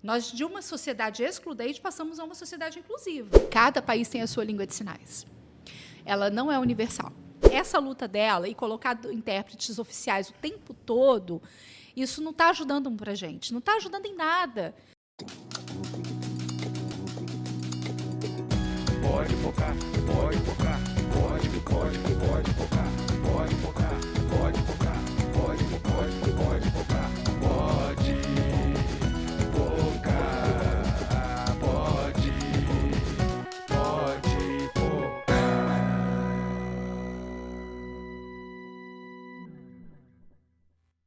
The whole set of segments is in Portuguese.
Nós, de uma sociedade excludente, passamos a uma sociedade inclusiva. Cada país tem a sua língua de sinais. Ela não é universal. Essa luta dela e colocar intérpretes oficiais o tempo todo, isso não está ajudando para a gente, não está ajudando em nada. Pode focar, pode focar, pode focar, pode focar, pode focar, pode focar, pode focar, pode focar, pode focar.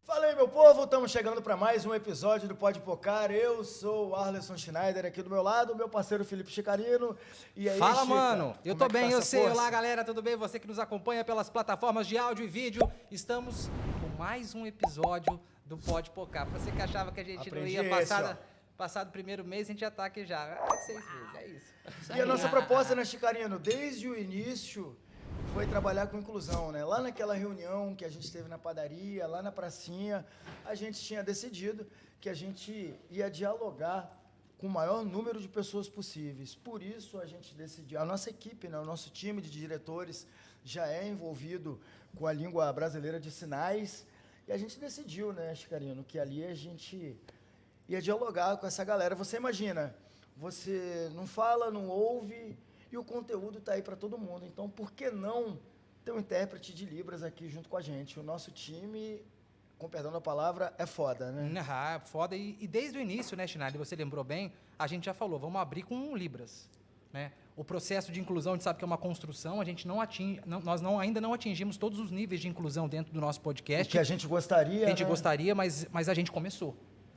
Fala aí, meu povo, estamos chegando para mais um episódio do Pode Pocar. Eu sou o Arleson Schneider, aqui do meu lado, meu parceiro Felipe Chicarino. E aí, Fala, Chica, mano. Eu tô bem, tá eu essa sei. força? Olá, galera, tudo bem? Você que nos acompanha pelas plataformas de áudio e vídeo. Estamos com mais um episódio do Pode Pocar. Pra você que achava que a gente Aprendi não ia esse, passar do primeiro mês, a gente já tá aqui já. 6 meses, é isso. E a nossa proposta, né, Chicarino, desde o início, foi trabalhar com inclusão, né? Lá naquela reunião que a gente teve na padaria, lá na pracinha, a gente tinha decidido que a gente ia dialogar com o maior número de pessoas possíveis. Por isso, a gente decidiu, a nossa equipe, né, o nosso time de diretores já é envolvido com a língua brasileira de sinais, e a gente decidiu, né, Chicarino, que ali a gente ia dialogar com essa galera. Você imagina, você não fala, não ouve, e o conteúdo está aí para todo mundo. Então, por que não ter um intérprete de Libras aqui junto com a gente? O nosso time, com perdão da palavra, é foda, né? Foda. E desde o início, né, Schneider, você lembrou bem, a gente já falou, vamos abrir com Libras, né? O processo de inclusão, a gente sabe que é uma construção, a gente ainda não atingimos todos os níveis de inclusão dentro do nosso podcast. O que a gente gostaria, gostaria, mas a gente começou.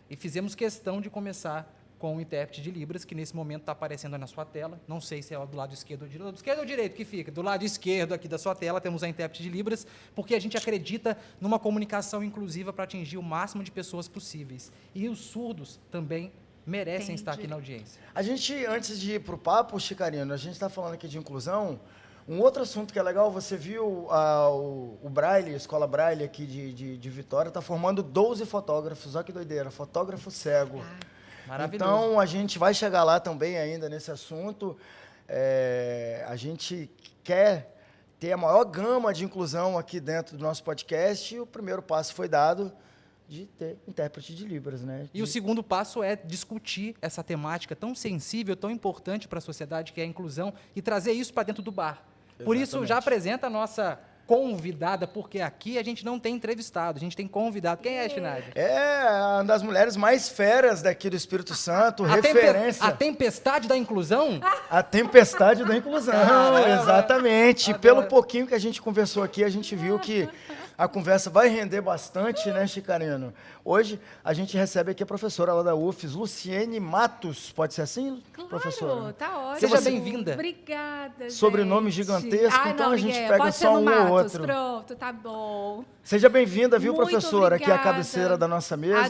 E fizemos questão de começar com o intérprete de Libras, que nesse momento está aparecendo aí na sua tela. Não sei se é do lado esquerdo ou direito. Do esquerdo ou direito que fica? Do lado esquerdo aqui da sua tela temos a intérprete de Libras, porque a gente acredita numa comunicação inclusiva para atingir o máximo de pessoas possíveis. E os surdos também merecem estar aqui na audiência. A gente, antes de ir para o papo, Chicarino, a gente está falando aqui de inclusão. Um outro assunto que é legal, você viu o Braille, a Escola Braille aqui de Vitória, está formando 12 fotógrafos. Olha que doideira, fotógrafo cego. Maravilhoso. Então, a gente vai chegar lá também ainda nesse assunto. A gente quer ter a maior gama de inclusão aqui dentro do nosso podcast e o primeiro passo foi dado de ter intérprete de Libras, né? E o segundo passo é discutir essa temática tão sensível, tão importante para a sociedade, que é a inclusão, e trazer isso para dentro do bar. Por isso, já apresenta a nossa convidada, porque aqui a gente não tem entrevistado, a gente tem convidado. Quem é, Schneider? É uma das mulheres mais feras daqui do Espírito Santo, referência. A tempestade da inclusão? A tempestade da inclusão, exatamente. Adoro. Pelo pouquinho que a gente conversou aqui, a gente viu que a conversa vai render bastante, né, Chicarino? Hoje a gente recebe aqui a professora lá da UFES, Luciene Matos. Pode ser assim, Claro, professora? tá ótimo. Seja bem-vinda. Obrigada, Sobrenome gente. gigantesco, então não, a gente Miguel, pega pode só ser no um Matos. ou outro. Pronto, tá bom. Seja bem-vinda, viu, Muito professora? Aqui é a obrigada. cabeceira da nossa mesa.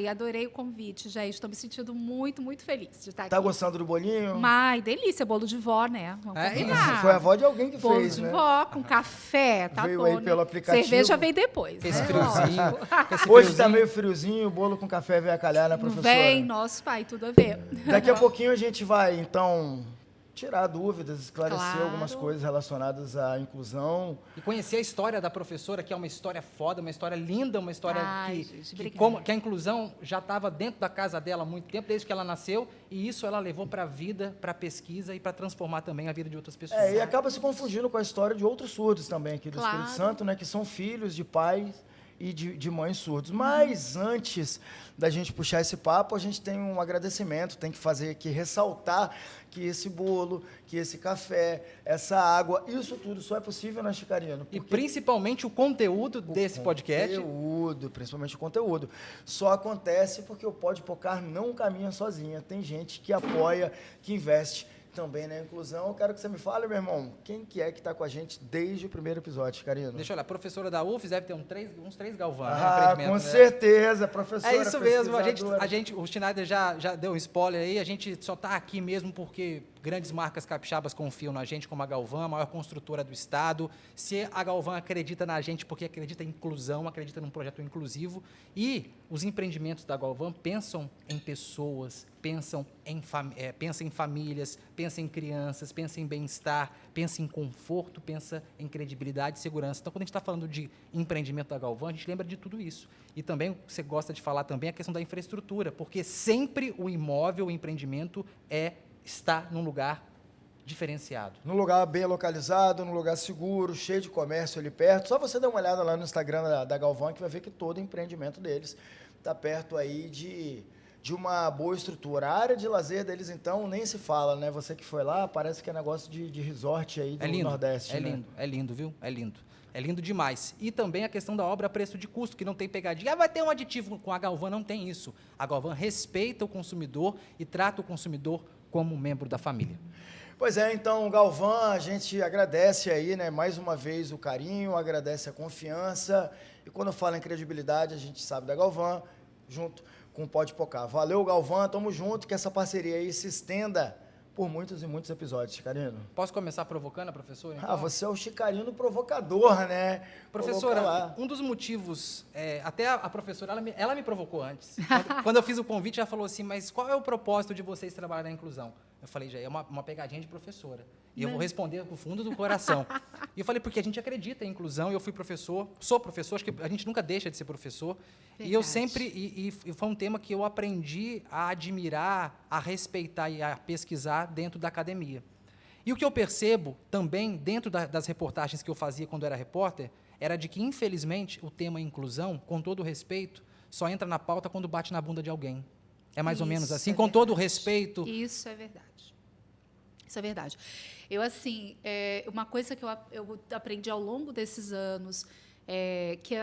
Adorei o convite, gente. Estou me sentindo muito, muito feliz de estar aqui. Tá gostando do bolinho? Mas, delícia, bolo de vó, né? Vamos É combinar. Isso, foi a avó de alguém que Bolo fez, de né? vó, com café, tá Veio bom, aí né? pelo aplicativo. Cerveja veio depois, Esse né? friozinho. Lógico. Hoje tá meio friozinho, o bolo com café veio a calhar, né, Não professora? vem, nosso pai, tudo a ver. Daqui a pouquinho a gente vai, então, tirar dúvidas, esclarecer Claro. algumas coisas relacionadas à inclusão. E conhecer a história da professora, que é uma história foda, uma história linda, uma história Ai, que, gente, que, obrigada. que a inclusão já estava dentro da casa dela há muito tempo, desde que ela nasceu, e isso ela levou para a vida, para a pesquisa e para transformar também a vida de outras pessoas. E acaba se confundindo com a história de outros surdos também aqui do Claro. Espírito Santo, né, que são filhos de pais e de mães surdos. Mas antes da gente puxar esse papo, a gente tem um agradecimento, tem que fazer aqui, ressaltar que esse bolo, que esse café, essa água, isso tudo só é possível, né, Chicarino? E principalmente o conteúdo desse podcast. Principalmente o conteúdo. Só acontece porque o Pode Pocar não caminha sozinha. Tem gente que apoia, que investe também na inclusão. Eu quero que você me fale, meu irmão, quem que é que está com a gente desde o primeiro episódio, Chicarino? Deixa eu olhar, a professora da UFES deve ter uns três Galvão, Com certeza, professora. É isso mesmo, pesquisadora. o Schneider já deu um spoiler aí, a gente só está aqui mesmo porque grandes marcas capixabas confiam na gente, como a Galvan, a maior construtora do estado. Se a Galvan acredita na gente porque acredita em inclusão, acredita num projeto inclusivo. E os empreendimentos da Galvan pensam em pessoas, pensam em famílias, pensam em crianças, pensam em bem-estar, pensam em conforto, pensam em credibilidade e segurança. Então, quando a gente está falando de empreendimento da Galvan, a gente lembra de tudo isso. E também, você gosta de falar também a questão da infraestrutura, porque sempre o imóvel, o empreendimento está num lugar diferenciado. Num lugar bem localizado, num lugar seguro, cheio de comércio ali perto. Só você dar uma olhada lá no Instagram da Galvan, que vai ver que todo empreendimento deles está perto aí de uma boa estrutura. A área de lazer deles, então, nem se fala, né? Você que foi lá, parece que é negócio de resort aí do Nordeste. É né? lindo, é lindo, viu? É lindo. É lindo demais. E também a questão da obra a preço de custo, que não tem pegadinha. Vai ter um aditivo com a Galvan, não tem isso. A Galvan respeita o consumidor e trata o consumidor como membro da família. Pois é, então, Galvan, a gente agradece aí, né, mais uma vez o carinho, agradece a confiança. E quando fala em credibilidade, a gente sabe da Galvan, junto com o Pode Pocar. Valeu, Galvan, tamo junto, que essa parceria aí se estenda por muitos e muitos episódios, Chicarino. Posso começar provocando a professora? Então? Você é o Chicarino provocador, né? Professora, um dos motivos, até a professora, ela me provocou antes. Quando eu fiz o convite, ela falou assim, mas qual é o propósito de vocês trabalharem na inclusão? Eu falei, já é uma pegadinha de professora. E eu vou responder do fundo do coração. E eu falei, porque a gente acredita em inclusão, eu fui professor, sou professor, acho que a gente nunca deixa de ser professor. Verdade. E eu sempre, e foi um tema que eu aprendi a admirar, a respeitar e a pesquisar dentro da academia. E o que eu percebo também, dentro das reportagens que eu fazia quando era repórter, era de que, infelizmente, o tema inclusão, com todo respeito, só entra na pauta quando bate na bunda de alguém. É mais ou menos assim, com todo o respeito. Isso é verdade. Isso é verdade. Eu, assim, uma coisa que eu aprendi ao longo desses anos que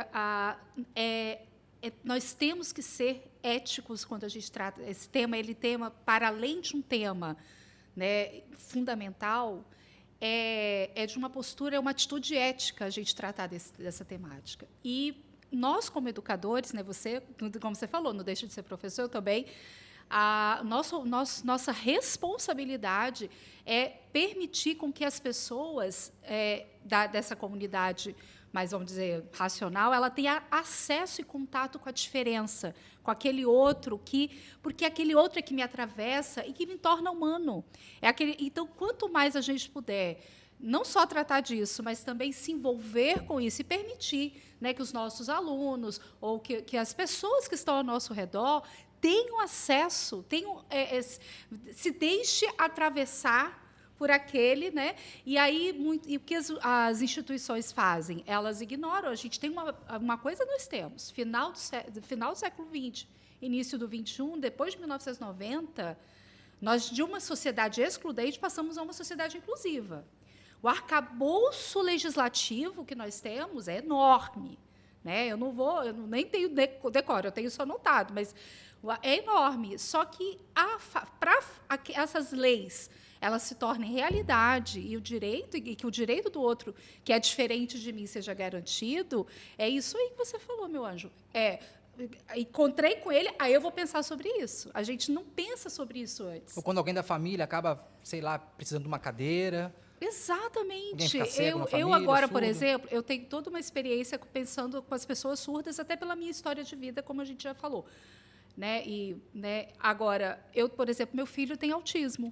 nós temos que ser éticos quando a gente trata esse tema. Ele tema, para além de um tema, né, fundamental, de uma postura, uma atitude ética a gente tratar dessa temática. E nós, como educadores, né, você, como você falou, não deixa de ser professor, eu também, nossa responsabilidade é permitir com que as pessoas dessa comunidade, mais, vamos dizer, racional, ela tenha acesso e contato com a diferença, com aquele outro porque aquele outro é que me atravessa e que me torna humano. Então, quanto mais a gente puder não só tratar disso, mas também se envolver com isso e permitir, né, que os nossos alunos ou que as pessoas que estão ao nosso redor tenham acesso, se deixe atravessar por aquele, né? E aí, o que as instituições fazem? Elas ignoram. A gente tem uma coisa, nós temos, final do século XX, início do XXI, depois de 1990, nós, de uma sociedade excludente, passamos a uma sociedade inclusiva. O arcabouço legislativo que nós temos é enorme, né? Eu nem tenho decoro, eu tenho isso anotado, mas é enorme. Só que para essas leis elas se tornem realidade e que o direito do outro, que é diferente de mim, seja garantido, é isso aí que você falou, meu anjo. Encontrei com ele, aí eu vou pensar sobre isso. A gente não pensa sobre isso antes. Ou quando alguém da família acaba, sei lá, precisando de uma cadeira. Exatamente. Cego Eu agora, surdo. por exemplo, eu tenho toda uma experiência pensando com as pessoas surdas, até pela minha história de vida, como a gente já falou. Né? Agora, por exemplo, meu filho tem autismo.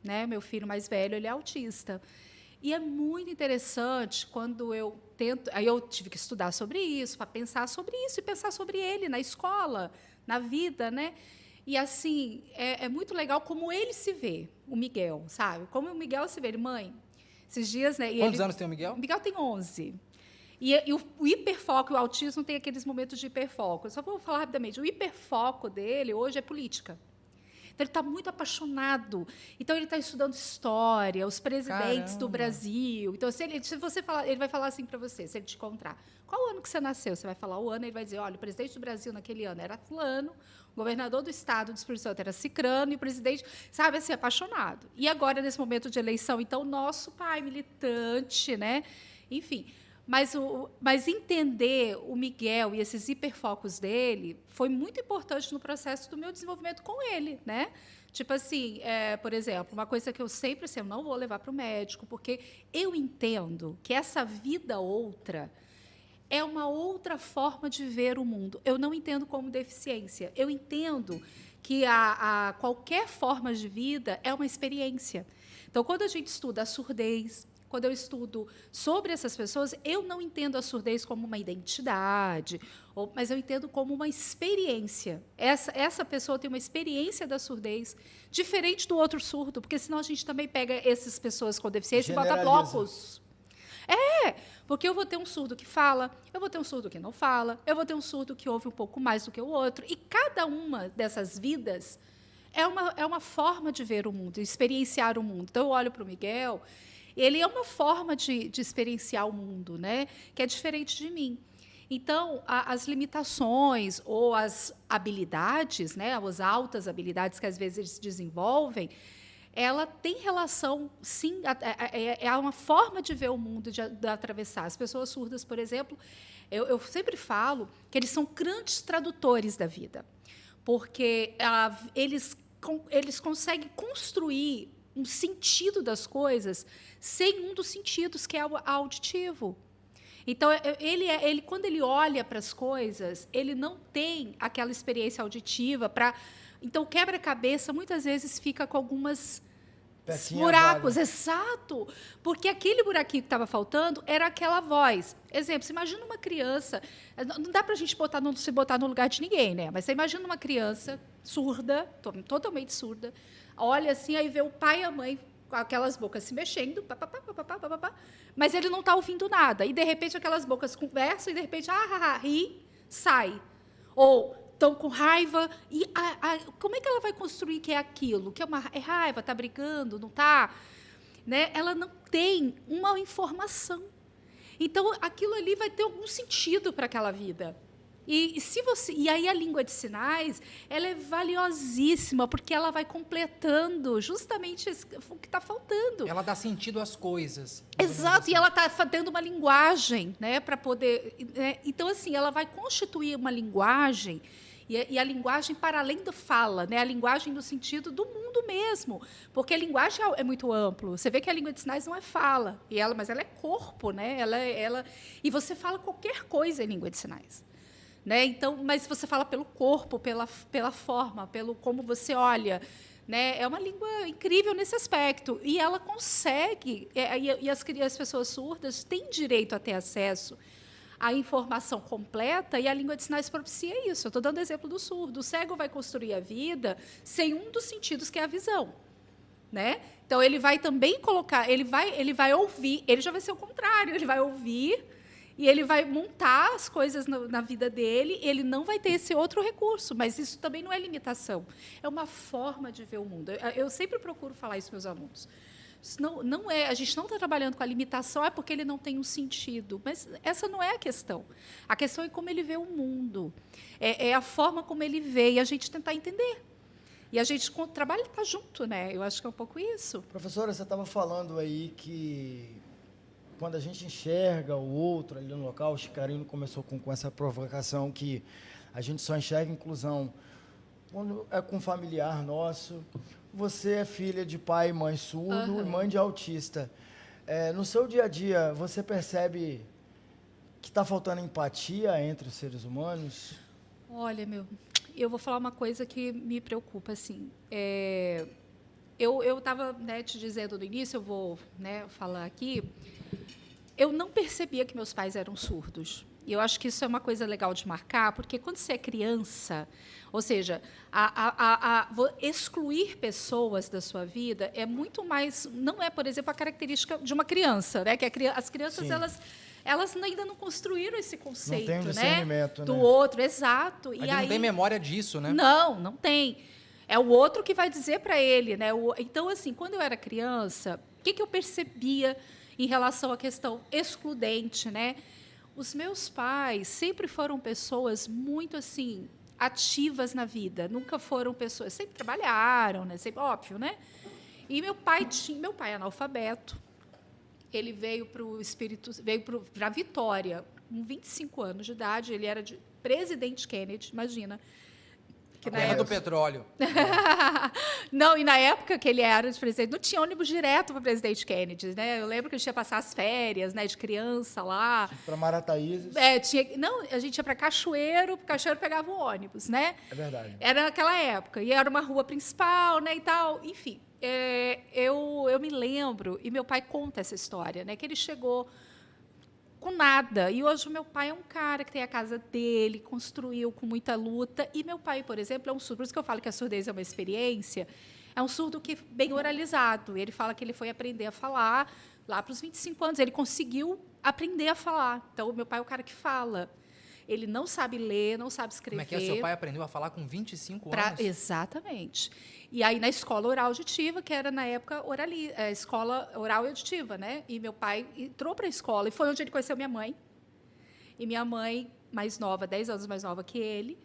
Né? Meu filho mais velho, ele é autista. E é muito interessante quando eu tento... Aí eu tive que estudar sobre isso, para pensar sobre isso, e pensar sobre ele na escola, na vida, né? E, assim, é muito legal como ele se vê, o Miguel, sabe? Como o Miguel se vê. Ele, mãe, esses dias... Né, Quantos anos tem o Miguel? O Miguel tem 11. E o hiperfoco, o autismo tem aqueles momentos de hiperfoco. Eu só vou falar rapidamente. O hiperfoco dele hoje é política. Então, ele está muito apaixonado. Então, ele está estudando história, os presidentes do Brasil. Então, se você falar, ele vai falar assim para você, se ele te encontrar. Qual ano que você nasceu? Você vai falar o ano, ele vai dizer, olha, o presidente do Brasil naquele ano era fulano, o governador do estado do Espírito Santo era cicrano, e o presidente, sabe, assim, apaixonado. E agora, nesse momento de eleição, então, nosso pai militante, né? Enfim, Mas entender o Miguel e esses hiperfocos dele foi muito importante no processo do meu desenvolvimento com ele, né? Tipo assim, por exemplo, uma coisa que eu sempre assim, eu não vou levar para o médico, porque eu entendo que essa vida outra é uma outra forma de ver o mundo. Eu não entendo como deficiência. Eu entendo que qualquer forma de vida é uma experiência. Então, quando a gente estuda a surdez, quando eu estudo sobre essas pessoas, eu não entendo a surdez como uma identidade, mas eu entendo como uma experiência. Essa pessoa tem uma experiência da surdez diferente do outro surdo, porque senão a gente também pega essas pessoas com deficiência e bota Generaliza. blocos. Porque eu vou ter um surdo que fala, eu vou ter um surdo que não fala, eu vou ter um surdo que ouve um pouco mais do que o outro, e cada uma dessas vidas é uma forma de ver o mundo, de experienciar o mundo. Então, eu olho para o Miguel, ele é uma forma de experienciar o mundo, né, que é diferente de mim. Então, as limitações ou as habilidades, né, as altas habilidades que às vezes eles desenvolvem, ela tem relação, sim, é uma forma de ver o mundo, de atravessar. As pessoas surdas, por exemplo, eu sempre falo que eles são grandes tradutores da vida, porque eles conseguem construir um sentido das coisas sem um dos sentidos, que é o auditivo. Então, ele quando ele olha para as coisas, ele não tem aquela experiência auditiva para... Então, o quebra-cabeça, muitas vezes, fica com algumas Pecinha buracos, vaga. exato, porque aquele buraquinho que estava faltando era aquela voz. Exemplo, você imagina uma criança, não dá para a gente se botar no lugar de ninguém, né? Mas você imagina uma criança surda, totalmente surda, olha assim, aí vê o pai e a mãe com aquelas bocas se mexendo, mas ele não está ouvindo nada. E, de repente, aquelas bocas conversam e, de repente, ri, sai. Ou estão com raiva. E como é que ela vai construir que é aquilo? Que é raiva, está brigando, não está? Né? Ela não tem uma informação. Então, aquilo ali vai ter algum sentido para aquela vida. E aí a língua de sinais, ela é valiosíssima, porque ela vai completando justamente o que está faltando. Ela dá sentido às coisas. Exato, e ela está dando uma linguagem, né, para poder... Né? Então, assim, ela vai constituir uma linguagem, e a linguagem para além da fala, né, a linguagem no sentido do mundo mesmo, porque a linguagem é muito amplo. Você vê que a língua de sinais não é fala, mas ela é corpo, né? E você fala qualquer coisa em língua de sinais. Né? Então, mas você fala pelo corpo, pela forma, pelo como você olha. Né? É uma língua incrível nesse aspecto. E ela consegue, e as pessoas surdas têm direito a ter acesso à informação completa, e a língua de sinais propicia isso. Eu estou dando exemplo do surdo. O cego vai construir a vida sem um dos sentidos, que é a visão. Né? Então, ele vai também colocar, ele vai ouvir, ele já vai ser o contrário, ele vai ouvir, e ele vai montar as coisas na vida dele, ele não vai ter esse outro recurso, mas isso também não é limitação, é uma forma de ver o mundo. Eu sempre procuro falar isso para os meus alunos. Isso não é, a gente não está trabalhando com a limitação, é porque ele não tem um sentido, mas essa não é a questão. A questão é como ele vê o mundo, é a forma como ele vê, e a gente tentar entender. E a gente trabalha e está junto, né? Eu acho que é um pouco isso. Professora, você estava falando aí que quando a gente enxerga o outro ali no local, o Chicarino começou com essa provocação que a gente só enxerga inclusão quando é com um familiar nosso. Você é filha de pai e mãe surdo e mãe de autista. No seu dia a dia, você percebe que está faltando empatia entre os seres humanos? Olha, eu vou falar uma coisa que me preocupa, assim. Eu estava, né, te dizendo no início, eu vou, né, falar aqui. Eu não percebia que meus pais eram surdos. E eu acho que isso é uma coisa legal de marcar, porque quando você é criança, ou seja, excluir pessoas da sua vida é muito mais... Não é, por exemplo, a característica de uma criança, né? Que as crianças, elas ainda não construíram esse conceito, não tem um discernimento, do né? outro, exato. Ele não tem memória disso, né? Não tem. É o outro que vai dizer para ele, né? Então, assim, quando eu era criança, o que eu percebia em relação à questão excludente, né? Os meus pais sempre foram pessoas muito, assim, ativas na vida. Nunca foram pessoas... Sempre trabalharam, né? Sempre, óbvio, né? E meu pai é analfabeto. ele veio para Vitória, com 25 anos de idade. Ele era de presidente Kennedy, imagina. Que na Terra do época... petróleo. Não, e na época que ele era de presidente, não tinha ônibus direto para o presidente Kennedy, né? Eu lembro que a gente ia passar as férias, né, de criança lá. Para Marataízes. Não, a gente ia para Cachoeiro, pegava o ônibus, né? É verdade. Era aquela época, e era uma rua principal, né, e tal. Enfim, eu me lembro, e meu pai conta essa história, né, que ele chegou com nada. E hoje o meu pai é um cara que tem a casa dele, construiu com muita luta. E meu pai, por exemplo, é um surdo. Por isso que eu falo que a surdez é uma experiência. É um surdo que bem oralizado. Ele fala que ele foi aprender a falar lá para os 25 anos. Ele conseguiu aprender a falar. Então, o meu pai é o cara que fala. Ele não sabe ler, não sabe escrever. Como é que é? Seu pai aprendeu a falar com 25 anos? Exatamente. E aí, na escola oral auditiva, que era, na época, escola oral e auditiva, né? E meu pai entrou para a escola, e foi onde ele conheceu minha mãe. E minha mãe, mais nova, 10 anos mais nova que ele,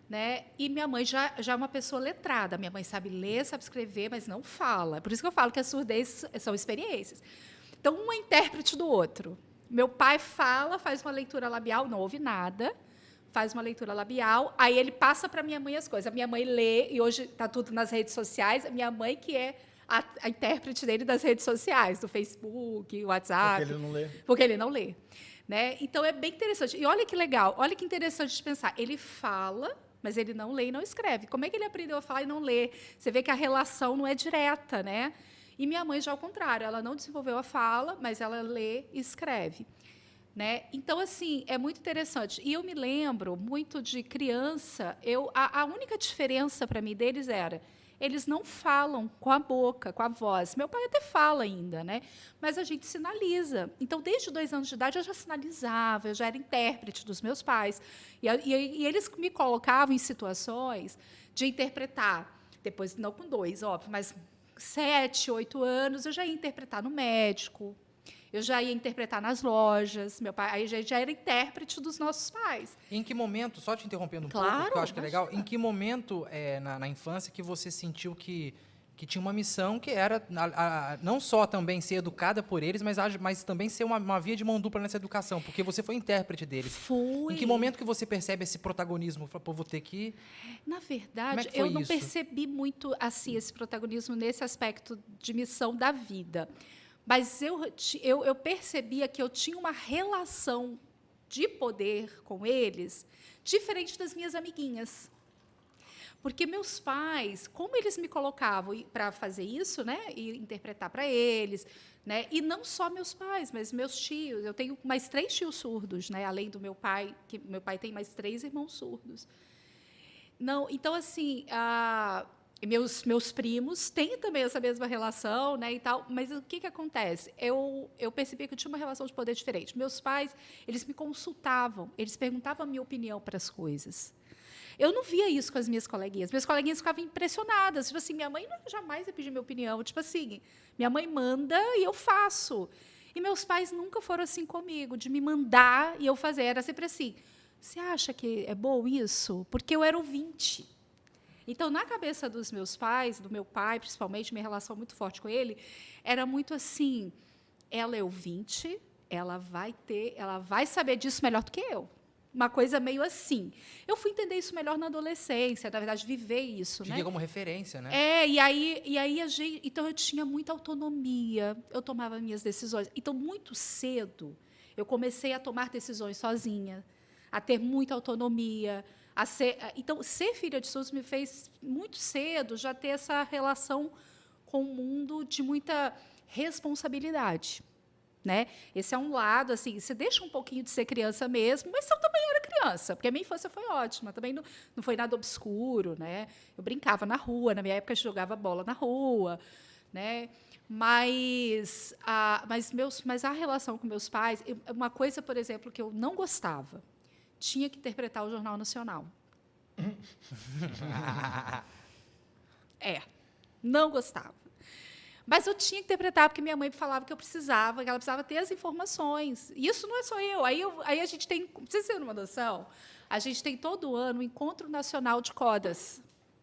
né? E minha mãe já é uma pessoa letrada. Minha mãe sabe ler, sabe escrever, mas não fala. Por isso que eu falo que a surdez são experiências. Então, um é intérprete do outro. Meu pai fala, faz uma leitura labial, não ouve nada, faz uma leitura labial, aí ele passa para minha mãe as coisas. A minha mãe lê, e hoje está tudo nas redes sociais, a minha mãe que é a intérprete dele das redes sociais, do Facebook, WhatsApp. Porque ele não lê. Porque ele não lê. Né? Então, é bem interessante. E olha que legal, olha que interessante de pensar. Ele fala, mas ele não lê e não escreve. Como é que ele aprendeu a falar e não ler? Você vê que a relação não é direta, né? E minha mãe já ao contrário, ela não desenvolveu a fala, mas ela lê e escreve, né? Então, assim, é muito interessante. E eu me lembro muito de criança, a única diferença para mim deles era, eles não falam com a boca, com a voz. Meu pai até fala ainda, né? Mas a gente sinaliza. Então, desde 2 anos de idade, eu já sinalizava, eu já era intérprete dos meus pais. E eles me colocavam em situações de interpretar, depois, não com 2, óbvio, mas 7, 8 anos, eu já ia interpretar no médico, eu já ia interpretar nas lojas. Meu pai aí já era intérprete dos nossos pais. E em que momento, só te interrompendo um Claro, pouco, porque eu acho que é legal, em que momento na infância que você sentiu que tinha uma missão que era não só também ser educada por eles, mas também ser uma via de mão dupla nessa educação, porque você foi intérprete deles. Fui. Em que momento que você percebe esse protagonismo? Pô, vou ter que... Na verdade, Como é que foi eu não isso? percebi muito assim esse protagonismo nesse aspecto de missão da vida. Mas eu percebia que eu tinha uma relação de poder com eles diferente das minhas amiguinhas. Porque meus pais, como eles me colocavam para fazer isso, né, e interpretar para eles, né, e não só meus pais, mas meus tios. Eu tenho mais 3 tios surdos, né, além do meu pai, que meu pai tem mais 3 irmãos surdos. Não, então assim, meus primos têm também essa mesma relação, né, e tal. Mas o que acontece? Eu percebi que eu tinha uma relação de poder diferente. Meus pais, eles me consultavam, eles perguntavam a minha opinião para as coisas. Eu não via isso com as minhas coleguinhas. Minhas coleguinhas ficavam impressionadas. Tipo assim, minha mãe jamais ia pedir minha opinião. Tipo assim, minha mãe manda e eu faço. E meus pais nunca foram assim comigo, de me mandar e eu fazer. Era sempre assim, você acha que é bom isso? Porque eu era ouvinte. Então, na cabeça dos meus pais, do meu pai, principalmente, minha relação muito forte com ele, era muito assim, ela é ouvinte, ela vai saber disso melhor do que eu. Uma coisa meio assim. Eu fui entender isso melhor na adolescência, na verdade, viver isso. Te né? como referência, né? E aí então eu tinha muita autonomia, eu tomava minhas decisões. Então, muito cedo, eu comecei a tomar decisões sozinha, a ter muita autonomia. Então, ser filha de surdos me fez, muito cedo, já ter essa relação com o mundo de muita responsabilidade. Né? Esse é um lado, assim, você deixa um pouquinho de ser criança mesmo, mas eu também era criança, porque a minha infância foi ótima, também não foi nada obscuro, né? Eu brincava na rua, na minha época eu jogava bola na rua, né? Mas a relação com meus pais, uma coisa, por exemplo, que eu não gostava, tinha que interpretar o Jornal Nacional. Não gostava. Mas eu tinha que interpretar, porque minha mãe falava que eu precisava, que ela precisava ter as informações. E isso não é só eu. Aí a gente tem, pra vocês terem uma noção, a gente tem todo ano o Encontro Nacional de Codas.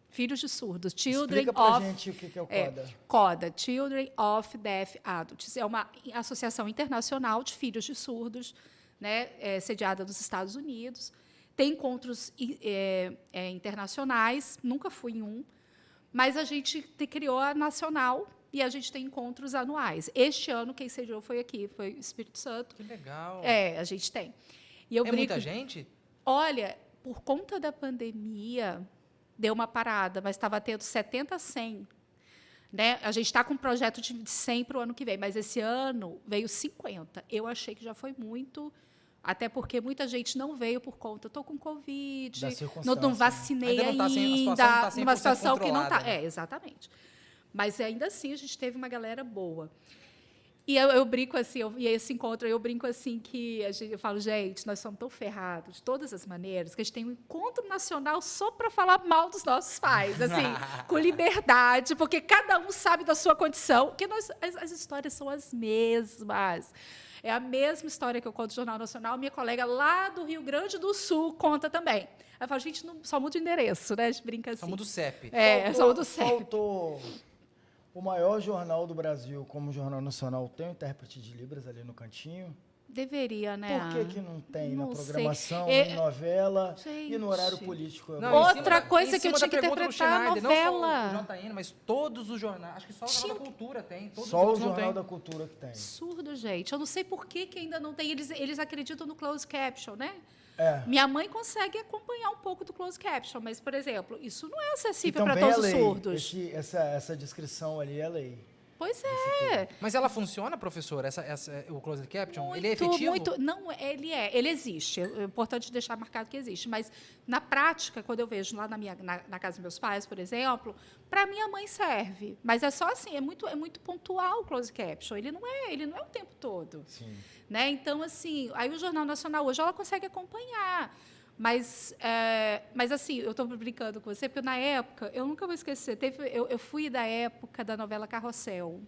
Filhos de surdos. Children Explica pra of... gente o que é o CODA. CODA, Children of Deaf Adults. É uma associação internacional de filhos de surdos, né, sediada nos Estados Unidos. Tem encontros internacionais, nunca fui em um, mas a gente criou a nacional e a gente tem encontros anuais. Este ano, quem sediou foi aqui, foi o Espírito Santo. Que legal. A gente tem. E eu Muita gente? Olha, por conta da pandemia, deu uma parada, mas estava tendo 70 a 100. Né? A gente está com um projeto de 100 para o ano que vem, mas esse ano veio 50. Eu achei que já foi muito, até porque muita gente não veio por conta, estou com Covid, não vacinei Ainda não tá ainda, tá numa situação que não controlada, está. né? Exatamente. Mas ainda assim a gente teve uma galera boa. E eu brinco assim, e esse encontro, eu brinco assim que eu falo, gente, nós somos tão ferrados de todas as maneiras que a gente tem um encontro nacional só para falar mal dos nossos pais, assim, com liberdade, porque cada um sabe da sua condição, que as histórias são as mesmas. É a mesma história que eu conto no Jornal Nacional, minha colega lá do Rio Grande do Sul conta também. Aí eu falo, gente, não, só muda o endereço, né? A gente brinca assim. Só muda o CEP. Só muda o CEP. Faltou o maior jornal do Brasil, como o Jornal Nacional, tem um intérprete de Libras ali no cantinho. Deveria, né? Por que não tem Não na sei. programação, em novela e no horário Gente. político? Não, Outra em cima coisa em que eu cima tinha da que pergunta do interpretar a Schneider, novela. Não só o JN, mas todos os jornais. Acho que só o Jornal da Cultura tem. Todos Só o os outros não Jornal tem. da Cultura que tem. Absurdo, gente. Eu não sei por que ainda não tem. Eles acreditam no closed caption, né? É. Minha mãe consegue acompanhar um pouco do closed caption, mas, por exemplo, isso não é E acessível para também todos é os lei. surdos. Essa descrição ali é lei. Pois é. Mas ela funciona, professor? O Closed Caption? Muito, Ele é efetivo? muito. Não, ele existe. É importante deixar marcado que existe. Mas, na prática, quando eu vejo lá na casa dos meus pais, por exemplo, para minha mãe serve. Mas é só assim, é muito pontual o closed caption. Ele não é o tempo todo. Sim. Né? Então, assim, aí o Jornal Nacional hoje ela consegue acompanhar. Mas assim, eu estou brincando com você, porque na época, eu nunca vou esquecer, eu fui da época da novela Carrossel,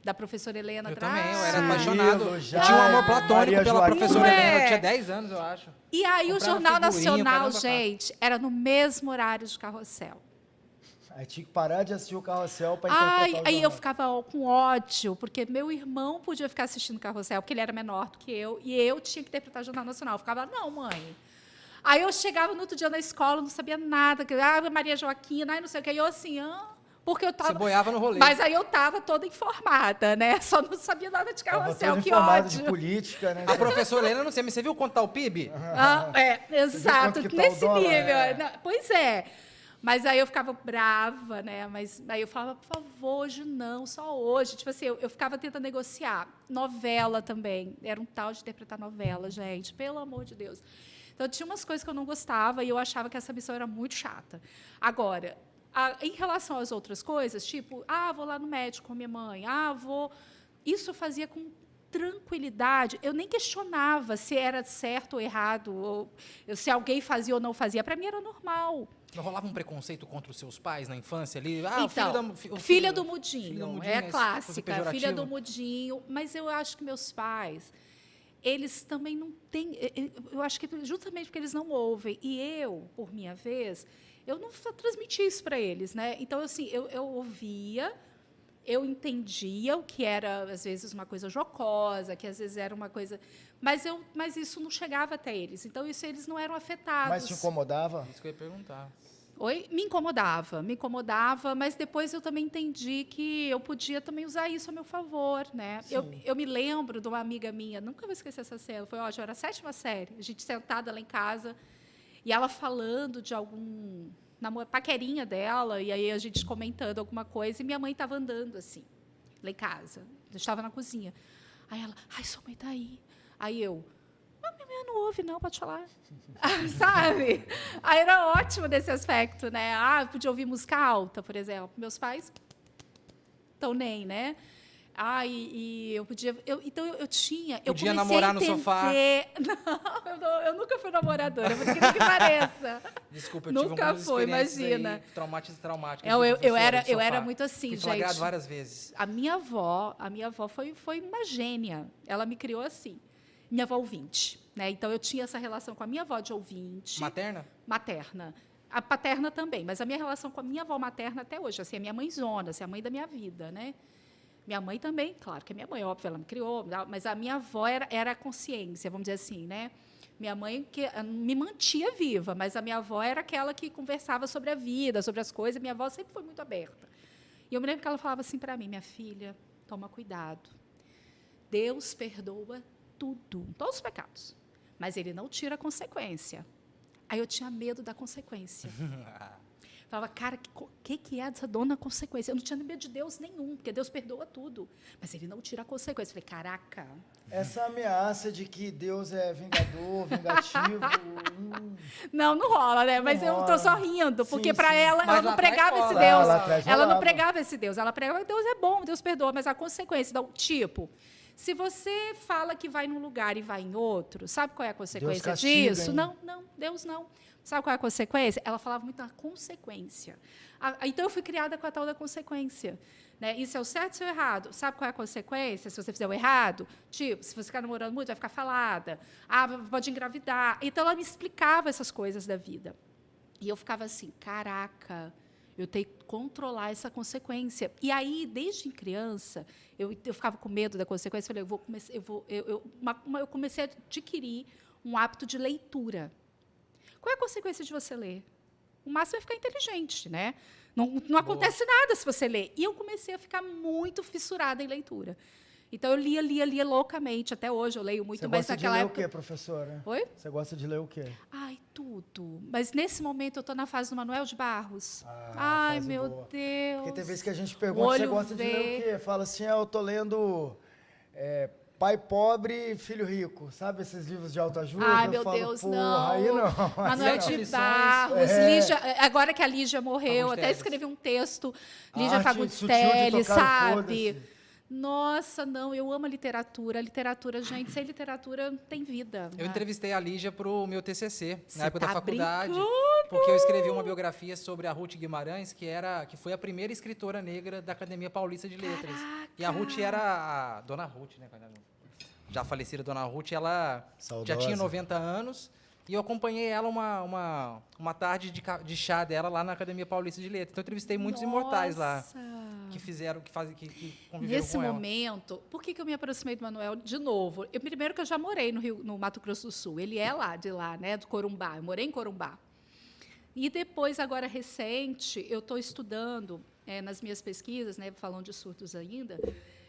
da professora Helena Eu Drago. também, eu era Murilo, apaixonado. Jaime, Tinha um amor platônico Maria pela Joaquina. professora Não é? Helena. Eu tinha 10 anos, eu acho. E aí o Comprava Jornal figurinha, Nacional, caramba, gente, era no mesmo horário de Carrossel. Aí tinha que parar de assistir o Carrossel para interpretar o Aí eu jornal. ficava com ódio, porque meu irmão podia ficar assistindo Carrossel, porque ele era menor do que eu, e eu tinha que interpretar o Jornal Nacional. Eu ficava, não, mãe. Aí eu chegava no outro dia na escola, não sabia nada, Maria Joaquina, não sei o que, e eu assim, porque eu tava... Você boiava no rolê. Mas aí eu estava toda informada, né? Só não sabia nada de Tava Carrossel, todo que informado ódio. de política, né? A professora Helena, não sei, mas você viu quanto tá o PIB? Exato, quanto que tá o nesse dólar? nível. Não, pois é. Mas aí eu ficava brava, né? Mas aí eu falava, por favor, hoje não, só hoje. Tipo assim, eu ficava tentando negociar. Novela também. Era um tal de interpretar novela, gente. Pelo amor de Deus. Então, tinha umas coisas que eu não gostava e eu achava que essa missão era muito chata. Agora, em relação às outras coisas, tipo, vou lá no médico com a minha mãe, vou... Isso eu fazia com tranquilidade. Eu nem questionava se era certo ou errado, ou se alguém fazia ou não fazia. Para mim, era normal. Não rolava um preconceito contra os seus pais na infância ali? Então, filho filha da- do mudinho, filho da mudinho, é essa coisa clássica, filha pejorativa? do mudinho. Mas eu acho que meus pais, eles também não têm... Eu acho que justamente porque eles não ouvem. E eu, por minha vez, eu não transmiti isso para eles, né? Então, assim, eu ouvia, eu entendia o que era, às vezes, uma coisa jocosa, que às vezes era uma coisa... Mas isso não chegava até eles. Então, isso eles não eram afetados. Mas te incomodava? Isso que eu ia perguntar. Oi? Me incomodava, mas depois eu também entendi que eu podia também usar isso a meu favor, né? Eu me lembro de uma amiga minha, nunca vou esquecer essa cena, foi ótimo, era a 7ª série, a gente sentada lá em casa, e ela falando de algum paquerinha dela, e aí a gente comentando alguma coisa, e minha mãe estava andando assim, lá em casa, eu estava na cozinha. Aí ela, sua mãe está aí. Aí eu, minha mãe não ouve, não, pode falar. Sabe? Aí era ótimo nesse aspecto, né? Podia ouvir música alta, por exemplo. Meus pais estão nem, né? E eu podia... Então, eu tinha... Eu Podia comecei namorar a no sofá. Não, eu nunca fui namoradora, por incrível que pareça. Desculpa, eu tive Nunca algumas foi, experiências imagina. aí traumáticas. Eu era muito assim, Fui gente. flagrado várias vezes. A minha avó foi uma gênia. Ela me criou assim. Minha avó ouvinte, né? Então eu tinha essa relação com a minha avó de ouvinte. Materna? Materna. A paterna também, mas a minha relação com a minha avó materna até hoje, assim, é minha mãezona, assim, a mãe da minha vida, né? Minha mãe também, claro que é minha mãe, óbvio, ela me criou, mas a minha avó era a consciência, vamos dizer assim, né? Minha mãe que me mantia viva, mas a minha avó era aquela que conversava sobre a vida, sobre as coisas. Minha avó sempre foi muito aberta. E eu me lembro que ela falava assim para mim: minha filha, toma cuidado. Deus perdoa tudo, todos os pecados, mas Ele não tira a consequência. Aí eu tinha medo da consequência. Falava, cara, que é essa dona consequência? Eu não tinha medo de Deus nenhum, porque Deus perdoa tudo, mas Ele não tira a consequência. Eu falei, caraca. Essa ameaça de que Deus é vingador, vingativo... Não rola, né? Mas eu estou só rindo, porque Sim, para sim. ela, Mas ela lá não atrás pregava esse rola. Deus. Lá atrás Ela não rolava. pregava esse Deus. Ela pregava que Deus é bom, Deus perdoa, mas a consequência, tipo, se você fala que vai num lugar e vai em outro, sabe qual é a consequência castiga, disso? hein? Não, Deus não. Sabe qual é a consequência? Ela falava muito na consequência. Então, eu fui criada com a tal da consequência. Né? Isso é o certo ou o errado? Sabe qual é a consequência se você fizer o errado? Tipo, se você ficar namorando muito, vai ficar falada. Pode engravidar. Então, ela me explicava essas coisas da vida. E eu ficava assim, caraca, eu tenho que controlar essa consequência. E aí, desde criança, eu ficava com medo da consequência. Eu falei, eu comecei a adquirir um hábito de leitura. Qual é a consequência de você ler? O máximo é ficar inteligente, né? Não acontece nada se você ler. E eu comecei a ficar muito fissurada em leitura. Então, eu lia loucamente. Até hoje eu leio muito, Você mas gosta de naquela ler época... o quê, professora? Oi? Você gosta de ler o quê? Ai, tudo. Mas, nesse momento, eu estou na fase do Manuel de Barros. Ai, meu boa. Deus. Porque tem vezes que a gente pergunta, você Olho gosta de ler o vê. quê? Fala assim, eu tô lendo Pai Pobre, Filho Rico. Sabe esses livros de autoajuda? Ai, Eu meu falo, Deus, porra, não. aí não. Manuel Sete de lições. Barros, Lígia, agora que a Lígia morreu, Fagundes até Telles. escrevi um texto, Lígia Arte Fagundes sutil de Telles, tocar o sabe? foda-se. Nossa, não, eu amo a literatura. A literatura, gente, sem literatura não tem vida. Eu entrevistei a Lígia para o meu TCC, Você na época da tá faculdade, brincando? porque eu escrevi uma biografia sobre a Ruth Guimarães, que foi a primeira escritora negra da Academia Paulista de Letras. E a Ruth era a Dona Ruth, né? Já falecida Dona Ruth, ela Saudosa. já tinha 90 anos, e eu acompanhei ela uma tarde de chá dela lá na Academia Paulista de Letras. Então, eu entrevistei muitos imortais lá, que conviveram Nesse com ela. momento, por que eu me aproximei do Manuel de novo? Primeiro que eu já morei no Mato Grosso do Sul. Ele é de lá, né, do Corumbá. Eu morei em Corumbá. E depois, agora recente, eu estou estudando, nas minhas pesquisas, né, falando de surdos ainda,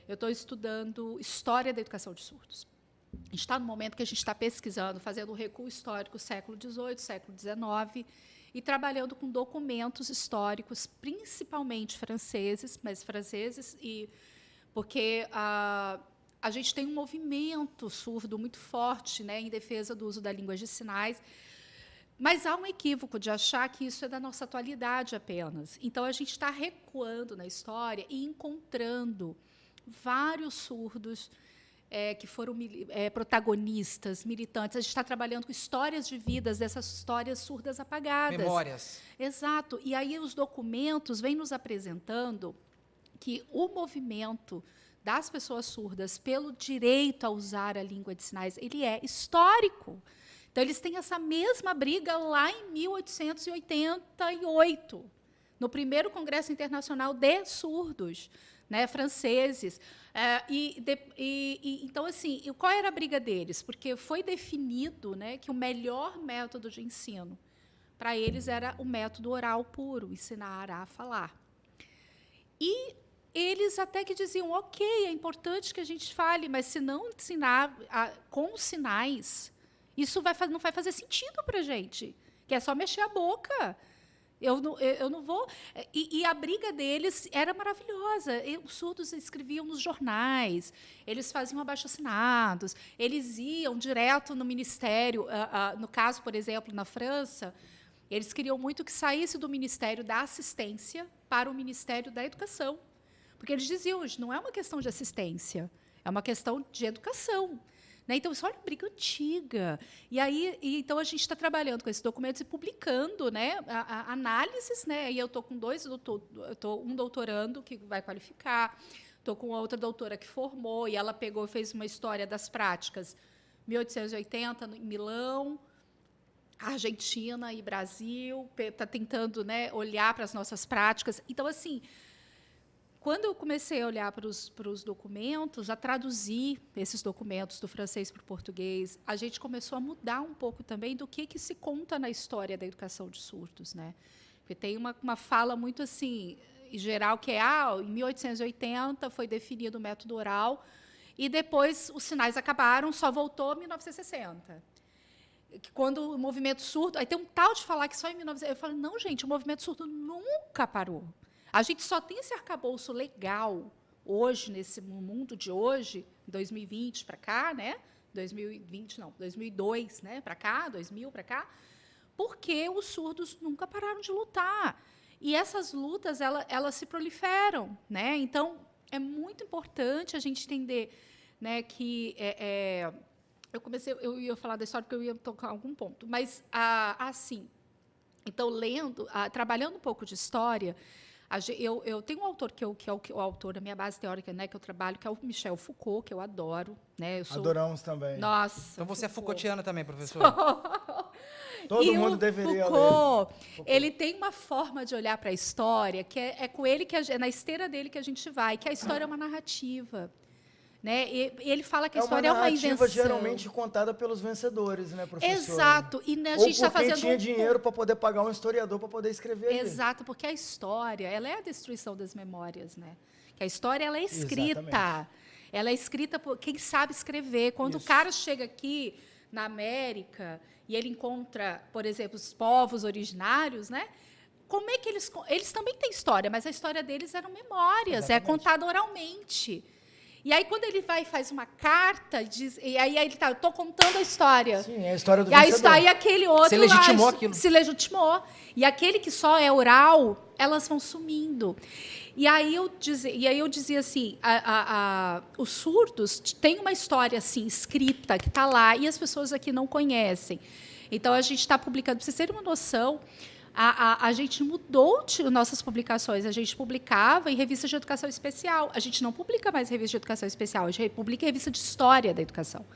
eu estou estudando história da educação de surdos. A gente está no momento que a gente está pesquisando, fazendo um recuo histórico século XVIII, século XIX, e trabalhando com documentos históricos, principalmente franceses, porque a gente tem um movimento surdo muito forte, né, em defesa do uso da língua de sinais, mas há um equívoco de achar que isso é da nossa atualidade apenas. Então, a gente está recuando na história e encontrando vários surdos que foram protagonistas, militantes. A gente está trabalhando com histórias de vidas dessas histórias surdas apagadas. Memórias. Exato. E aí os documentos vêm nos apresentando que o movimento das pessoas surdas pelo direito a usar a língua de sinais, ele é histórico. Então, eles têm essa mesma briga lá em 1888, no primeiro Congresso Internacional de Surdos, né, franceses. Então, assim, qual era a briga deles? Porque foi definido, né, que o melhor método de ensino para eles era o método oral puro, ensinar a falar. E eles até que diziam, ok, é importante que a gente fale, mas se não ensinar com sinais, isso não vai fazer sentido para a gente, que é só mexer a boca. Eu não vou... E a briga deles era maravilhosa. Os surdos escreviam nos jornais, eles faziam abaixo-assinados, eles iam direto no ministério. No caso, por exemplo, na França, eles queriam muito que saísse do Ministério da Assistência para o Ministério da Educação. Porque eles diziam, não é uma questão de assistência, é uma questão de educação. Né? Então, isso é uma briga antiga. Então, a gente está trabalhando com esses documentos e publicando, né, análises. Né? E eu estou com um doutorando que vai qualificar, estou com outra doutora que formou, e ela fez uma história das práticas 1880, em Milão, Argentina e Brasil, está tentando, né, olhar para as nossas práticas. Então, assim, quando eu comecei a olhar para os documentos, a traduzir esses documentos do francês para o português, a gente começou a mudar um pouco também do que se conta na história da educação de surdos, né? Porque tem uma fala muito assim, em geral, que é, em 1880 foi definido o método oral e depois os sinais acabaram, só voltou em 1960. Quando o movimento surdo... Aí tem um tal de falar que só em 1960... Eu falo, não, gente, o movimento surdo nunca parou. A gente só tem esse arcabouço legal hoje, nesse mundo de hoje, 2020 para cá, né? 2020, não, 2002, né? Para cá, 2000 para cá, porque os surdos nunca pararam de lutar. E essas lutas, elas se proliferam, né? Então, é muito importante a gente entender, né, que... Eu ia falar da história porque eu ia tocar algum ponto, mas, assim, então, trabalhando um pouco de história, eu tenho um autor que é o autor da minha base teórica, né, que eu trabalho, que é o Michel Foucault, que eu adoro, né? Adoramos também. Nossa. Então você é Foucaultiana também, professor? Todo mundo deveria Foucault, ler. Ele tem uma forma de olhar para a história que é com ele é na esteira dele que a gente vai, que a história é uma narrativa. Né? E ele fala que a história é uma invenção. É uma narrativa geralmente contada pelos vencedores, né, professor? Exato. E a gente está fazendo... Ou quem tinha dinheiro para poder pagar um historiador para poder escrever. Exato, porque a história, ela é a destruição das memórias, né? Que a história, ela é escrita. Exatamente. Ela é escrita por quem sabe escrever. Quando o cara chega aqui na América e ele encontra, por exemplo, os povos originários, né? Como é que eles também têm história, mas a história deles eram memórias, é contada oralmente. E aí, quando ele vai e faz uma carta, e aí ele está, eu estou contando a história. Sim, é a história do vencedor. vencedor. Aí aquele outro... Se legitimou aquilo. Se legitimou. E aquele que só é oral, elas vão sumindo. E aí eu dizia assim, os surdos têm uma história assim, escrita, que está lá, e as pessoas aqui não conhecem. Então, a gente está publicando, para vocês terem uma noção... A gente mudou nossas publicações. A gente publicava em revistas de educação especial. A gente não publica mais em revista de educação especial. A gente publica em revista de história da educação.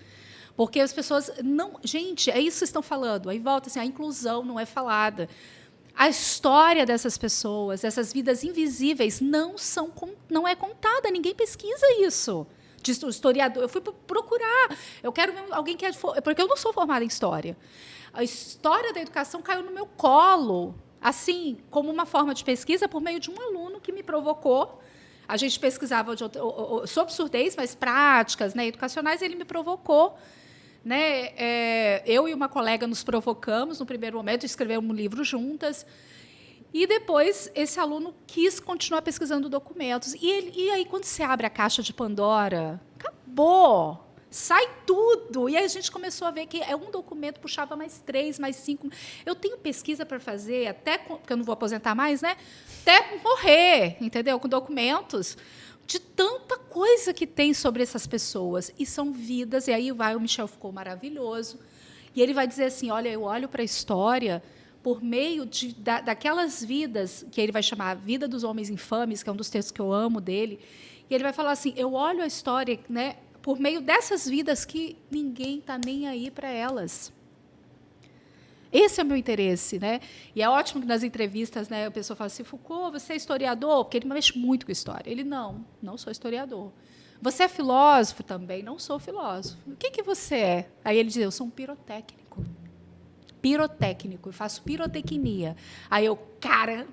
Porque as pessoas não... Gente, é isso que vocês estão falando. Aí volta assim, a inclusão não é falada. A história dessas pessoas, dessas vidas invisíveis, não é contada. Ninguém pesquisa isso. De historiador. Eu fui procurar. Eu quero alguém que... Porque eu não sou formada em história. A história da educação caiu no meu colo, assim, como uma forma de pesquisa, por meio de um aluno que me provocou. A gente pesquisava sobre surdez, mas práticas, né, educacionais, e ele me provocou. Né? Eu e uma colega nos provocamos, no primeiro momento, escrevemos um livro juntas. E depois, esse aluno quis continuar pesquisando documentos. E aí, quando você abre a caixa de Pandora, acabou! Sai tudo. E aí a gente começou a ver que um documento puxava mais 3, mais 5. Eu tenho pesquisa para fazer, até porque eu não vou aposentar mais, né? Até morrer, entendeu? Com documentos de tanta coisa que tem sobre essas pessoas. E são vidas, e aí vai o Michel Foucault maravilhoso, e ele vai dizer assim, olha, eu olho para a história por meio daquelas vidas, que ele vai chamar Vida dos Homens Infames, que é um dos textos que eu amo dele, e ele vai falar assim, eu olho a história, né, por meio dessas vidas que ninguém está nem aí para elas. Esse é o meu interesse, né? E é ótimo que nas entrevistas, né, a pessoa fala assim, Foucault, você é historiador? Porque ele mexe muito com história. Ele, não sou historiador. Você é filósofo? Também não sou filósofo. O que você é? Aí ele diz, eu sou um pirotécnico. Pirotécnico, eu faço pirotecnia. Aí eu,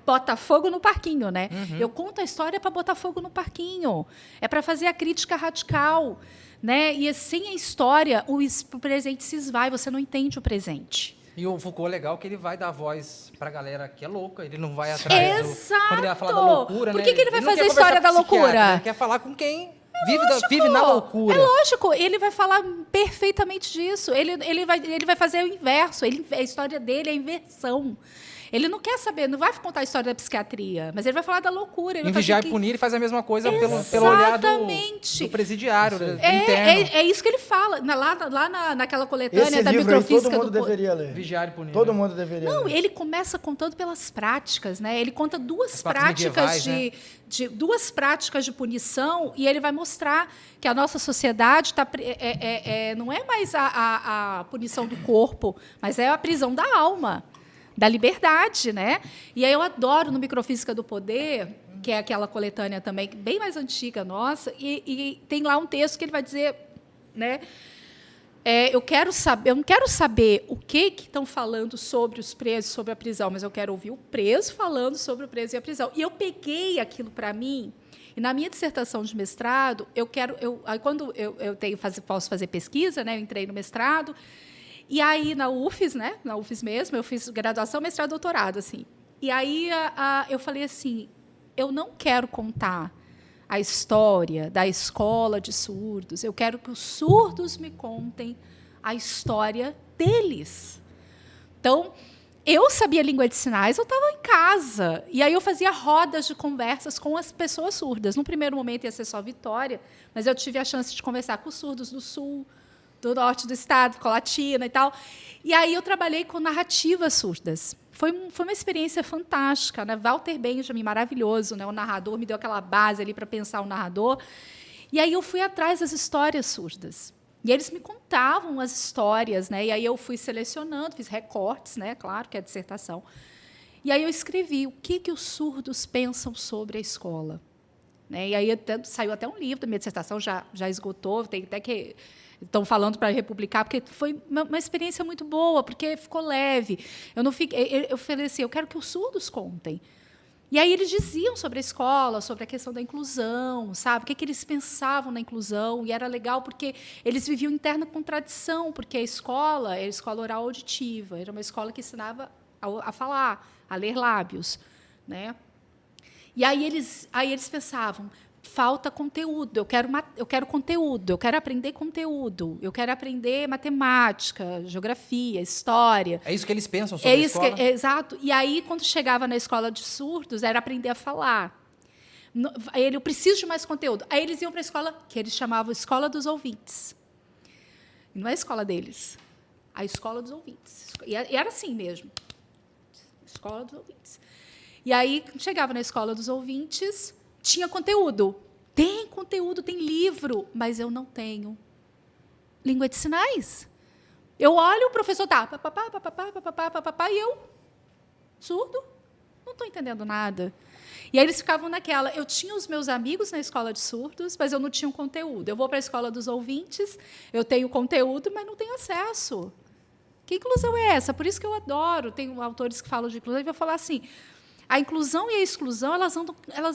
bota fogo no parquinho, né? Uhum. Eu conto a história para botar fogo no parquinho. É para fazer a crítica radical, né? E sem a história, o presente se esvai, você não entende o presente. E o Foucault é legal que ele vai dar voz para a galera que é louca, ele não vai atrás Exato. Quando ele vai falar da loucura, Por que ele vai fazer a história da loucura? Ele quer falar com quem vive na loucura. É lógico, ele vai falar perfeitamente disso. Ele vai fazer o inverso. A história dele é a inversão. Ele não quer saber, não vai contar a história da psiquiatria, mas ele vai falar da loucura. Ele Em vai Vigiar fazer e Punir, ele faz a mesma coisa pelo olhar do presidiário, do interno. É isso que ele fala. Naquela coletânea Esse da livro aí microfísica todo mundo do deveria ler. Vigiar e Punir. Todo né? mundo deveria Não, ler. ele começa contando pelas práticas, né? Ele conta duas As práticas práticas medievais, duas práticas de punição e ele vai mostrar que a nossa sociedade não é mais a punição do corpo, mas é a prisão da alma, da liberdade, né? E aí eu adoro no Microfísica do Poder, que é aquela coletânea também bem mais antiga nossa, e tem lá um texto que ele vai dizer, né? Eu não quero saber o que estão falando sobre os presos, sobre a prisão, mas eu quero ouvir o preso falando sobre o preso e a prisão. E eu peguei aquilo para mim, e na minha dissertação de mestrado, aí quando posso fazer pesquisa, né, eu entrei no mestrado, e aí na UFES, né, na UFES mesmo, eu fiz graduação, mestrado, doutorado, assim. E aí eu falei assim, eu não quero contar a história da escola de surdos. Eu quero que os surdos me contem a história deles. Então, eu sabia língua de sinais, eu estava em casa. E aí eu fazia rodas de conversas com as pessoas surdas. No primeiro momento ia ser só Vitória, mas eu tive a chance de conversar com os surdos do sul, do norte do estado, com a Latina e tal. E aí eu trabalhei com narrativas surdas. Foi uma experiência fantástica, né? Walter Benjamin, maravilhoso, né? O narrador me deu aquela base ali para pensar o narrador. E aí eu fui atrás das histórias surdas. E eles me contavam as histórias, né? E aí eu fui selecionando, fiz recortes, né? Claro que é a dissertação. E aí eu escrevi o que os surdos pensam sobre a escola, né? E aí saiu até um livro da minha dissertação, já esgotou, tem até que estão falando para republicar, porque foi uma experiência muito boa, porque ficou leve. Eu falei assim, eu quero que os surdos contem. E aí eles diziam sobre a escola, sobre a questão da inclusão, sabe? O que eles pensavam na inclusão. E era legal porque eles viviam interna contradição, porque a escola era a escola oral auditiva, era uma escola que ensinava a falar, a ler lábios, né? E aí eles pensavam, falta conteúdo, eu quero conteúdo, eu quero aprender conteúdo, eu quero aprender matemática, geografia, história. É isso que eles pensam sobre a escola? Exato. E aí, quando chegava na escola de surdos, era aprender a falar. Eu preciso de mais conteúdo. Aí eles iam para a escola, que eles chamavam Escola dos Ouvintes. E não é a escola deles, a Escola dos Ouvintes. E era assim mesmo, Escola dos Ouvintes. E aí, chegava na Escola dos Ouvintes, tinha conteúdo. Tem conteúdo, tem livro, mas eu não tenho língua de sinais. Eu olho, o professor tá, papapá, e eu, surdo, não estou entendendo nada. E aí eles ficavam naquela. Eu tinha os meus amigos na escola de surdos, mas eu não tinha um conteúdo. Eu vou para a escola dos ouvintes, eu tenho conteúdo, mas não tenho acesso. Que inclusão é essa? Por isso que eu adoro. Tem autores que falam de inclusão e vou falar assim. A inclusão e a exclusão, elas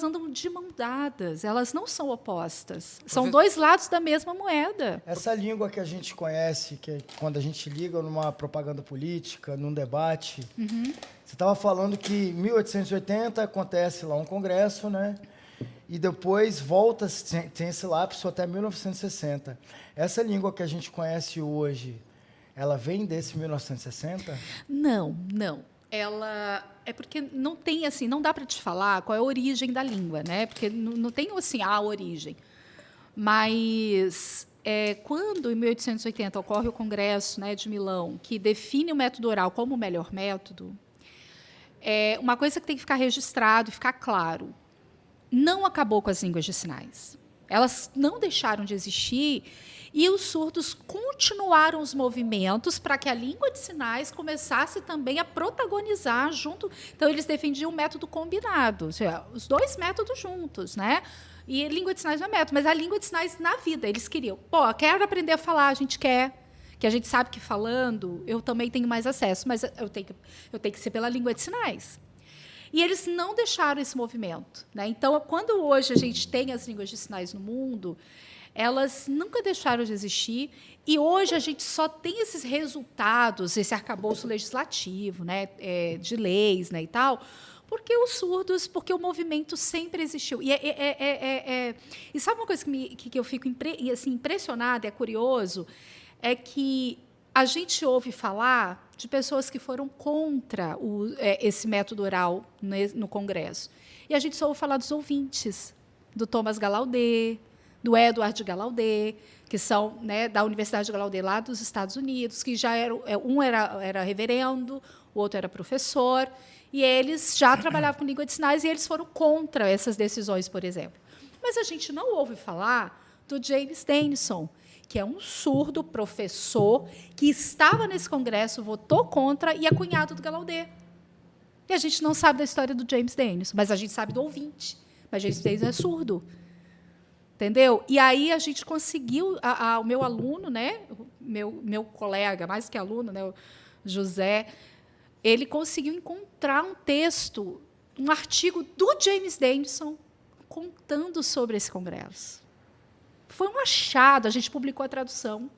andam de mão dadas, elas não são opostas. São dois lados da mesma moeda. Essa língua que a gente conhece, que é quando a gente liga numa propaganda política, num debate, você estava falando que em 1880 acontece lá um congresso, né? E depois volta, tem esse lapso até 1960. Essa língua que a gente conhece hoje, ela vem desse 1960? Não. Ela é porque não tem assim, não dá para te falar qual é a origem da língua, né? Porque não tem assim a origem. Mas quando em 1880 ocorre o Congresso, né, de Milão, que define o método oral como o melhor método, uma coisa que tem que ficar registrado e ficar claro: não acabou com as línguas de sinais. Elas não deixaram de existir. E os surdos continuaram os movimentos para que a língua de sinais começasse também a protagonizar junto. Então, eles defendiam o método combinado, ou seja, os dois métodos juntos, né? E a língua de sinais não é método, mas a língua de sinais na vida. Eles queriam, quero aprender a falar, a gente quer, que a gente sabe que falando eu também tenho mais acesso, mas eu tenho que ser pela língua de sinais. E eles não deixaram esse movimento, né? Então, quando hoje a gente tem as línguas de sinais no mundo, elas nunca deixaram de existir, e hoje a gente só tem esses resultados, esse arcabouço legislativo, né, de leis, né, e tal, porque porque o movimento sempre existiu. E sabe uma coisa que eu fico assim, impressionada, é curioso, é que a gente ouve falar de pessoas que foram contra esse método oral no Congresso. E a gente só ouve falar dos ouvintes, do Thomas Gallaudet, do Edward Gallaudet, que são, né, da Universidade de Gallaudet, lá dos Estados Unidos, que já um era reverendo, o outro era professor, e eles já trabalhavam com língua de sinais e eles foram contra essas decisões, por exemplo. Mas a gente não ouve falar do James Denison, que é um surdo professor que estava nesse congresso, votou contra e é cunhado do Gallaudet. E a gente não sabe da história do James Denison, mas a gente sabe do ouvinte. Mas James Denison é surdo. Entendeu? E aí a gente conseguiu, o meu aluno, né, meu colega, mais que aluno, né, o José, ele conseguiu encontrar um texto, um artigo do James Denison contando sobre esse congresso. Foi um achado, a gente publicou a tradução,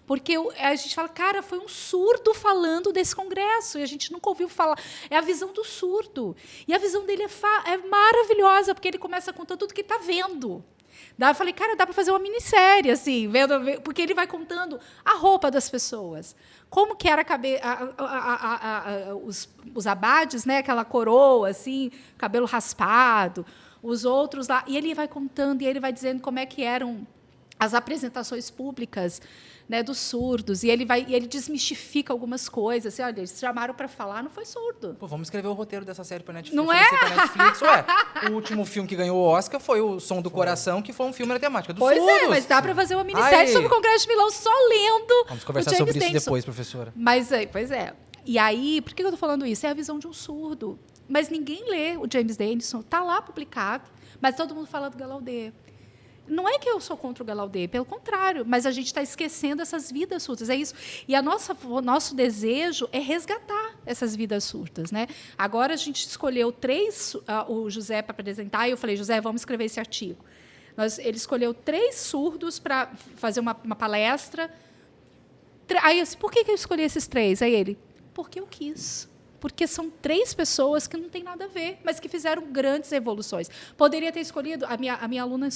porque a gente fala, cara, foi um surdo falando desse congresso, e a gente nunca ouviu falar. É a visão do surdo. E a visão dele é maravilhosa, porque ele começa a contar tudo que ele está vendo. Eu falei, cara, dá para fazer uma minissérie, assim, porque ele vai contando a roupa das pessoas. Como que era os abades, né, aquela coroa, assim, cabelo raspado, os outros lá. E ele vai contando, e ele vai dizendo como é que eram as apresentações públicas, né, dos surdos, e ele desmistifica algumas coisas. Assim, olha, eles chamaram para falar, não foi surdo. Pô, vamos escrever o roteiro dessa série para Netflix. Não é? Pra Netflix. Ué, o último filme que ganhou o Oscar foi O Som do Coração, que foi um filme na temática dos surdos. Pois é, mas dá para fazer uma minissérie sobre o Congresso de Milão só lendo. Vamos conversar sobre isso depois, professora. Mas, pois é. E aí, por que eu estou falando isso? É a visão de um surdo. Mas ninguém lê o James Denison, está lá publicado, mas todo mundo fala do Gallaudet. Não é que eu sou contra o Gallaudet, pelo contrário, mas a gente está esquecendo essas vidas surdas, é isso. E o nosso desejo é resgatar essas vidas surdas, né? Agora a gente escolheu 3, o José para apresentar, e eu falei, José, vamos escrever esse artigo. Ele escolheu 3 surdos para fazer uma palestra. Aí eu disse, por que eu escolhi esses 3? Aí ele, porque eu quis. Porque são 3 pessoas que não têm nada a ver, mas que fizeram grandes evoluções. Poderia ter escolhido, a minha aluna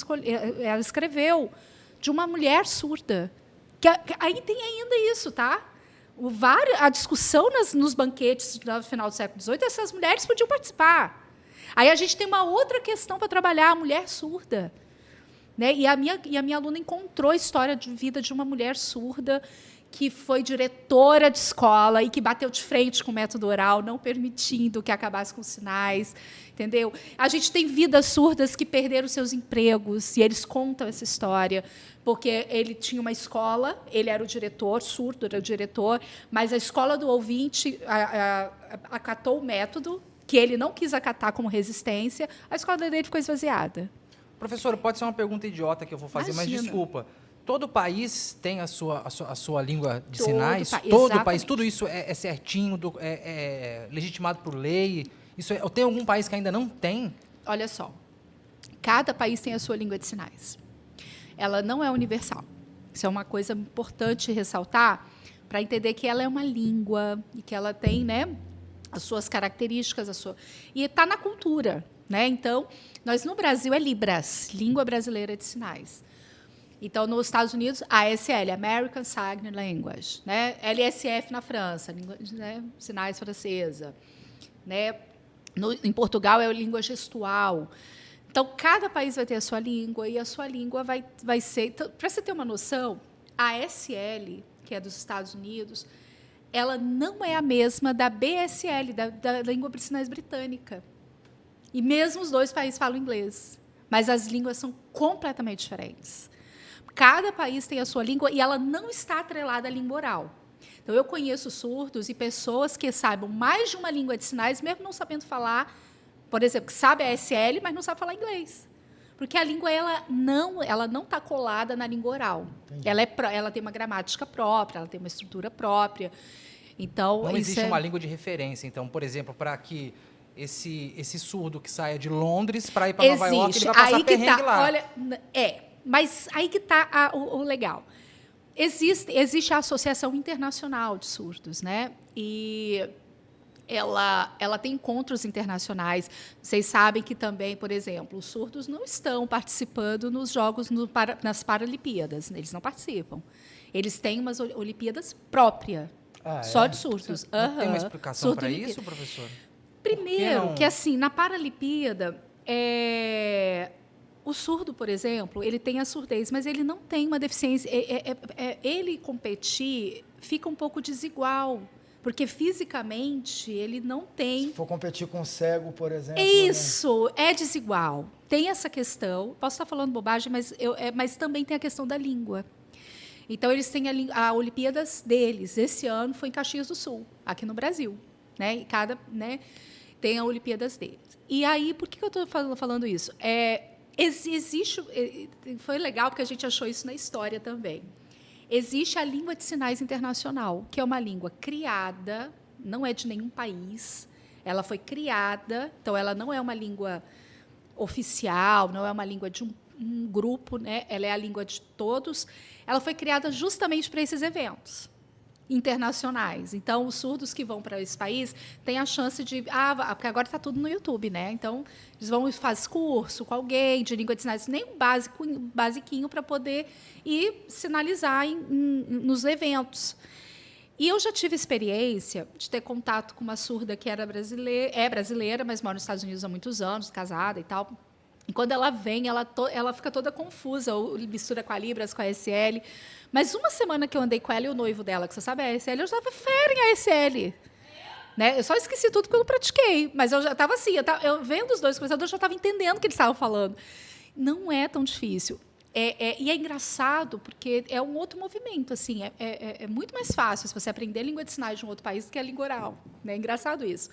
ela escreveu de uma mulher surda. Aí tem ainda isso, tá? A discussão nos banquetes no final do século XVIII, essas mulheres podiam participar. Aí a gente tem uma outra questão para trabalhar, a mulher surda. Né? E a minha aluna encontrou a história de vida de uma mulher surda que foi diretora de escola e que bateu de frente com o método oral, não permitindo que acabasse com os sinais, entendeu? A gente tem vidas surdas que perderam seus empregos, e eles contam essa história, porque ele tinha uma escola, ele era o diretor, surdo era o diretor, mas a escola do ouvinte acatou o método, que ele não quis acatar como resistência, a escola dele ficou esvaziada. Professora, pode ser uma pergunta idiota que eu vou fazer, Imagina. mas desculpa. Todo país tem a sua língua de Todo sinais? país, Todo exatamente. país? Tudo isso é certinho, é legitimado por lei? Tem algum país que ainda não tem? Olha só, cada país tem a sua língua de sinais. Ela não é universal. Isso é uma coisa importante ressaltar para entender que ela é uma língua e que ela tem, né, as suas características, e está na cultura, né? Então, nós no Brasil é Libras, Língua Brasileira de Sinais. Então, nos Estados Unidos, ASL, American Sign Language, né? LSF na França, língua, né? Sinais francesa, né? Em Portugal é a língua gestual. Então, cada país vai ter a sua língua, e a sua língua vai ser... Então, para você ter uma noção, a ASL, que é dos Estados Unidos, ela não é a mesma da BSL, da língua de sinais britânica. E mesmo os 2 países falam inglês, mas as línguas são completamente diferentes. Cada país tem a sua língua e ela não está atrelada à língua oral. Então, eu conheço surdos e pessoas que saibam mais de uma língua de sinais, mesmo não sabendo falar, por exemplo, que sabe a ASL, mas não sabe falar inglês. Porque a língua ela não está colada na língua oral. Ela tem uma gramática própria, ela tem uma estrutura própria. Então, Não existe uma língua de referência, então, por exemplo, para que esse surdo que saia de Londres para ir para Nova York, ele vai passar perrengue lá. Olha, mas aí que está o legal. Existe a Associação Internacional de Surdos, né? E ela tem encontros internacionais. Vocês sabem que também, por exemplo, os surdos não estão participando nos jogos nas Paralimpíadas. Eles não participam. Eles têm umas Olimpíadas próprias, só de surdos. Não tem uma Aham. explicação Surdo para Olimpíada. isso, professor? Primeiro, não? que assim, na Paralimpíada, o surdo, por exemplo, ele tem a surdez, mas ele não tem uma deficiência. Ele competir fica um pouco desigual, porque fisicamente ele não tem. Se for competir com um cego, por exemplo. Isso, é desigual. Tem essa questão. Posso estar falando bobagem, mas também tem a questão da língua. Então, eles têm a Olimpíadas deles. Esse ano foi em Caxias do Sul, aqui no Brasil. Né? E tem a Olimpíadas deles. E aí, por que eu estou falando isso? Foi legal, porque a gente achou isso na história também. Existe a língua de sinais internacional, que é uma língua criada, não é de nenhum país, ela foi criada, então ela não é uma língua oficial, não é uma língua de um grupo, né? Ela é a língua de todos. Ela foi criada justamente para esses eventos internacionais. Então, os surdos que vão para esse país têm a chance de... porque agora está tudo no YouTube, né? Então, eles vão e fazem curso com alguém de língua de sinais, nem um basiquinho para poder ir sinalizar nos eventos. E eu já tive experiência de ter contato com uma surda que é brasileira, mas mora nos Estados Unidos há muitos anos, casada e tal. E quando ela vem, ela fica toda confusa, ou mistura com a Libras, com a SL. Mas uma semana que eu andei com ela e o noivo dela, que você sabe, a SL, eu já estava fera em ASL. Né? Eu só esqueci tudo porque eu não pratiquei. Mas eu já estava assim, eu vendo os dois conversadores, eu já estava entendendo o que eles estavam falando. Não é tão difícil. E é engraçado, porque é um outro movimento. Assim, é muito mais fácil se você aprender a língua de sinais de um outro país do que a língua oral. Né? É engraçado isso.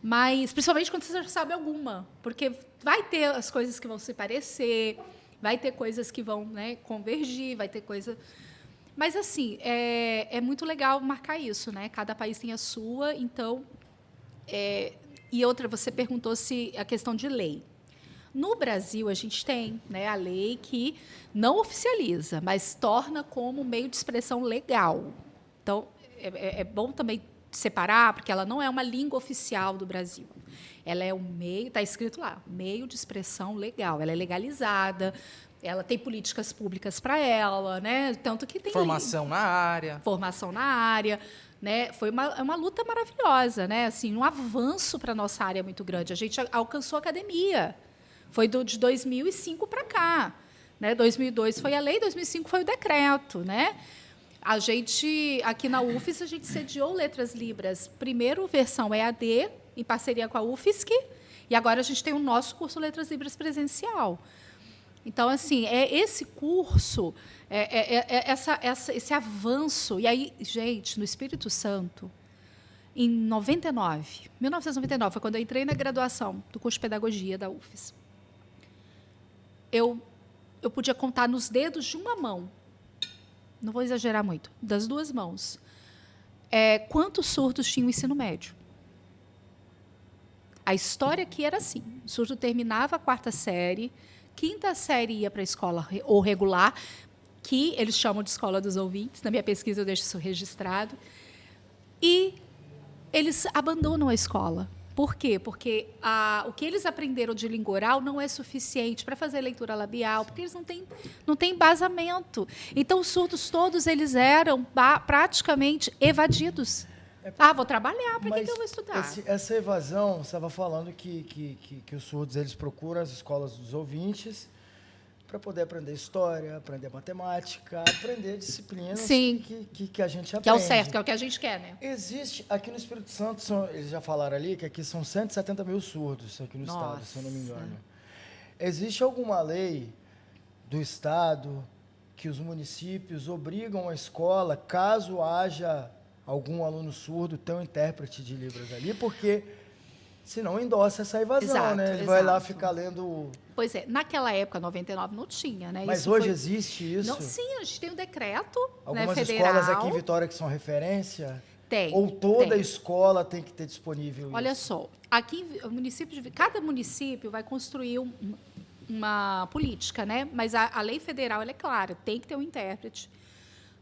Mas, principalmente quando você já sabe alguma, porque vai ter as coisas que vão se parecer, vai ter coisas que vão, né, convergir, vai ter coisa... Mas, assim, é muito legal marcar isso, né? Cada país tem a sua, então... E outra, você perguntou se a questão de lei. No Brasil, a gente tem, né, a lei que não oficializa, mas torna como meio de expressão legal. Então, é bom também separar, porque ela não é uma língua oficial do Brasil. Ela é um meio, está escrito lá, meio de expressão legal. Ela é legalizada, ela tem políticas públicas para ela, né? Tanto que tem Formação na área. Formação na área, né? Foi uma luta maravilhosa, né? Assim, um avanço para a nossa área muito grande. A gente alcançou a academia. Foi de 2005 para cá, né? 2002 foi a lei, 2005 foi o decreto, né? A gente, aqui na UFES, a gente sediou Letras Libras, primeiro versão EAD, em parceria com a UFSC, e agora a gente tem o nosso curso Letras Libras presencial. Então, assim, esse curso, esse avanço. E aí, gente, no Espírito Santo, em 1999, foi quando eu entrei na graduação do curso de Pedagogia da UFES, eu podia contar nos dedos de uma mão, não vou exagerar muito, das duas mãos, quantos surdos tinham o ensino médio. A história aqui era assim: o surdo terminava a 4ª série, 5ª série ia para a escola ou regular, que eles chamam de escola dos ouvintes, na minha pesquisa eu deixo isso registrado, e eles abandonam a escola. Por quê? Porque o que eles aprenderam de língua oral não é suficiente para fazer leitura labial, porque eles não têm embasamento. Então, os surdos todos eles eram praticamente evadidos. Vou trabalhar, para que eu vou estudar? Essa evasão, você estava falando que os surdos eles procuram as escolas dos ouvintes para poder aprender história, aprender matemática, aprender disciplinas que a gente aprende. Que é o certo, que é o que a gente quer, né? Existe, aqui no Espírito Santo, eles já falaram ali, que aqui são 170 mil surdos aqui no estado, se eu não me engano. Existe alguma lei do estado que os municípios obrigam a escola, caso haja algum aluno surdo, ter um intérprete de Libras ali, porque senão endossa essa evasão, né? Ele vai lá ficar lendo... Pois é, naquela época, 99, não tinha, né? Mas isso hoje existe isso? Não, sim, a gente tem um decreto, algumas federal. Escolas aqui em Vitória que são referência? Tem. Ou toda tem. Escola tem que ter disponível Olha isso? só, aqui cada município vai construir uma política, né? Mas a lei federal ela é clara, tem que ter um intérprete.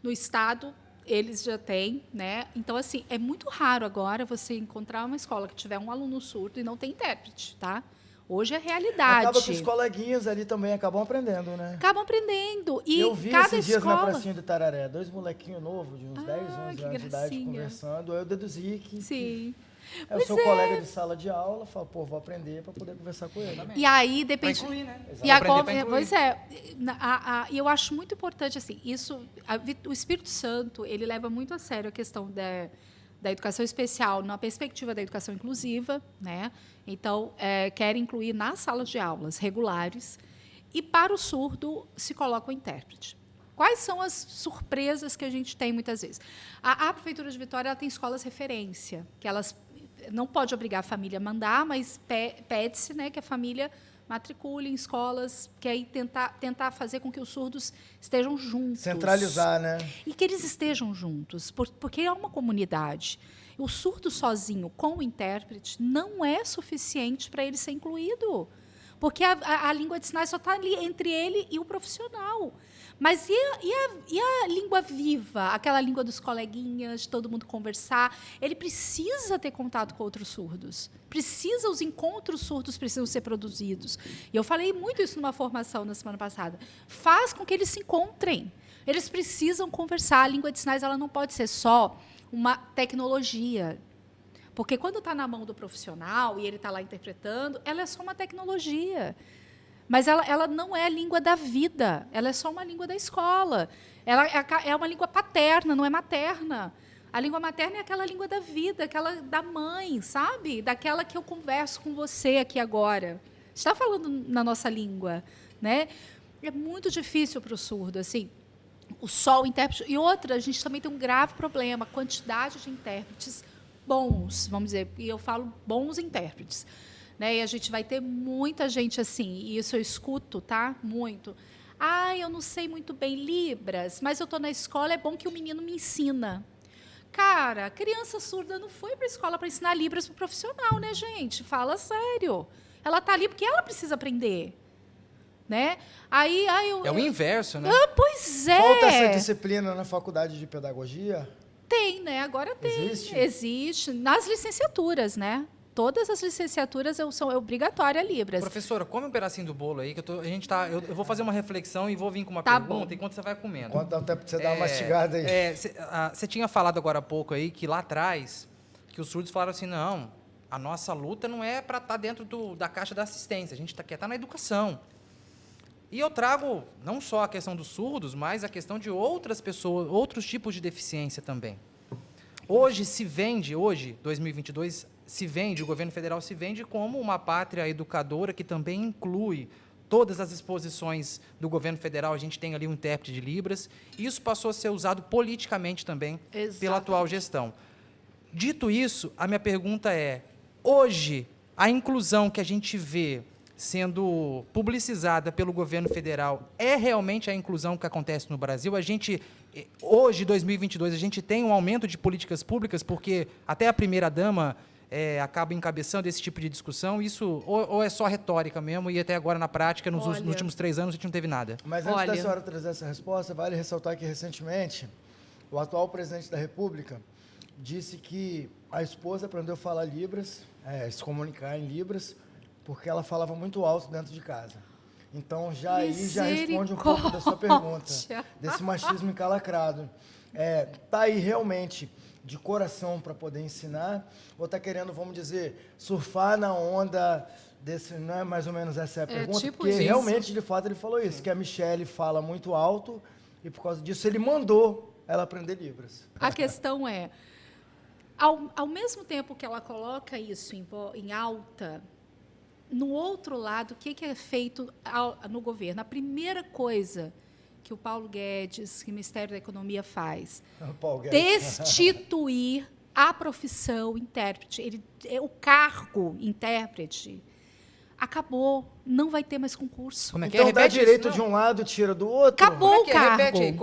No estado Eles já têm, né? Então, assim, é muito raro agora você encontrar uma escola que tiver um aluno surdo e não tem intérprete, tá? Hoje é realidade. Acaba que os coleguinhas ali também acabam aprendendo, né? Acabam aprendendo. E Eu vi cada esses dias na escola... pracinha do Tararé, 2 molequinhos novos, de uns 10, 11 que anos de idade, gracinha. conversando. Aí eu deduzi que Sim. é o Pois seu é. colega de sala de aula, fala, pô, vou aprender para poder conversar com ele. E aí, Pra depende... incluir, né? E a, Aprender pra incluir. pois é, e eu acho muito importante assim, o Espírito Santo ele leva muito a sério a questão da educação especial na perspectiva da educação inclusiva, né? Então quer incluir nas salas de aulas regulares e para o surdo se coloca o intérprete. Quais são as surpresas que a gente tem muitas vezes? A prefeitura de Vitória ela tem escolas referência, que elas não pode obrigar a família a mandar, mas pede-se, né, que a família matricule em escolas, que aí tentar fazer com que os surdos estejam juntos. Centralizar, né? E que eles estejam juntos, porque é uma comunidade. O surdo sozinho, com o intérprete, não é suficiente para ele ser incluído. Porque a língua de sinais só está ali entre ele e o profissional. Mas e a língua viva, aquela língua dos coleguinhas, de todo mundo conversar? Ele precisa ter contato com outros surdos. Os encontros surdos precisam ser produzidos. E eu falei muito isso numa formação na semana passada. Faz com que eles se encontrem. Eles precisam conversar. A língua de sinais ela não pode ser só uma tecnologia. Porque quando está na mão do profissional e ele está lá interpretando, ela é só uma tecnologia. Mas ela não é a língua da vida, ela é só uma língua da escola. Ela é uma língua paterna, não é materna. A língua materna é aquela língua da vida, aquela da mãe, sabe? Daquela que eu converso com você aqui agora. Está falando na nossa língua, né? É muito difícil para o surdo, assim. O intérprete... E outra, a gente também tem um grave problema, a quantidade de intérpretes bons, vamos dizer, e eu falo bons intérpretes. Né? E a gente vai ter muita gente assim, e isso eu escuto, tá? Muito. Eu não sei muito bem Libras, mas eu estou na escola, é bom que o menino me ensina. Cara, a criança surda não foi para a escola para ensinar Libras para o profissional, né, gente? Fala sério. Ela está ali porque ela precisa aprender. Né? É o inverso, né? Pois é. Falta essa disciplina na faculdade de pedagogia? Tem, né? Agora tem. Existe. Nas licenciaturas, né? Todas as licenciaturas são obrigatórias Libras. Professora, come um pedacinho do bolo aí, que eu vou fazer uma reflexão e vou vir com uma Tá pergunta bom. enquanto você vai comendo. Quanto dá tempo pra você dar uma mastigada aí? Você tinha falado agora há pouco aí que lá atrás, que os surdos falaram assim, não, a nossa luta não é para estar dentro da caixa da assistência, a gente quer estar na educação. E eu trago não só a questão dos surdos, mas a questão de outras pessoas, outros tipos de deficiência também. Hoje, 2022, o governo federal se vende como uma pátria educadora que também inclui todas as exposições do governo federal. A gente tem ali um intérprete de Libras. E isso passou a ser usado politicamente também pela atual gestão. Dito isso, a minha pergunta é, hoje, a inclusão que a gente vê sendo publicizada pelo governo federal é realmente a inclusão que acontece no Brasil? Hoje, 2022, a gente tem um aumento de políticas públicas, porque até a primeira-dama acaba encabeçando esse tipo de discussão, isso ou é só retórica mesmo, e até agora na prática, nos últimos 3 anos, a gente não teve nada? Mas antes da senhora trazer essa resposta, vale ressaltar que recentemente o atual presidente da República disse que a esposa aprendeu a falar Libras, se comunicar em Libras, porque ela falava muito alto dentro de casa. Então, já responde um pouco da sua pergunta, desse machismo encalacrado. Tá aí realmente de coração para poder ensinar, ou está querendo, vamos dizer, surfar na onda desse, não é mais ou menos essa a pergunta? Tipo porque isso. realmente, de fato, ele falou isso, que a Michelle fala muito alto e por causa disso ele mandou ela aprender Libras. A questão é, ao mesmo tempo que ela coloca isso em alta, no outro lado, o que é feito no governo? A primeira coisa que o Paulo Guedes, que o Ministério da Economia faz, destituir a profissão intérprete. O cargo intérprete acabou, não vai ter mais concurso. Como é que Então dá Repete direito isso, de um lado, tira do outro? Acabou o cargo. Repete aí.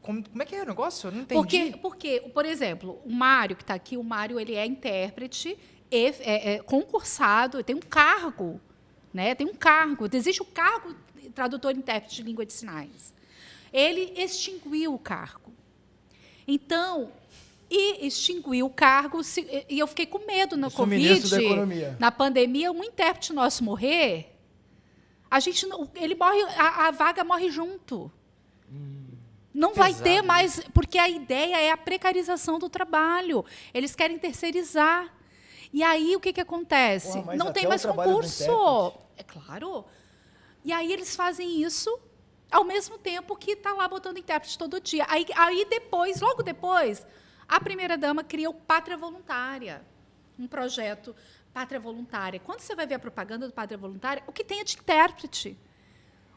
Como é que é o negócio? Eu não entendi. Porque, por exemplo, o Mário, que está aqui, o Mário ele é intérprete, concursado, tem um cargo, né? Tem um cargo. Existe o cargo tradutor e intérprete de língua de sinais. Ele extinguiu o cargo. Então, e extinguiu o cargo, e eu fiquei com medo na Isso, o ministro da Covid, Economia. na pandemia, um intérprete nosso morrer, a gente ele morre, a vaga morre junto. Não vai Pesado, ter né? mais, porque a ideia é a precarização do trabalho. Eles querem terceirizar. E aí o que acontece? Porra, mas Não até tem o mais trabalho do concurso. intérprete. É claro. E aí eles fazem isso ao mesmo tempo que está lá botando intérprete todo dia. Aí depois, logo depois, a primeira-dama cria o Pátria Voluntária, um projeto Pátria Voluntária. Quando você vai ver a propaganda do Pátria Voluntária, o que tem é de intérprete.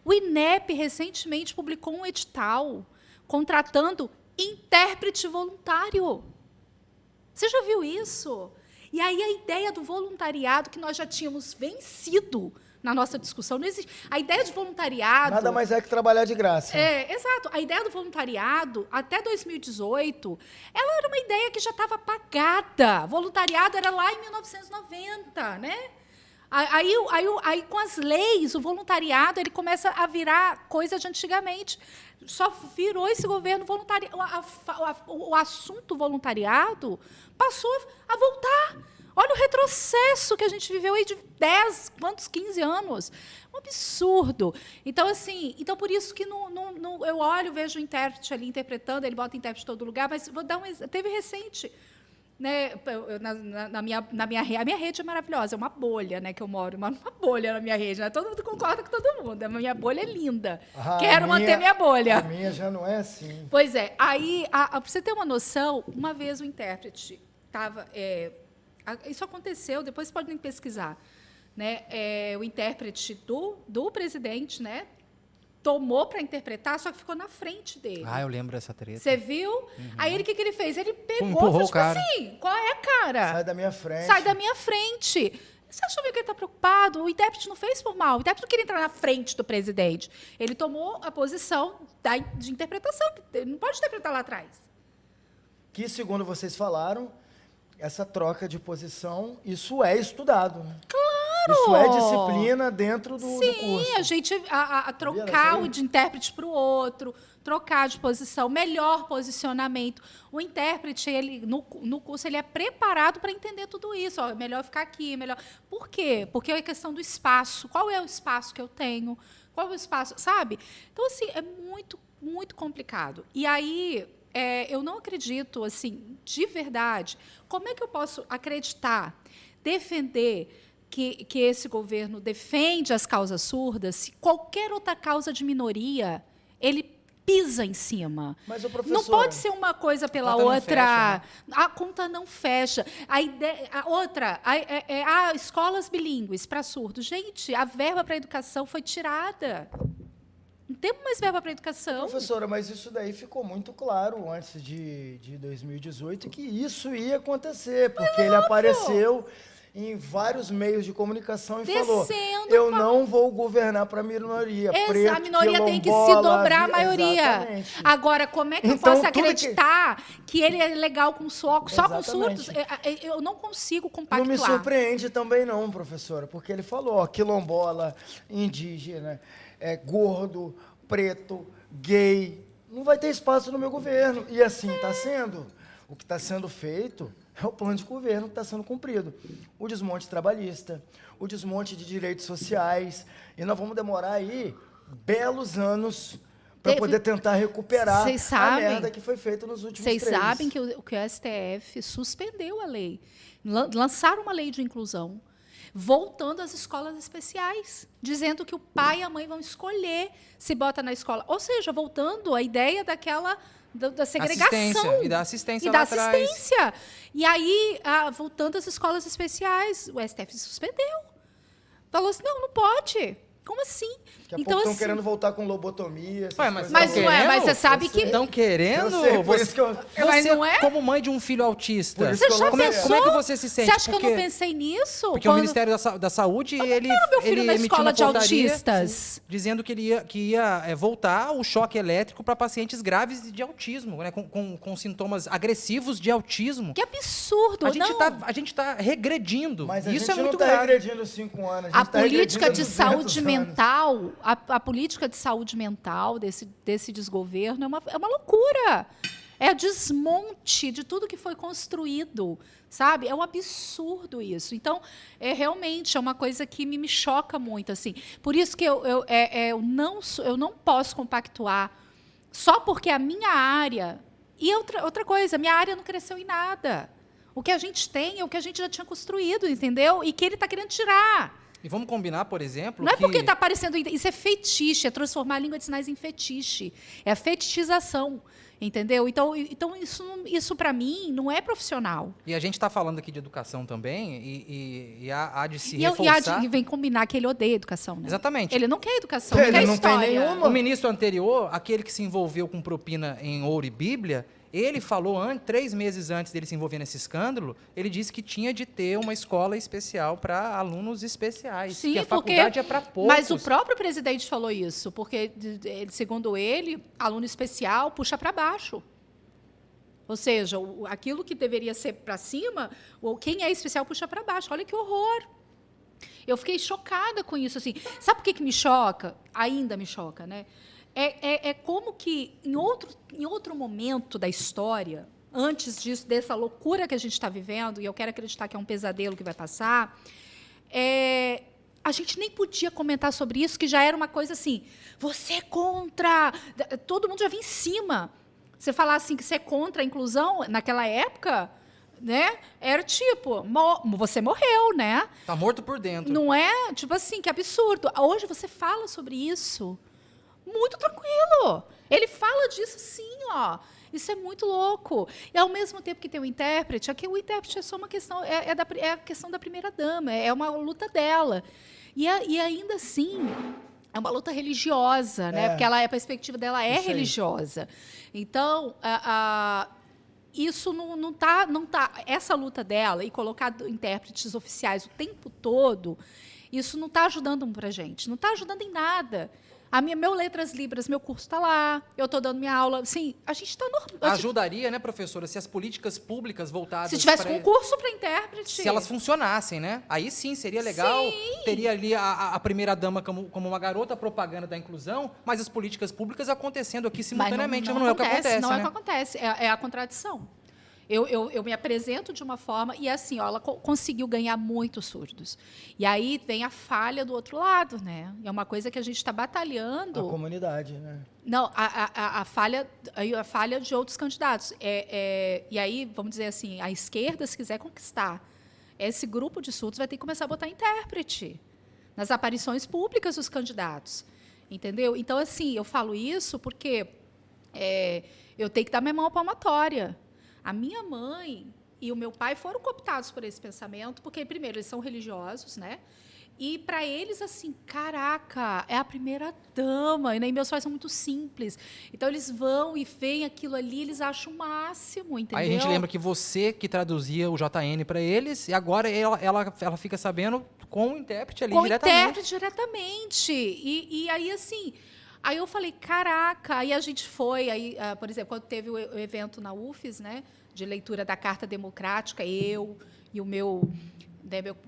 O INEP recentemente publicou um edital contratando intérprete voluntário. Você já viu isso? E aí a ideia do voluntariado, que nós já tínhamos vencido na nossa discussão, não existe. A ideia de voluntariado... Nada mais é que trabalhar de graça. Exato. A ideia do voluntariado, até 2018, ela era uma ideia que já estava apagada. Voluntariado era lá em 1990, né? Aí, com as leis, o voluntariado ele começa a virar coisa de antigamente. Só virou esse governo voluntário. O assunto voluntariado passou a voltar. Olha o retrocesso que a gente viveu aí de 10, quantos, 15 anos. Um absurdo. Então, assim, por isso que eu olho, vejo o intérprete ali interpretando, ele bota intérprete em todo lugar, mas vou dar teve recente. Né, a minha rede é maravilhosa, é uma bolha, né, que eu moro, uma bolha na minha rede, né, todo mundo concorda com todo mundo, a minha bolha é linda, quero manter minha bolha. A minha já não é assim. Pois é, aí, para você ter uma noção, uma vez o intérprete estava, isso aconteceu, depois podem pesquisar, né, o intérprete do presidente, né, tomou para interpretar, só que ficou na frente dele. Ah, eu lembro dessa treta. Você viu? Aí ele, o que ele fez? Ele pegou e Empurrou falou, o cara. assim, qual é, cara? Sai da minha frente. Sai da minha frente. Você acha mesmo que ele está preocupado? O intérprete não fez por mal. O intérprete não queria entrar na frente do presidente. Ele tomou a posição de interpretação. Ele não pode interpretar lá atrás. Que, segundo vocês falaram, essa troca de posição, isso é estudado, né? Claro! Isso é disciplina dentro do curso. Sim, a gente trocar o de intérprete para o outro, trocar de posição, melhor posicionamento. O intérprete, ele, no curso, ele é preparado para entender tudo isso. Ó, é melhor ficar aqui, melhor. Por quê? Porque é questão do espaço. Qual é o espaço que eu tenho? Qual é o espaço, sabe? Então, assim, é muito, muito complicado. E aí, eu não acredito, assim, de verdade, como é que eu posso acreditar, defender que esse governo defende as causas surdas, se qualquer outra causa de minoria, ele pisa em cima. Mas, ô, professora, não pode ser uma coisa pela conta não outra. fecha, né? A conta não fecha. Escolas bilíngues para surdos. Gente, a verba para a educação foi tirada. Não temos mais verba para a educação. Professora, mas isso daí ficou muito claro antes de 2018 que isso ia acontecer, porque ele apareceu em vários meios de comunicação e falou: eu não vou governar para a minoria. Preto, a minoria tem que se quilombola, dobrar a maioria. Exatamente. Agora, como é que eu Então, posso tudo acreditar que ele é legal só com Exatamente. surdos? Eu não consigo Não compactuar. me surpreende também não, professora, porque ele falou, ó, quilombola, indígena, gordo, preto, gay, não vai ter espaço no meu governo. E assim está sendo. O que está sendo feito é o plano de governo que está sendo cumprido. O desmonte trabalhista, o desmonte de direitos sociais. E nós vamos demorar aí belos anos para poder tentar recuperar a merda que foi feita nos últimos 3. Vocês sabem que o STF suspendeu a lei. Lançaram uma lei de inclusão, voltando às escolas especiais, dizendo que o pai e a mãe vão escolher se bota na escola. Ou seja, voltando à ideia da segregação. E da assistência E lá da atrás. assistência. E aí, voltando às escolas especiais, o STF suspendeu. Falou assim, não pode. Como assim? Daqui a pouco estão querendo voltar com lobotomia. Ué, mas Mas não é, mas você sabe que... Estão querendo? Eu sei, por isso que eu... Mas Você, não é? como mãe de um filho autista, Por isso que Você já como é pensou? que você se sente? Você acha que eu não pensei nisso? Porque o Ministério da Saúde, ele meu filho na emitiu escola uma de portaria autistas. dizendo que ia voltar o choque elétrico para pacientes graves de autismo, né, com sintomas agressivos de autismo. Que absurdo, A gente tá regredindo. Mas a Isso gente é muito não está grave. regredindo 5 anos. A gente tá política regredindo de 200 saúde anos. mental, a política de saúde mental desse desgoverno é uma loucura. É desmonte de tudo que foi construído, sabe? É um absurdo isso. Então, realmente é uma coisa que me choca muito, assim. Por isso que eu não posso compactuar só porque a minha área... E outra coisa, a minha área não cresceu em nada. O que a gente tem é o que a gente já tinha construído, entendeu? E que ele está querendo tirar. E vamos combinar, por exemplo, Não é que... porque está aparecendo... Isso é fetiche, é transformar a língua de sinais em fetiche. É a fetichização, entendeu? Então isso para mim, não é profissional. E a gente está falando aqui de educação também, e há de se E reforçar... vem combinar que ele odeia educação, né? Exatamente. Ele não quer educação, Ele ele quer não tem história. nenhuma. O ministro anterior, aquele que se envolveu com propina em ouro e Bíblia, ele falou, 3 meses antes dele se envolver nesse escândalo, ele disse que tinha de ter uma escola especial para alunos especiais, Sim, que a porque- faculdade é para poucos. Mas o próprio presidente falou isso, porque, segundo ele, aluno especial puxa para baixo. Ou seja, aquilo que deveria ser para cima, quem é especial puxa para baixo. Olha que horror. Eu fiquei chocada com isso. Assim. Sabe por que me choca? Ainda me choca, né? É como que, em outro momento da história, antes disso, dessa loucura que a gente está vivendo, e eu quero acreditar que é um pesadelo que vai passar, a gente nem podia comentar sobre isso, que já era uma coisa assim, você é contra... Todo mundo já vinha em cima. Você falar assim que você é contra a inclusão, naquela época, né, era tipo, você morreu, né? Tá morto por dentro. Não é? Tipo assim, que absurdo. Hoje você fala sobre isso muito tranquilo. Ele fala disso sim, ó. Isso é muito louco. E ao mesmo tempo que tem o intérprete, aqui o intérprete é só uma questão, é a questão da primeira-dama, é uma luta dela. E ainda assim, é uma luta religiosa, né? Porque a perspectiva dela é Isso aí. religiosa. Então, isso não tá. Essa luta dela e colocar intérpretes oficiais o tempo todo, isso não está ajudando para a gente. Não está ajudando em nada. Meu Letras Libras, meu curso está lá, eu estou dando minha aula. Sim, a gente está normal. Ajudaria, né, professora, se as políticas públicas voltadas... Se tivesse pra- concurso para intérprete. Se elas funcionassem, né? Aí sim, seria legal. Sim. Teria ali a primeira-dama como uma garota propaganda da inclusão, mas as políticas públicas acontecendo aqui simultaneamente. Não é o que acontece, não né? é o que acontece, é a contradição. Eu me apresento de uma forma e assim, ó, ela conseguiu ganhar muitos surdos. E aí vem a falha do outro lado, né? É uma coisa que a gente está batalhando. A comunidade, né? Não, a falha de outros candidatos. E aí, vamos dizer assim, a esquerda, se quiser conquistar esse grupo de surdos, vai ter que começar a botar intérprete nas aparições públicas dos candidatos. Entendeu? Então, assim, eu falo isso porque eu tenho que dar minha mão à palmatória. A minha mãe e o meu pai foram cooptados por esse pensamento, porque, primeiro, eles são religiosos, né? E, para eles, assim, caraca, é a primeira dama. E meus pais são muito simples. Então, eles vão e veem aquilo ali, eles acham o máximo, entendeu? Aí a gente lembra que você que traduzia o JN para eles, e agora ela fica sabendo com o intérprete ali Com o diretamente. intérprete diretamente. E aí, assim... Aí eu falei, caraca, aí a gente foi, por exemplo, quando teve o evento na UFES, né, de leitura da Carta Democrática, eu e o meu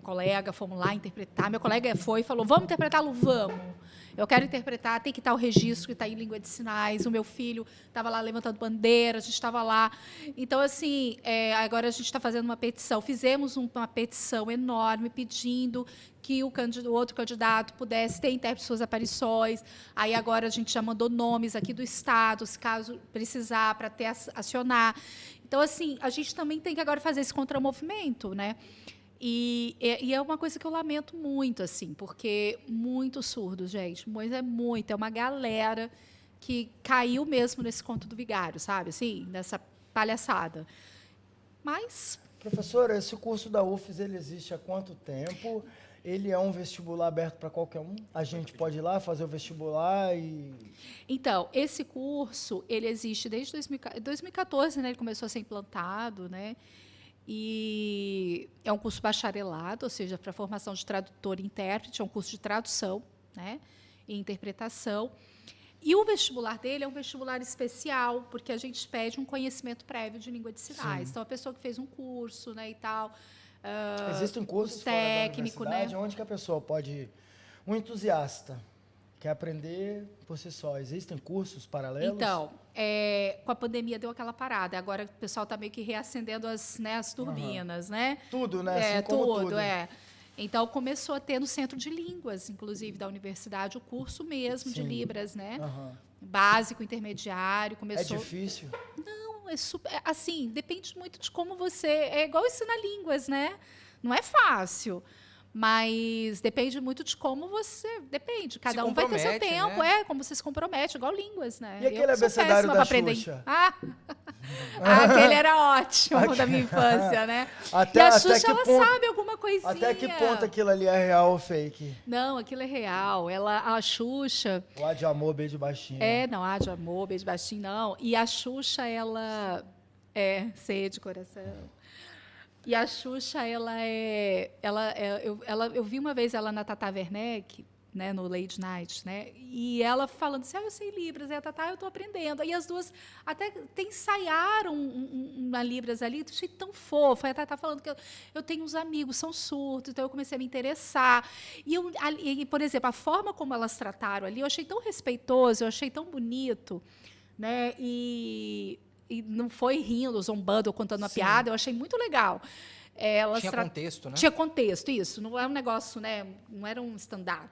colega fomos lá interpretar. Meu colega foi e falou, vamos interpretá-lo? Vamos. Eu quero interpretar, tem que estar o registro que está em língua de sinais. O meu filho estava lá levantando bandeira, a gente estava lá. Então, assim, agora a gente está fazendo uma petição. Fizemos uma petição enorme pedindo que o outro candidato pudesse ter intérprete de suas aparições. Aí agora a gente já mandou nomes aqui do Estado, se caso precisar, para acionar. Então, assim, a gente também tem que agora fazer esse contramovimento, né? E é uma coisa que eu lamento muito, assim, porque muitos surdos, gente, mas é uma galera que caiu mesmo nesse conto do vigário, sabe, assim, nessa palhaçada. Mas... Professora, esse curso da UFES, ele existe há quanto tempo? Ele é um vestibular aberto para qualquer um? A gente pode ir lá fazer o vestibular e... Então, esse curso, ele existe desde 2014, né, ele começou a ser implantado, né, e é um curso bacharelado, ou seja, para formação de tradutor e intérprete, é um curso de tradução, né, e interpretação. E o vestibular dele é um vestibular especial, porque a gente pede um conhecimento prévio de língua de sinais. Sim. Então, a pessoa que fez um curso, né, e tal... Existem cursos fora da técnico, universidade, né? onde que a pessoa pode ir? Um entusiasta quer aprender por si só. Existem cursos paralelos? Então, com a pandemia deu aquela parada. Agora o pessoal está meio que reacendendo as turbinas, né? Tudo, né? Assim como tudo. Então, começou a ter no Centro de Línguas, inclusive, da universidade, o curso mesmo de Sim. Libras, né? Aham. Básico, intermediário, É começou... difícil? Não, é super... Assim, depende muito de como você... É igual ensinar línguas, né? Não é fácil. Mas depende muito de como você... Depende, cada um vai ter seu compromete, tempo. né? Como você se compromete, igual línguas, né? E aquele Eu sou abecedário péssima da pra aprender. Xuxa? Aquele era ótimo da minha infância, né? Até- e a até Xuxa, que ela ponto- sabe alguma coisinha. Até que ponto aquilo ali é real ou fake? Não, aquilo é real. A Xuxa... Lá de amor, beijo baixinho. Não há de amor, beijo baixinho, não. E a Xuxa, ela... Ceia de coração. E a Xuxa, eu vi uma vez ela na Tata Werneck, né, no Late Night, né? E ela falando assim, eu sei Libras, e a Tata, eu estou aprendendo. E as duas até ensaiaram uma Libras ali, achei tão fofo. Aí a Tata falando que eu tenho uns amigos, são surdos, então eu comecei a me interessar. E, por exemplo, a forma como elas trataram ali, eu achei tão respeitoso, eu achei tão bonito, né? E não foi rindo, zombando ou contando uma piada, eu achei muito legal. Tinha contexto, né? Tinha contexto, isso. Não era um negócio, né? Não era um stand-up,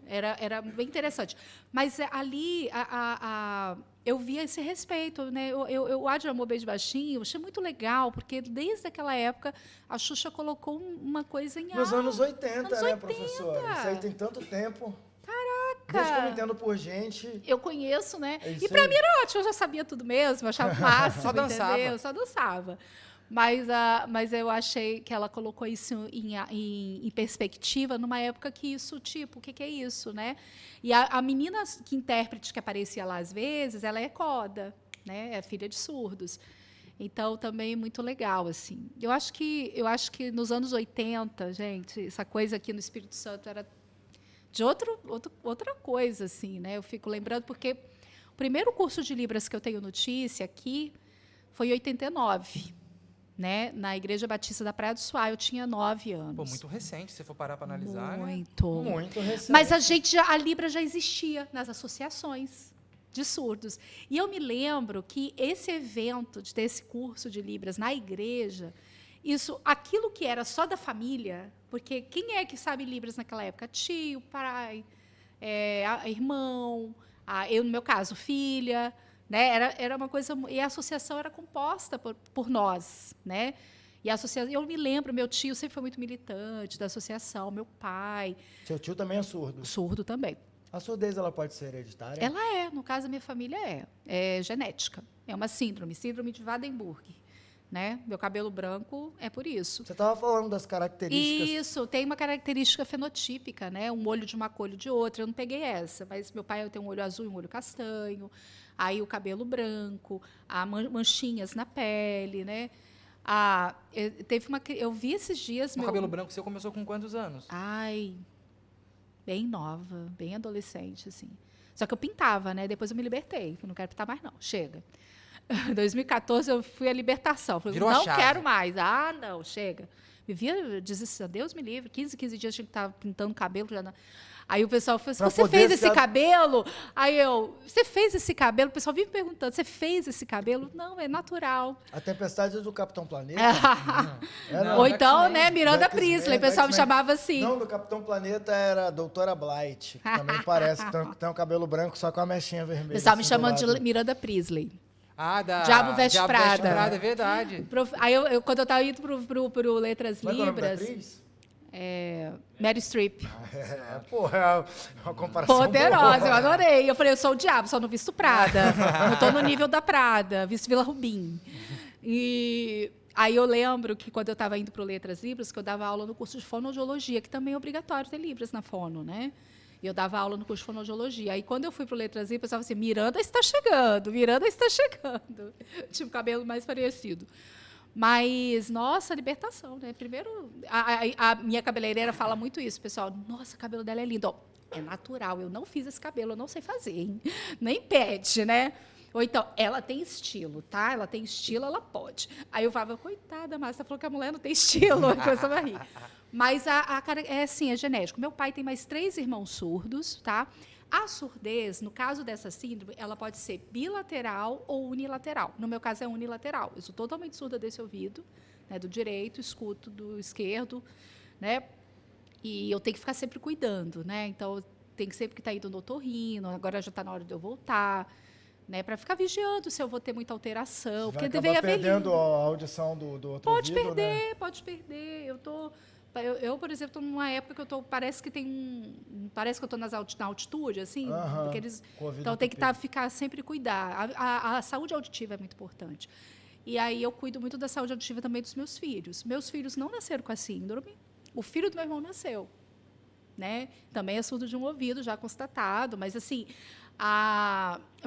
era bem interessante. Mas ali eu via esse respeito, né? O Ad Amor Beijo Baixinho, eu achei muito legal, porque desde aquela época a Xuxa colocou uma coisa em Nos alta. anos 80, Anos né, 80. professora? Isso aí tem tanto tempo. Desde que eu me entendo por gente. Eu conheço, né? É isso E para aí. mim era ótimo, eu já sabia tudo mesmo, eu achava o máximo, Só dançava. entendeu? Só dançava. Mas eu achei que ela colocou isso em perspectiva numa época que isso, tipo, o que é isso, né? E a menina que intérprete que aparecia lá às vezes, ela é coda, né? É filha de surdos. Então, também muito legal, assim. Eu acho que nos anos 80, gente, essa coisa aqui no Espírito Santo era de outra coisa, assim, né? Eu fico lembrando porque o primeiro curso de Libras que eu tenho notícia aqui foi em 89, né? Na Igreja Batista da Praia do Suá, eu tinha 9 anos. Pô, muito recente, se for parar para analisar, né? Muito recente. Mas a Libra já existia nas associações de surdos. E eu me lembro que esse evento de ter esse curso de Libras na igreja, aquilo que era só da família, porque quem é que sabe Libras naquela época? Tio, pai, irmão, eu, no meu caso, filha, né? Era uma coisa... E a associação era composta por nós, né? E a associação, eu me lembro, meu tio sempre foi muito militante da associação, meu pai... Seu tio também é surdo? Surdo também. A surdez, ela pode ser hereditária? Ela no caso da minha família é genética. É uma síndrome de Waardenburg. Né? Meu cabelo branco é por isso. Você estava falando das características. Isso, tem uma característica fenotípica, né? Um olho de uma cor e de outra. Eu não peguei essa, mas meu pai tem um olho azul e um olho castanho. Aí o cabelo branco, manchinhas na pele, né? Eu vi esses dias... O cabelo branco seu começou com quantos anos? Bem nova, bem adolescente, assim. Só que eu pintava, né? Depois eu me libertei. Eu não quero pintar mais, não. Chega. Em 2014, eu fui à libertação. Falei, Virou a não chave. quero mais. Não, chega. Me via, dizia, Deus me livre, 15 dias tinha que estar pintando cabelo. Aí o pessoal falou assim, você fez esse cabelo? Aí você fez esse cabelo? O pessoal vive perguntando, você fez esse cabelo? Não, é natural. A Tempestade do Capitão Planeta? Ou então, né, do Miranda X-Men, Priestley, o do pessoal me X-Men. chamava assim. Não, do Capitão Planeta era a Doutora Blight, que também parece que tem um cabelo branco só com a mechinha vermelha. O pessoal me assim, chamando do lado. de Miranda Priestley. Diabo Veste Prada. É verdade. Aí, quando eu estava indo pro Letras Como é que é o nome da Libras... atriz? Mary Streep. É uma comparação Poderosa, boa. eu adorei. Eu falei, eu sou o diabo, só não visto Prada. Não estou no nível da Prada, visto Vila Rubim. E aí eu lembro que quando eu estava indo para o Letras Libras, que eu dava aula no curso de fonoaudiologia, que também é obrigatório ter Libras na fono, né? E eu dava aula no curso de fonoaudiologia. Aí, quando eu fui para o Letras Libras, eu pensava assim, Miranda está chegando. Tipo, cabelo mais parecido. Mas, nossa, libertação, né? Primeiro, a minha cabeleireira fala muito isso, pessoal. Nossa, o cabelo dela é lindo. Ó, é natural, eu não fiz esse cabelo, eu não sei fazer, hein? Nem pede, né? Ou então, ela tem estilo, tá? Ela tem estilo, ela pode. Aí eu falava, coitada, Márcia, falou que a mulher não tem estilo. Eu começava a rir. Mas é assim, é genético. Meu pai tem mais 3 irmãos surdos, tá? A surdez, no caso dessa síndrome, ela pode ser bilateral ou unilateral. No meu caso, é unilateral. Eu sou totalmente surda desse ouvido, né, do direito, escuto do esquerdo, né? E eu tenho que ficar sempre cuidando, né? Então, eu tenho que sempre que estar indo no otorrino, agora já está na hora de eu voltar, né? Para ficar vigiando se eu vou ter muita alteração. Você Porque vai deveria acabar haver perdendo a audição do outro Pode ouvido, né? perder, pode perder. Eu, por exemplo, estou numa época que eu tô, parece que eu estou na altitude, assim, Aham, porque com o ouvido então tem que entupido. ficar sempre cuidar. A saúde auditiva é muito importante. E aí eu cuido muito da saúde auditiva também dos meus filhos. Meus filhos não nasceram com a síndrome. O filho do meu irmão nasceu, né? Também é surdo de um ouvido, já constatado, mas assim,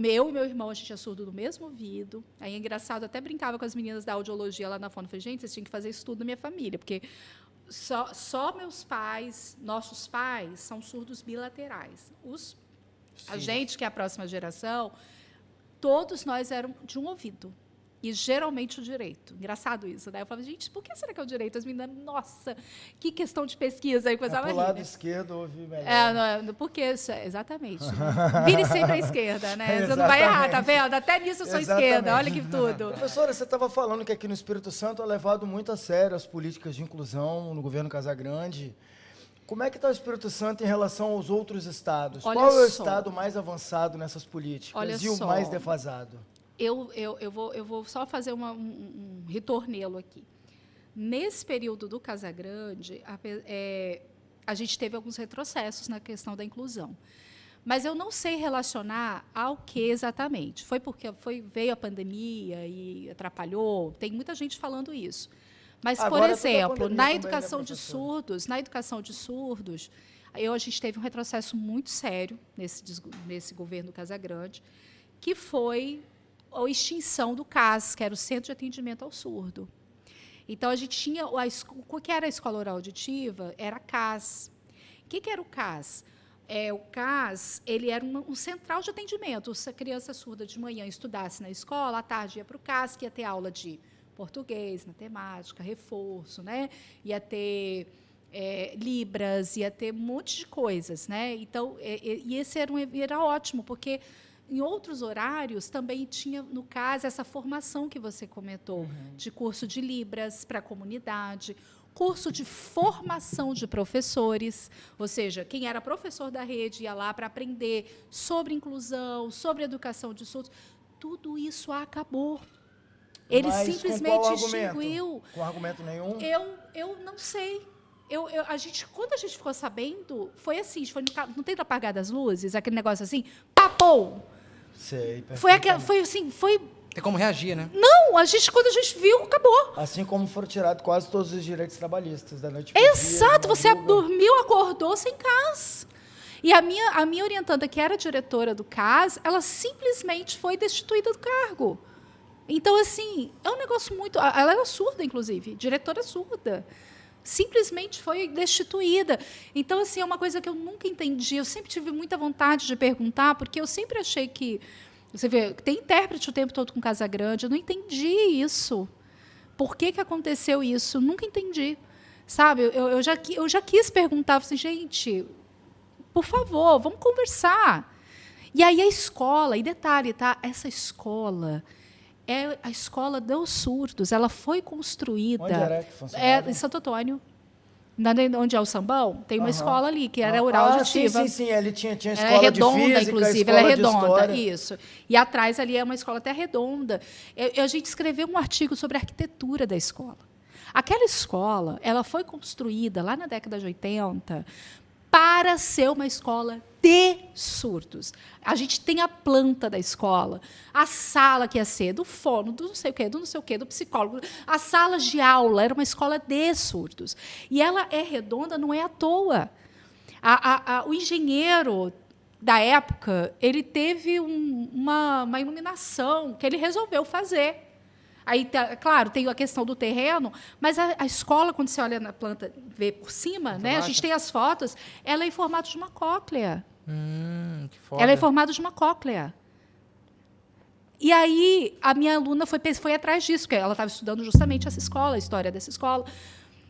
eu e meu irmão, a gente é surdo do mesmo ouvido. Aí é engraçado, até brincava com as meninas da audiologia lá na fono. Falei, gente, vocês tinham que fazer isso tudo na minha família, porque só meus pais, nossos pais, são surdos bilaterais. A gente, que é a próxima geração, todos nós éramos de um ouvido. E geralmente o direito. Engraçado isso, né? Eu falava, gente, por que será que é o direito? As meninas, nossa, que questão de pesquisa. Aí começava Pro a rir, lado né? esquerdo ouvi melhor. Porque exatamente. Né? Vire sempre à esquerda, né? Você não vai errar, tá vendo? Até nisso eu sou esquerda, olha que tudo. Professora, você estava falando que aqui no Espírito Santo é levado muito a sério as políticas de inclusão no governo Casagrande. Como é que está o Espírito Santo em relação aos outros estados? Olha Qual é o só. estado mais avançado nessas políticas Olha e o só. mais defasado? Eu vou só fazer um ritornelo aqui. Nesse período do Casagrande, a gente teve alguns retrocessos na questão da inclusão. Mas eu não sei relacionar ao que exatamente. Foi porque veio a pandemia e atrapalhou. Tem muita gente falando isso. Mas, por Agora, toda a exemplo, pandemia na também, né, educação de professora? surdos, a gente teve um retrocesso muito sério nesse governo Casagrande, que foi a extinção do CAS, que era o Centro de Atendimento ao Surdo. Então, a gente tinha... O que era a escola oral auditiva? Era a CAS. O que era o CAS? O CAS, ele era um central de atendimento. Se a criança surda de manhã estudasse na escola, à tarde ia para o CAS, que ia ter aula de português, matemática, reforço, né? Ia ter libras, ia ter um monte de coisas, né? Então, e esse era ótimo, porque em outros horários também tinha, no caso, essa formação que você comentou, de curso de libras para a comunidade, curso de formação de professores, ou seja, quem era professor da rede ia lá para aprender sobre inclusão, sobre educação de surdos. Tudo isso acabou. Ele Mas simplesmente com qual argumento? extinguiu. Com argumento nenhum? Eu não sei. Quando a gente ficou sabendo, foi assim, não tem apagar das luzes, aquele negócio assim, papou. Sei, Foi Tem como reagir, né? não, quando a gente viu, acabou. Assim como foram tirados quase todos os direitos trabalhistas da noite pro dia, Exato, de você madruga. dormiu, acordou sem CAS. E a minha orientanda, que era diretora do CAS, ela simplesmente foi destituída do cargo. Então, assim, é um negócio muito... Ela era surda, inclusive, diretora surda. Simplesmente foi destituída. Então, assim, é uma coisa que eu nunca entendi. Eu sempre tive muita vontade de perguntar, porque eu sempre achei que... Você vê, tem intérprete o tempo todo com Casagrande. Eu não entendi isso. Por que aconteceu isso? Eu nunca entendi. Sabe? Eu já quis perguntar. Assim, gente, por favor, vamos conversar. E aí a escola... E detalhe, tá? Essa escola... É a escola dos surdos. Ela foi construída... Onde era que funcionava? Em Santo Antônio. Onde é o Sambão, tem uma Aham. escola ali, que era oral auditiva. Sim. Ele tinha Ela escola é redonda, de física, inclusive, escola ela é de redonda, história. isso. E atrás ali é uma escola até redonda. A gente escreveu um artigo sobre a arquitetura da escola. Aquela escola, ela foi construída lá na década de 80 para ser uma escola de surdos. A gente tem a planta da escola, a sala que ia ser do fono, do não sei o quê, do psicólogo, as salas de aula, era uma escola de surdos. E ela é redonda, não é à toa. O engenheiro da época, ele teve uma iluminação que ele resolveu fazer. Aí, claro, tem a questão do terreno, mas a escola, quando você olha na planta, vê por cima, né, a gente tem as fotos, ela é em formato de uma cóclea. Que foda. Ela é em formato de uma cóclea. E aí, a minha aluna foi atrás disso, porque ela estava estudando justamente essa escola, a história dessa escola.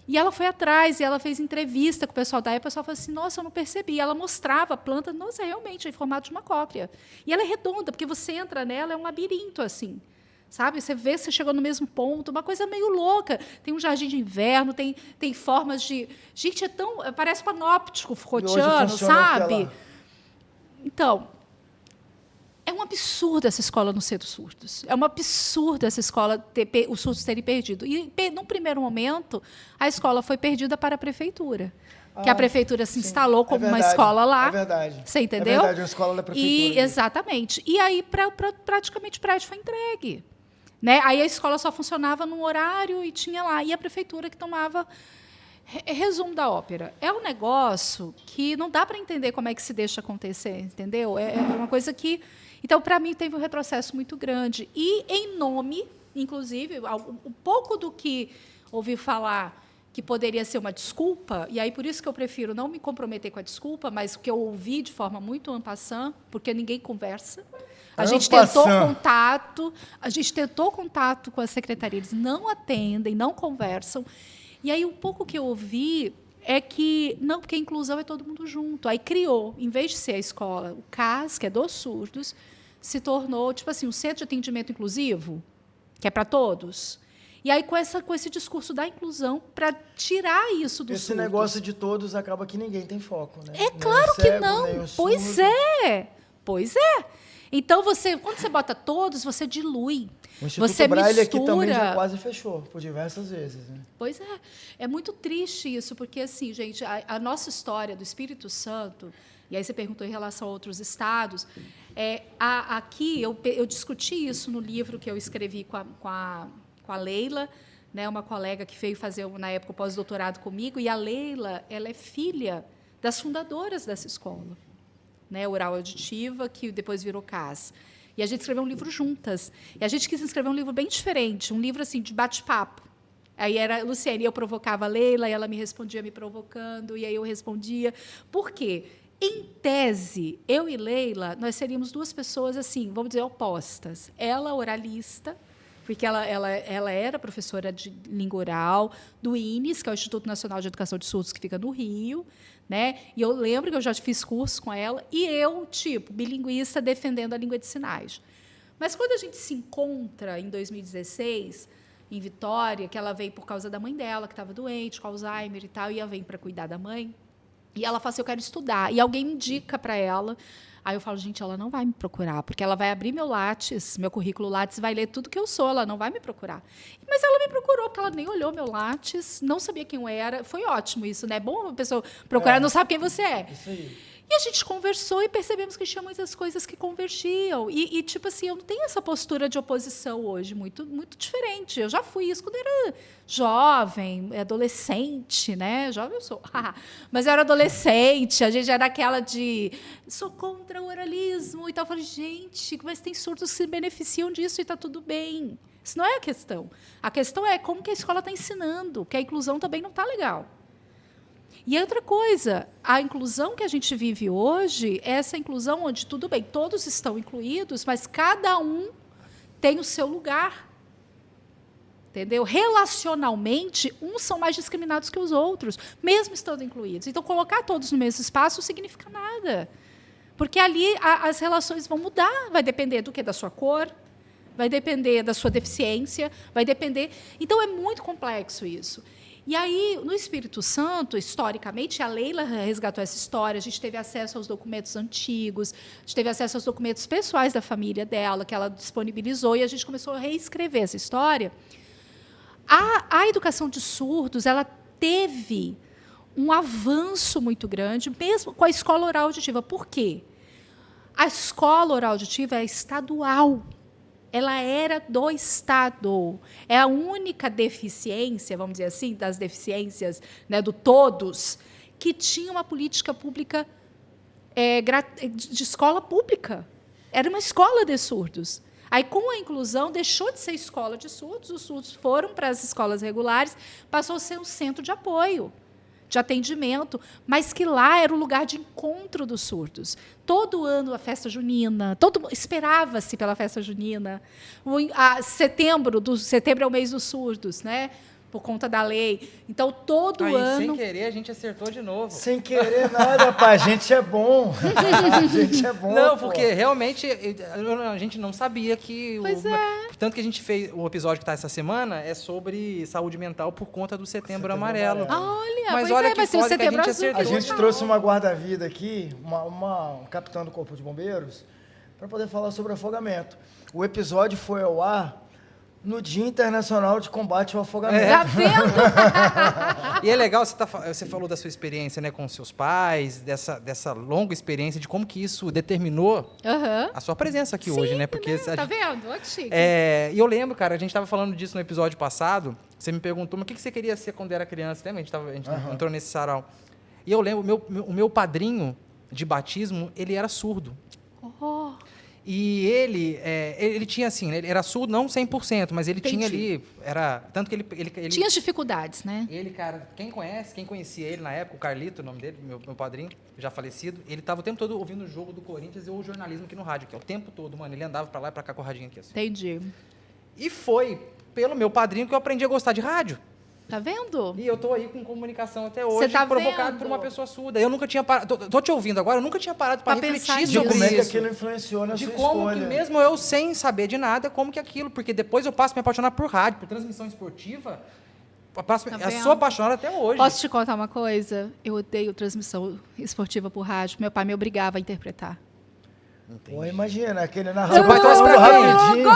E ela foi atrás, e ela fez entrevista com o pessoal da época, o pessoal falou assim, nossa, eu não percebi. Ela mostrava a planta, nossa, realmente, é em formato de uma cóclea. E ela é redonda, porque você entra nela, é um labirinto, assim. Sabe? Você vê, você chegou no mesmo ponto, uma coisa meio louca. Tem um jardim de inverno, tem formas de... Gente, é tão... Parece panóptico Foucaultiano, sabe? Então, é um absurdo essa escola não ser dos surdos. É um absurdo essa escola os surdos terem perdido. E, num primeiro momento, a escola foi perdida para a prefeitura. Que a prefeitura se instalou como uma escola lá. É verdade. Você entendeu? É verdade, uma escola da prefeitura. Exatamente. E aí, praticamente, o prédio foi entregue. Né? Aí a escola só funcionava num horário e tinha lá. E a prefeitura que tomava... Resumo da ópera. É um negócio que não dá para entender como é que se deixa acontecer, entendeu? É uma coisa que... Então, para mim, teve um retrocesso muito grande. E, em nome, inclusive, um pouco do que ouvi falar que poderia ser uma desculpa, e aí por isso que eu prefiro não me comprometer com a desculpa, mas o que eu ouvi de forma muito en passant, porque ninguém conversa. A gente tentou contato com a secretaria, eles não atendem, não conversam. E aí, um pouco que eu ouvi é que, não, porque a inclusão é todo mundo junto. Aí criou, em vez de ser a escola, o CAS, que é dos surdos, se tornou, tipo assim, um centro de atendimento inclusivo, que é para todos. E aí, com esse discurso da inclusão, para tirar isso dos surdos. Esse negócio de todos acaba que ninguém tem foco, né? É claro que não. Pois é. Pois é. Então, quando você bota todos, você dilui. O Instituto você Braille mistura... aqui também já quase fechou, por diversas vezes. Né? Pois é. É muito triste isso, porque, assim, gente, a nossa história do Espírito Santo, e aí você perguntou em relação a outros estados, aqui eu discuti isso no livro que eu escrevi com a Leila, né, uma colega que veio fazer, na época, o pós-doutorado comigo, e a Leila, ela é filha das fundadoras dessa escola, né, Oral Auditiva, que depois virou CAS. E a gente escreveu um livro juntas. E a gente quis escrever um livro bem diferente, um livro assim de bate-papo. Aí era Luciane, eu provocava a Leila, e ela me respondia me provocando, e aí eu respondia. Por quê? Em tese, eu e Leila, nós seríamos duas pessoas assim, vamos dizer, opostas. Ela, oralista, porque ela era professora de língua oral do INES, que é o Instituto Nacional de Educação de Surdos, que fica no Rio, né? E eu lembro que eu já fiz curso com ela, e eu, tipo, bilinguista, defendendo a língua de sinais. Mas, quando a gente se encontra, em 2016, em Vitória, que ela veio por causa da mãe dela, que estava doente, com Alzheimer e tal, e ela vem para cuidar da mãe, e ela fala assim, eu quero estudar. E alguém me indica para ela. Aí eu falo, gente, ela não vai me procurar, porque ela vai abrir meu Lattes, meu currículo Lattes, vai ler tudo que eu sou, ela não vai me procurar. Mas ela me procurou, porque ela nem olhou meu Lattes, não sabia quem eu era. Foi ótimo isso, né? É bom a pessoa procurar, não sabe quem você é. Isso aí. E a gente conversou e percebemos que tinha muitas coisas que convergiam. E tipo assim, eu não tenho essa postura de oposição hoje, muito, muito diferente. Eu já fui isso quando era jovem, adolescente, né? Jovem eu sou. Mas eu era adolescente, a gente era aquela de sou contra o oralismo e tal. Eu falei, gente, mas tem surdos que se beneficiam disso e está tudo bem. Isso não é a questão. A questão é como que a escola está ensinando, que a inclusão também não está legal. E outra coisa, a inclusão que a gente vive hoje é essa inclusão onde, tudo bem, todos estão incluídos, mas cada um tem o seu lugar. Entendeu? Relacionalmente, uns são mais discriminados que os outros, mesmo estando incluídos. Então, colocar todos no mesmo espaço não significa nada. Porque ali as relações vão mudar, vai depender do quê? Da sua cor, vai depender da sua deficiência, vai depender... Então, é muito complexo isso. E aí, no Espírito Santo, historicamente, a Leila resgatou essa história, a gente teve acesso aos documentos antigos, a gente teve acesso aos documentos pessoais da família dela, que ela disponibilizou, e a gente começou a reescrever essa história. A educação de surdos, ela teve um avanço muito grande, mesmo com a escola oral auditiva. Por quê? A escola oral auditiva é estadual. Ela era do Estado. É a única deficiência, vamos dizer assim, das deficiências, né, do todos, que tinha uma política pública de escola pública. Era uma escola de surdos. Aí, com a inclusão, deixou de ser escola de surdos, os surdos foram para as escolas regulares, passou a ser um centro de apoio, de atendimento, mas que lá era o lugar de encontro dos surdos. Todo ano a festa junina, esperava-se pela festa junina. Setembro é o mês dos surdos, né? por conta da lei. Então, todo Aí, ano... sem querer, a gente acertou de novo. Sem querer nada, pai. A gente é bom. A gente é bom. Não, pô. porque realmente a gente não sabia que... Pois é. Tanto que a gente fez... O episódio que está essa semana é sobre saúde mental por conta do Setembro Amarelo. Olha, Mas pois olha é, que vai ser o foda que a Setembro gente Azul. acertou. A gente trouxe uma guarda-vida aqui, um capitão do Corpo de Bombeiros, para poder falar sobre afogamento. O episódio foi ao ar no Dia Internacional de Combate ao Afogamento. Tá vendo? E é legal, você falou da sua experiência, né, com seus pais, dessa longa experiência, de como que isso determinou Aham. a sua presença aqui Sim, hoje, né? Porque Tá vendo? Olha que chique. E eu lembro, cara, a gente estava falando disso no episódio passado, você me perguntou, mas o que você queria ser quando era criança? Lembra? A gente entrou nesse sarau. E eu lembro, o meu padrinho de batismo, ele era surdo. Oh, E ele tinha assim, ele era surdo, não 100%, mas ele tinha ali, tanto que ele tinha as dificuldades, né? ele, cara, quem conhecia ele na época, o Carlito, o nome dele, meu padrinho, já falecido, ele estava o tempo todo ouvindo o jogo do Corinthians e o jornalismo aqui no rádio, aqui, o tempo todo, mano, ele andava para lá e para cá com o radinho aqui, assim. Entendi. E foi pelo meu padrinho que eu aprendi a gostar de rádio. Tá vendo? E eu tô aí com comunicação até hoje, tá provocado vendo? por uma pessoa surda. Eu nunca tinha parado, tô te ouvindo agora, eu nunca tinha parado para Pra pensar refletir nisso. sobre Como é que isso. aquilo influenciou na De sua como escolha? que mesmo eu sem saber de nada, como que aquilo, porque depois eu passo a me apaixonar por rádio, por transmissão esportiva, eu vendo? sou apaixonado até hoje. Posso te contar uma coisa? Eu odeio transmissão esportiva por rádio. Meu pai me obrigava a interpretar. Pô, imagina, aquele Seu narrador pai torce pra quem? rapidinho.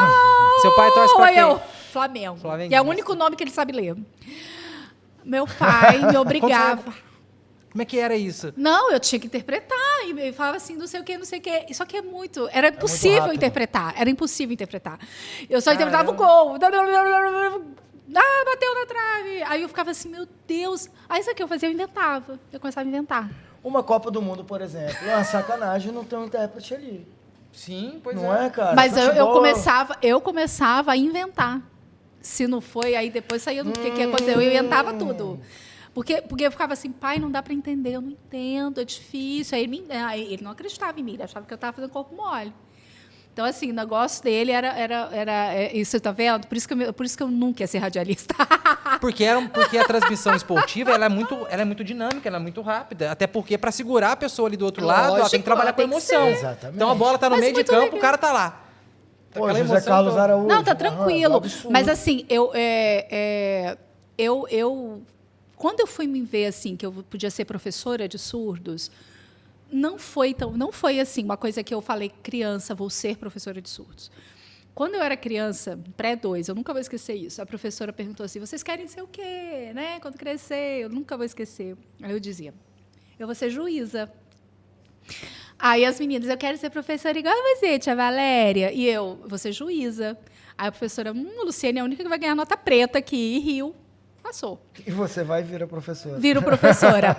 Seu pai torce pra Ou quem? eu? Flamengo. Flamenguista. Que é o único nome que ele sabe ler. Meu pai me obrigava. Como é que era isso? Não, eu tinha que interpretar. E me falava assim, não sei o quê, não sei o quê. Só que é muito... Era impossível rápido. interpretar. Era impossível interpretar. Eu só interpretava o gol. Ah, bateu na trave. Aí eu ficava assim, meu Deus. Aí isso aqui eu fazia, eu inventava. Eu começava a inventar. Uma Copa do Mundo, por exemplo, é uma sacanagem não ter um intérprete ali. Sim, pois Não é, cara? Mas eu Futebol- começava a inventar. Se não foi, aí depois saía do que aconteceu. Eu inventava tudo. Porque eu ficava assim, pai, não dá para entender, eu não entendo, é difícil. Aí ele não acreditava em mim, ele achava que eu estava fazendo corpo mole. Então, assim, o negócio dele era isso, tá vendo? Por isso que eu nunca ia ser radialista. Porque a transmissão esportiva ela é muito dinâmica, ela é muito rápida. Até porque, para segurar a pessoa ali do outro lado, ela tem que trabalhar com tem que emoção. ser. Exatamente. Então a bola tá no Mas meio de muito campo, legal. o cara tá lá. Pô, Aquela José emoção Carlos toda. Araújo. Não, tá aham, tranquilo. absurdo. Mas assim, quando eu fui me ver assim que eu podia ser professora de surdos, não foi assim uma coisa que eu falei, criança, vou ser professora de surdos. Quando eu era criança, pré-2, eu nunca vou esquecer isso. A professora perguntou assim: "Vocês querem ser o quê, né? Quando crescer?" Eu nunca vou esquecer. Aí eu dizia: "Eu vou ser juíza." Aí as meninas: "Eu quero ser professora igual a você, tia Valéria." E eu: "Vou ser juíza." Aí a professora: Luciane é a única que vai ganhar nota preta aqui. E riu. Passou. E você vai virar professora. Viro professora.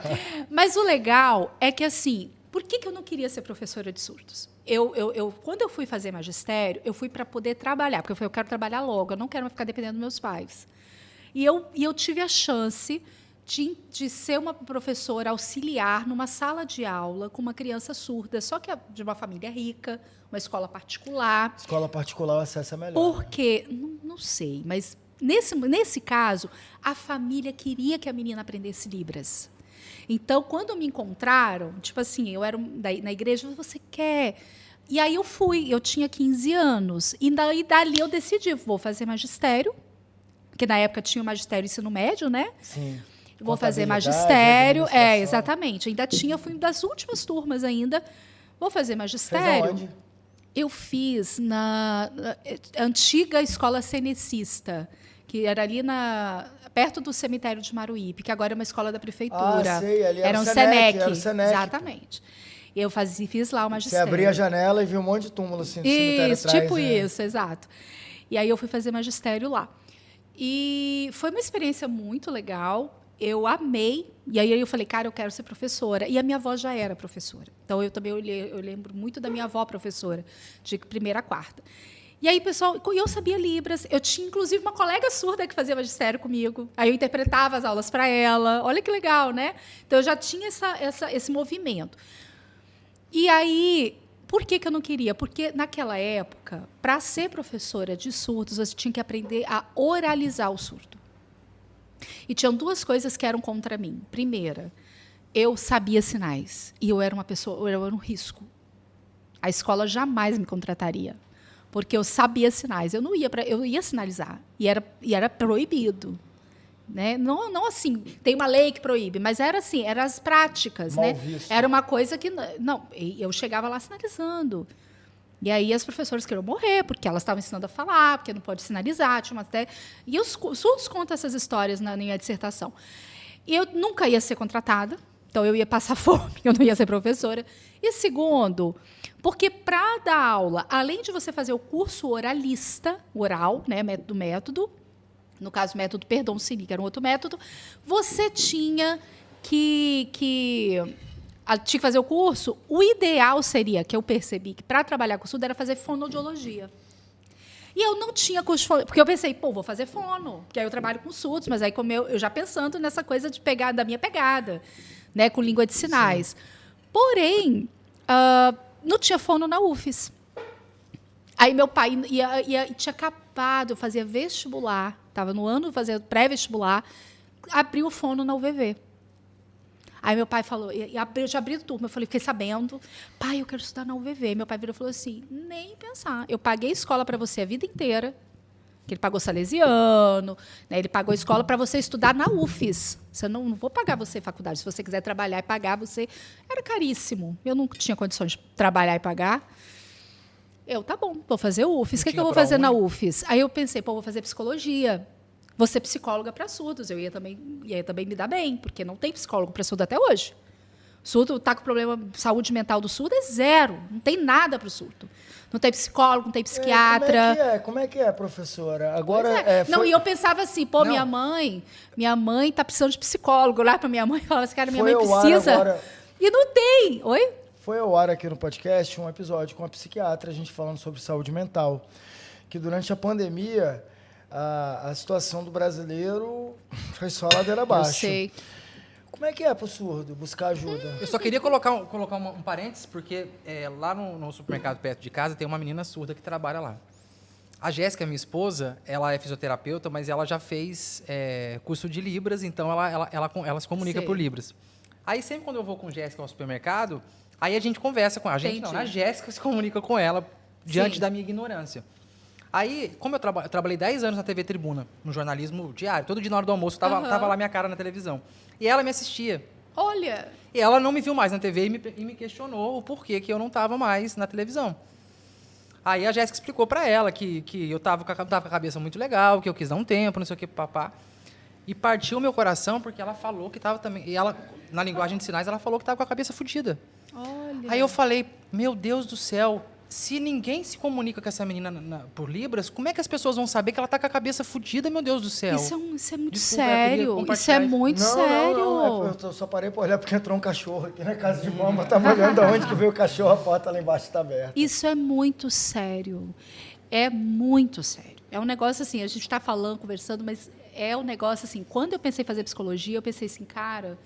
Mas o legal é que, assim, por que eu não queria ser professora de surdos? Quando eu fui fazer magistério, eu fui para poder trabalhar, porque eu quero trabalhar logo, eu não quero mais ficar dependendo dos meus pais. E eu tive a chance de ser uma professora auxiliar numa sala de aula com uma criança surda, só que de uma família rica, uma escola particular. Escola particular, o acesso é melhor. Porque, não sei, mas nesse caso, a família queria que a menina aprendesse Libras. Então, quando me encontraram, tipo assim, eu era na igreja, você quer? E aí eu fui, eu tinha 15 anos. E dali eu decidi, vou fazer magistério, porque na época tinha o magistério e ensino médio, né? Sim. Vou fazer Contabilidade, magistério. administração. Exatamente. Ainda tinha, fui das últimas turmas ainda. Vou fazer Fez magistério. aonde? Eu fiz na antiga escola cenecista, que era ali perto do cemitério de Maruípe, que agora é uma escola da prefeitura. Ah, sei, ali era o um Senec, Senec. era o Senec. Exatamente. Eu fiz lá o Você magistério. abria a janela e via um monte de túmulo assim, no cemitério Isso, atrás, tipo né? isso, exato. E aí eu fui fazer magistério lá. E foi uma experiência muito legal. Eu amei. E aí eu falei, cara, eu quero ser professora. E a minha avó já era professora. Então, eu lembro muito da minha avó professora, de primeira a quarta. E aí, pessoal, eu sabia Libras. Eu tinha, inclusive, uma colega surda que fazia magistério comigo. Aí eu interpretava as aulas para ela. Olha que legal, né? Então, eu já tinha esse movimento. E aí, por que eu não queria? Porque, naquela época, para ser professora de surdos, você tinha que aprender a oralizar o surdo. E tinham duas coisas que eram contra mim. Primeira, eu sabia sinais e eu era um risco. A escola jamais me contrataria, porque eu sabia sinais. Eu ia sinalizar e era proibido, né? Não assim, tem uma lei que proíbe, mas era assim, eram as práticas, Mal né? visto. Era uma coisa que não, eu chegava lá sinalizando. E aí as professoras queriam morrer, porque elas estavam ensinando a falar, porque não pode sinalizar, tinha uma até. E os surdos contam essas histórias na minha dissertação. E eu nunca ia ser contratada, então eu ia passar fome, eu não ia ser professora. E segundo, porque para dar aula, além de você fazer o curso oralista, oral, né, método, no caso, método Perdon-Sini, que era um outro método, você tinha que fazer o curso. O ideal seria, que eu percebi, que para trabalhar com surdo era fazer fonoaudiologia. E eu não tinha curso de fono, porque eu pensei, vou fazer fono, porque aí eu trabalho com surdos, mas aí como eu já pensando nessa coisa de pegar da minha pegada, né, com língua de sinais. Sim. Porém, não tinha fono na UFES. Aí meu pai tinha acabado, eu fazia vestibular, estava no ano fazendo pré-vestibular, abriu o fono na UVV. Aí meu pai falou, eu já abri a turma, eu falei, fiquei sabendo, pai, eu quero estudar na UVV. Meu pai virou e falou assim, nem pensar, eu paguei escola para você a vida inteira, que ele pagou salesiano, né, ele pagou escola para você estudar na UFES. Você não vou pagar você faculdade, se você quiser trabalhar e pagar, você... Era caríssimo, eu não tinha condições de trabalhar e pagar. Tá bom, vou fazer UFES. O que eu vou fazer na UFES? Aí eu pensei, vou fazer psicologia. Vou ser psicóloga para surdos. Eu ia também me dar bem, porque não tem psicólogo para surdo até hoje. O surdo está com problema de saúde mental do surdo, é zero. Não tem nada para o surdo. Não tem psicólogo, não tem psiquiatra. Como é que é, professora? Agora, Não, e eu pensava assim, minha mãe está precisando de psicólogo. Eu olhava para minha mãe e falava assim, cara, minha mãe precisa. Agora... E não tem. Oi? Foi ao ar aqui no podcast um episódio com a psiquiatra, a gente falando sobre saúde mental, que durante a pandemia a situação do brasileiro foi só ladeira abaixo. Eu sei. Como é que é pro surdo buscar ajuda? Eu só queria colocar um parênteses, porque lá no supermercado perto de casa tem uma menina surda que trabalha lá. A Jéssica, minha esposa, ela é fisioterapeuta, mas ela já fez curso de Libras, então ela se comunica por Libras. Aí sempre quando eu vou com a Jéssica ao supermercado, aí a gente conversa com ela. A Jéssica se comunica com ela diante da minha ignorância. Aí, como eu trabalhei 10 anos na TV Tribuna, no jornalismo diário, todo dia na hora do almoço, tava lá minha cara na televisão. E ela me assistia. Olha! E ela não me viu mais na TV e me questionou o porquê que eu não estava mais na televisão. Aí a Jéssica explicou para ela que eu tava com a cabeça muito legal, que eu quis dar um tempo, não sei o que, papá. E partiu o meu coração porque ela falou que estava também... E ela, na linguagem de sinais, ela falou que estava com a cabeça fodida. Olha. Aí eu falei, meu Deus do céu, se ninguém se comunica com essa menina por Libras, como é que as pessoas vão saber que ela está com a cabeça fodida, meu Deus do céu? Isso é muito Desculpa, sério. Isso é muito sério. Não, eu só parei para olhar porque entrou um cachorro aqui na casa de mama. Eu estava olhando aonde que veio o cachorro, a porta lá embaixo está aberta. Isso é muito sério. É muito sério. É um negócio assim, a gente está falando, conversando, mas é um negócio assim, quando eu pensei em fazer psicologia, eu pensei assim, cara...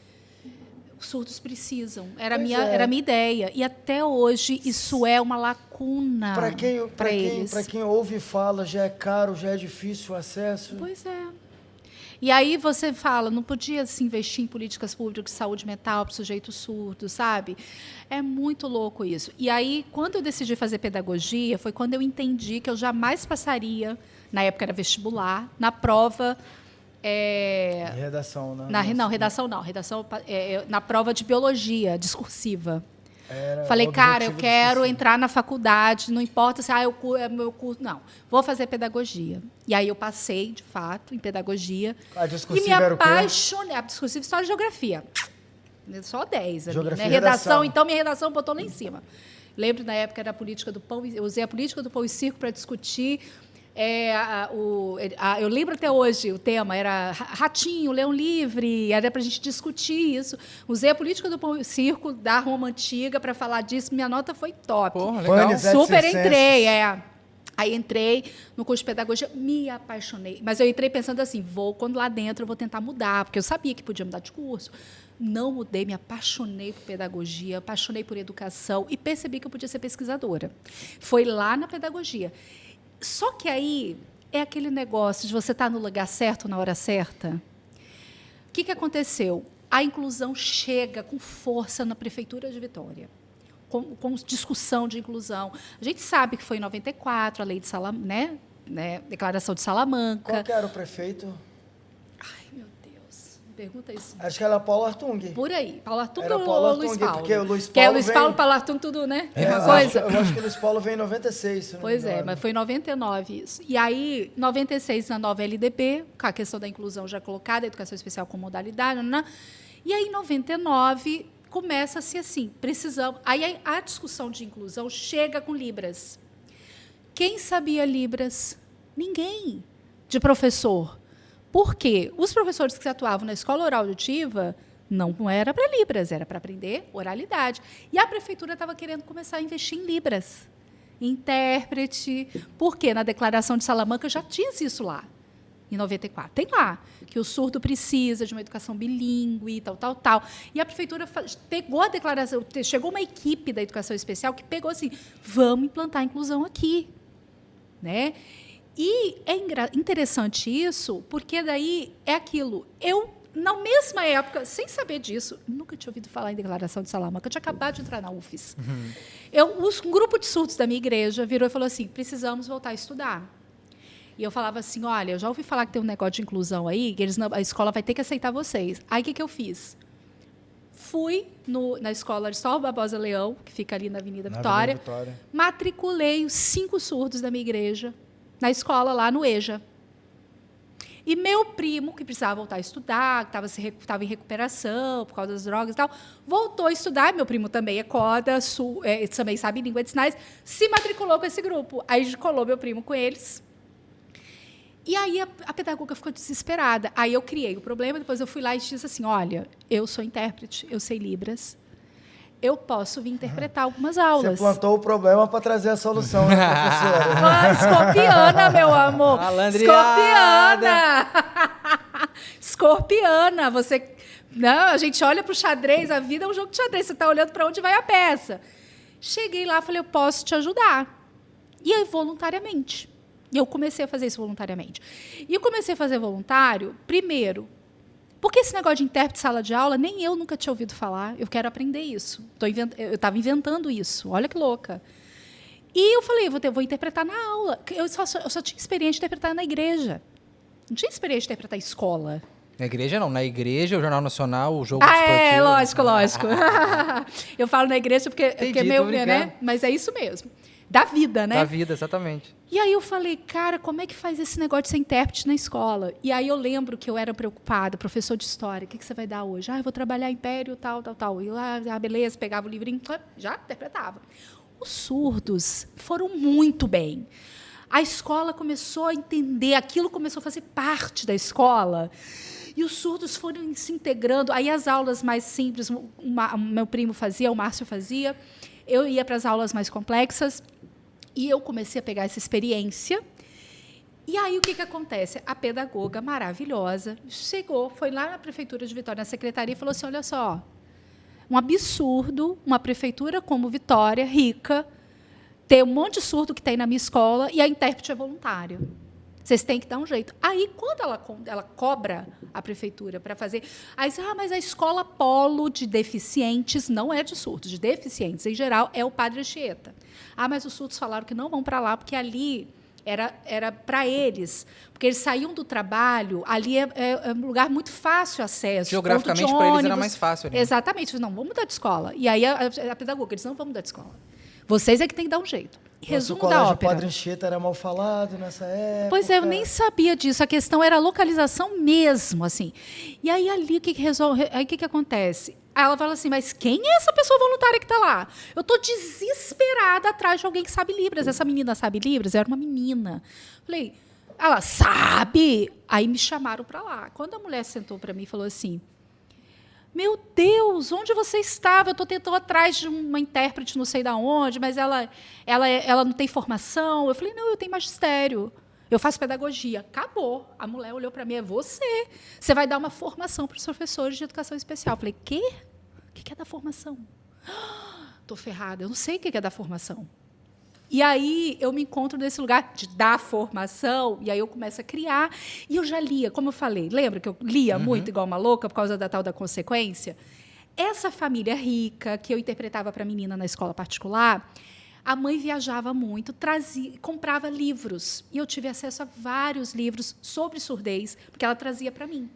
Os surdos precisam. Era a minha ideia. E até hoje isso é uma lacuna para eles. Para quem ouve e fala, já é caro, já é difícil o acesso. Pois é. E aí você fala, não podia se investir em políticas públicas de saúde mental para o sujeito surdo, sabe? É muito louco isso. E aí, quando eu decidi fazer pedagogia, foi quando eu entendi que eu jamais passaria, na época era vestibular, na prova... Redação, né? Redação não. Redação na prova de biologia discursiva. Falei, cara, eu quero entrar na faculdade, não importa se é meu curso. Não, vou fazer pedagogia. E aí eu passei, de fato, em pedagogia. A discursiva e me era o quê? apaixonei. A discursiva história e geografia. Só 10 ali, Geografia né? e redação. Então minha redação botou lá em cima. Lembro, na época, era a política do pão. Eu usei a política do pão e circo para discutir. Eu lembro até hoje, o tema era Ratinho, Leão Livre, era para a gente discutir isso. Usei a política do pão e circo da Roma Antiga para falar disso, minha nota foi top. Porra, legal. Super entrei, Aí entrei no curso de pedagogia, me apaixonei. Mas eu entrei pensando assim, quando lá dentro eu vou tentar mudar, porque eu sabia que podia mudar de curso. Não mudei, me apaixonei por pedagogia, apaixonei por educação e percebi que eu podia ser pesquisadora. Foi lá na pedagogia. Só que aí é aquele negócio de você estar no lugar certo, na hora certa. que aconteceu? A inclusão chega com força na Prefeitura de Vitória, com discussão de inclusão. A gente sabe que foi em 94, a lei de Salamanca, né? Declaração de Salamanca. Qual que era o prefeito? Ai, meu Deus, não pergunta isso. Acho que era Paulo Artung. Por aí, Paulo Artung Era ou Paulo Luiz Artung, Paulo? porque o Luiz Que é Paulo Luiz vem- Paulo, Paulo Artung, tudo, né? É, Uma eu coisa. acho que o Luiz Paulo veio em 96, se não me Pois é, engano. mas foi em 99 isso. E aí, 96, na nova LDB, com a questão da inclusão já colocada, a educação especial com modalidade, e aí, em 99, começa-se assim, precisamos... Aí a discussão de inclusão chega com Libras. Quem sabia Libras? Ninguém. De professor. Por quê? Os professores que atuavam na escola oral auditiva não era para Libras, era para aprender oralidade. E a prefeitura estava querendo começar a investir em Libras. Intérprete. Por quê? Na Declaração de Salamanca já diz isso lá, em 94. Tem lá, que o surdo precisa de uma educação bilíngue, tal. E a prefeitura pegou a declaração, chegou uma equipe da educação especial que pegou assim, vamos implantar a inclusão aqui. Né? E é interessante isso, porque daí é aquilo. Eu, na mesma época, sem saber disso, nunca tinha ouvido falar em Declaração de Salamanca, eu tinha acabado de entrar na UFES. Um grupo de surdos da minha igreja virou e falou assim, precisamos voltar a estudar. E eu falava assim, olha, eu já ouvi falar que tem um negócio de inclusão aí, que a escola vai ter que aceitar vocês. Aí, o que eu fiz? Fui na escola Aristóteles Barbosa Leão, que fica ali na Avenida Vitória, matriculei os 5 surdos da minha igreja na escola lá no EJA. E meu primo, que precisava voltar a estudar, que estava em recuperação por causa das drogas e tal, voltou a estudar. Meu primo também é coda, também sabe língua de sinais, se matriculou com esse grupo. Aí colou meu primo com eles. E aí a pedagoga ficou desesperada. Aí eu criei o problema, depois eu fui lá e disse assim, olha, eu sou intérprete, eu sei Libras, eu posso vir interpretar algumas aulas. Você plantou o problema para trazer a solução, né, professora? Ah, escorpiana, meu amor. Malandreada. Escorpiana. Escorpiana. Você, não, a gente olha para o xadrez, a vida é um jogo de xadrez. Você está olhando para onde vai a peça. Cheguei lá, falei, eu posso te ajudar. E aí, voluntariamente. E eu comecei a fazer isso voluntariamente. E eu comecei a fazer voluntário, primeiro, porque esse negócio de intérprete de sala de aula, nem eu nunca tinha ouvido falar. Eu quero aprender isso. Eu estava inventando isso. Olha que louca. E eu falei, vou interpretar na aula. Eu só tinha experiência de interpretar na igreja. Não tinha experiência de interpretar em escola. Na igreja não. Na igreja, o Jornal Nacional, o jogo esportivo. É, lógico. Eu falo na igreja porque Entendi, é meio, tô brincando. né? Mas é isso mesmo. Da vida, né? Da vida, exatamente. E aí eu falei, cara, como é que faz esse negócio de ser intérprete na escola? E aí eu lembro que eu era preocupada, professor de história, o que você vai dar hoje? Ah, eu vou trabalhar Império, tal. E lá, beleza, pegava o livrinho, já interpretava. Os surdos foram muito bem. A escola começou a entender, aquilo começou a fazer parte da escola. E os surdos foram se integrando. Aí as aulas mais simples, meu primo fazia, o Márcio fazia. Eu ia para as aulas mais complexas. E eu comecei a pegar essa experiência. E aí, o que acontece? A pedagoga maravilhosa chegou, foi lá na Prefeitura de Vitória, na secretaria, e falou assim, olha só, um absurdo uma prefeitura como Vitória, rica, ter um monte de surdo que tem na minha escola e a intérprete é voluntária. Vocês têm que dar um jeito. Aí, quando ela cobra a prefeitura para fazer... Aí diz, mas a escola polo de deficientes não é de surdos, de deficientes, em geral, é o Padre Anchieta. Mas os surdos falaram que não vão para lá, porque ali era para eles. Porque eles saíam do trabalho, ali é um lugar muito fácil acesso. Geograficamente, para eles era mais fácil. Né? Exatamente. Não, vamos mudar de escola. E aí a pedagoga, eles não vão mudar de escola. Vocês é que tem que dar um jeito. Resumo da ópera. O Padre Anchieta era mal falado nessa época. Pois é, eu nem sabia disso. A questão era a localização mesmo, assim. E aí, ali, o que acontece? Aí ela fala assim, mas quem é essa pessoa voluntária que está lá? Eu estou desesperada atrás de alguém que sabe Libras. Essa menina sabe Libras? Era uma menina. Falei, ela sabe? Aí me chamaram para lá. Quando a mulher sentou para mim e falou assim, meu Deus, onde você estava? Eu estou tentando atrás de uma intérprete, não sei de onde, mas ela não tem formação. Eu falei, não, eu tenho magistério. Eu faço pedagogia. Acabou. A mulher olhou para mim, é você. Você vai dar uma formação para os professores de educação especial. Eu falei, quê? O que é dar formação? Estou ferrada, eu não sei o que é dar formação. E aí eu me encontro nesse lugar de dar formação, e aí eu começo a criar. E eu já lia, como eu falei, lembra que eu lia muito igual uma louca por causa da tal da consequência? Essa família rica, que eu interpretava para menina na escola particular, a mãe viajava muito, comprava livros. E eu tive acesso a vários livros sobre surdez, porque ela trazia para mim.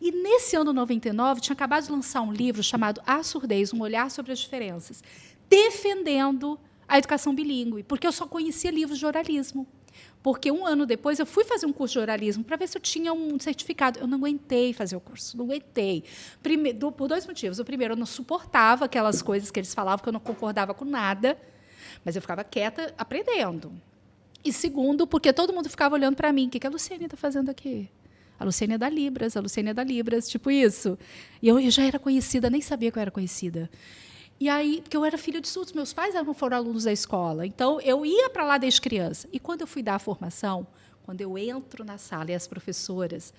E nesse ano 99, tinha acabado de lançar um livro chamado A Surdez, um olhar sobre as diferenças, defendendo a educação bilíngue, porque eu só conhecia livros de oralismo. Porque um ano depois eu fui fazer um curso de oralismo para ver se eu tinha um certificado. Eu não aguentei fazer o curso, não aguentei. Por 2 motivos. O primeiro, eu não suportava aquelas coisas que eles falavam, que eu não concordava com nada, mas eu ficava quieta aprendendo. E segundo, porque todo mundo ficava olhando para mim. O que a Luciene está fazendo aqui? A Luciene é da Libras, a Luciene é da Libras, tipo isso. E eu já era conhecida, nem sabia que eu era conhecida. E aí, porque eu era filha de surdos, meus pais foram alunos da escola. Então, eu ia para lá desde criança. E quando eu fui dar a formação, quando eu entro na sala e as professoras,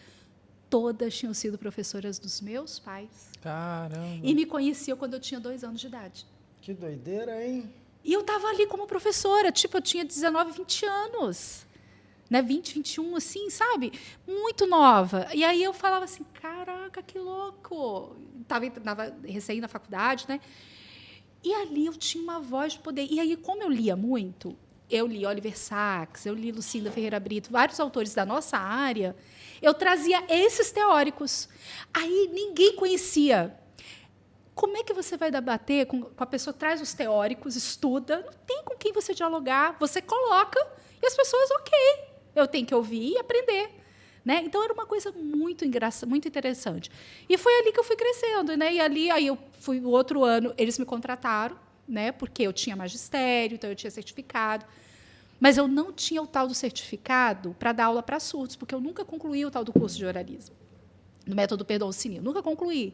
todas tinham sido professoras dos meus pais. Caramba. E me conheciam quando eu tinha 2 anos de idade. Que doideira, hein? E eu estava ali como professora, tipo, eu tinha 19, 20 anos. Né, 20, 21, assim, sabe? Muito nova. E aí eu falava assim, caraca, que louco. Estava recém na faculdade, né? E ali eu tinha uma voz de poder. E aí, como eu lia muito, eu li Oliver Sacks, eu li Lucinda Ferreira Brito, vários autores da nossa área, eu trazia esses teóricos. Aí ninguém conhecia. Como é que você vai debater com a pessoa, traz os teóricos, estuda, não tem com quem você dialogar, você coloca e as pessoas, ok, eu tenho que ouvir e aprender. Né? Então, era uma coisa muito engraçada, muito interessante. E foi ali que eu fui crescendo. Né? E ali, aí eu fui, o outro ano, eles me contrataram, né? Porque eu tinha magistério, então eu tinha certificado. Mas eu não tinha o tal do certificado para dar aula para surdos, porque eu nunca concluí o tal do curso de oralismo, do método Perdão Sinil, nunca concluí.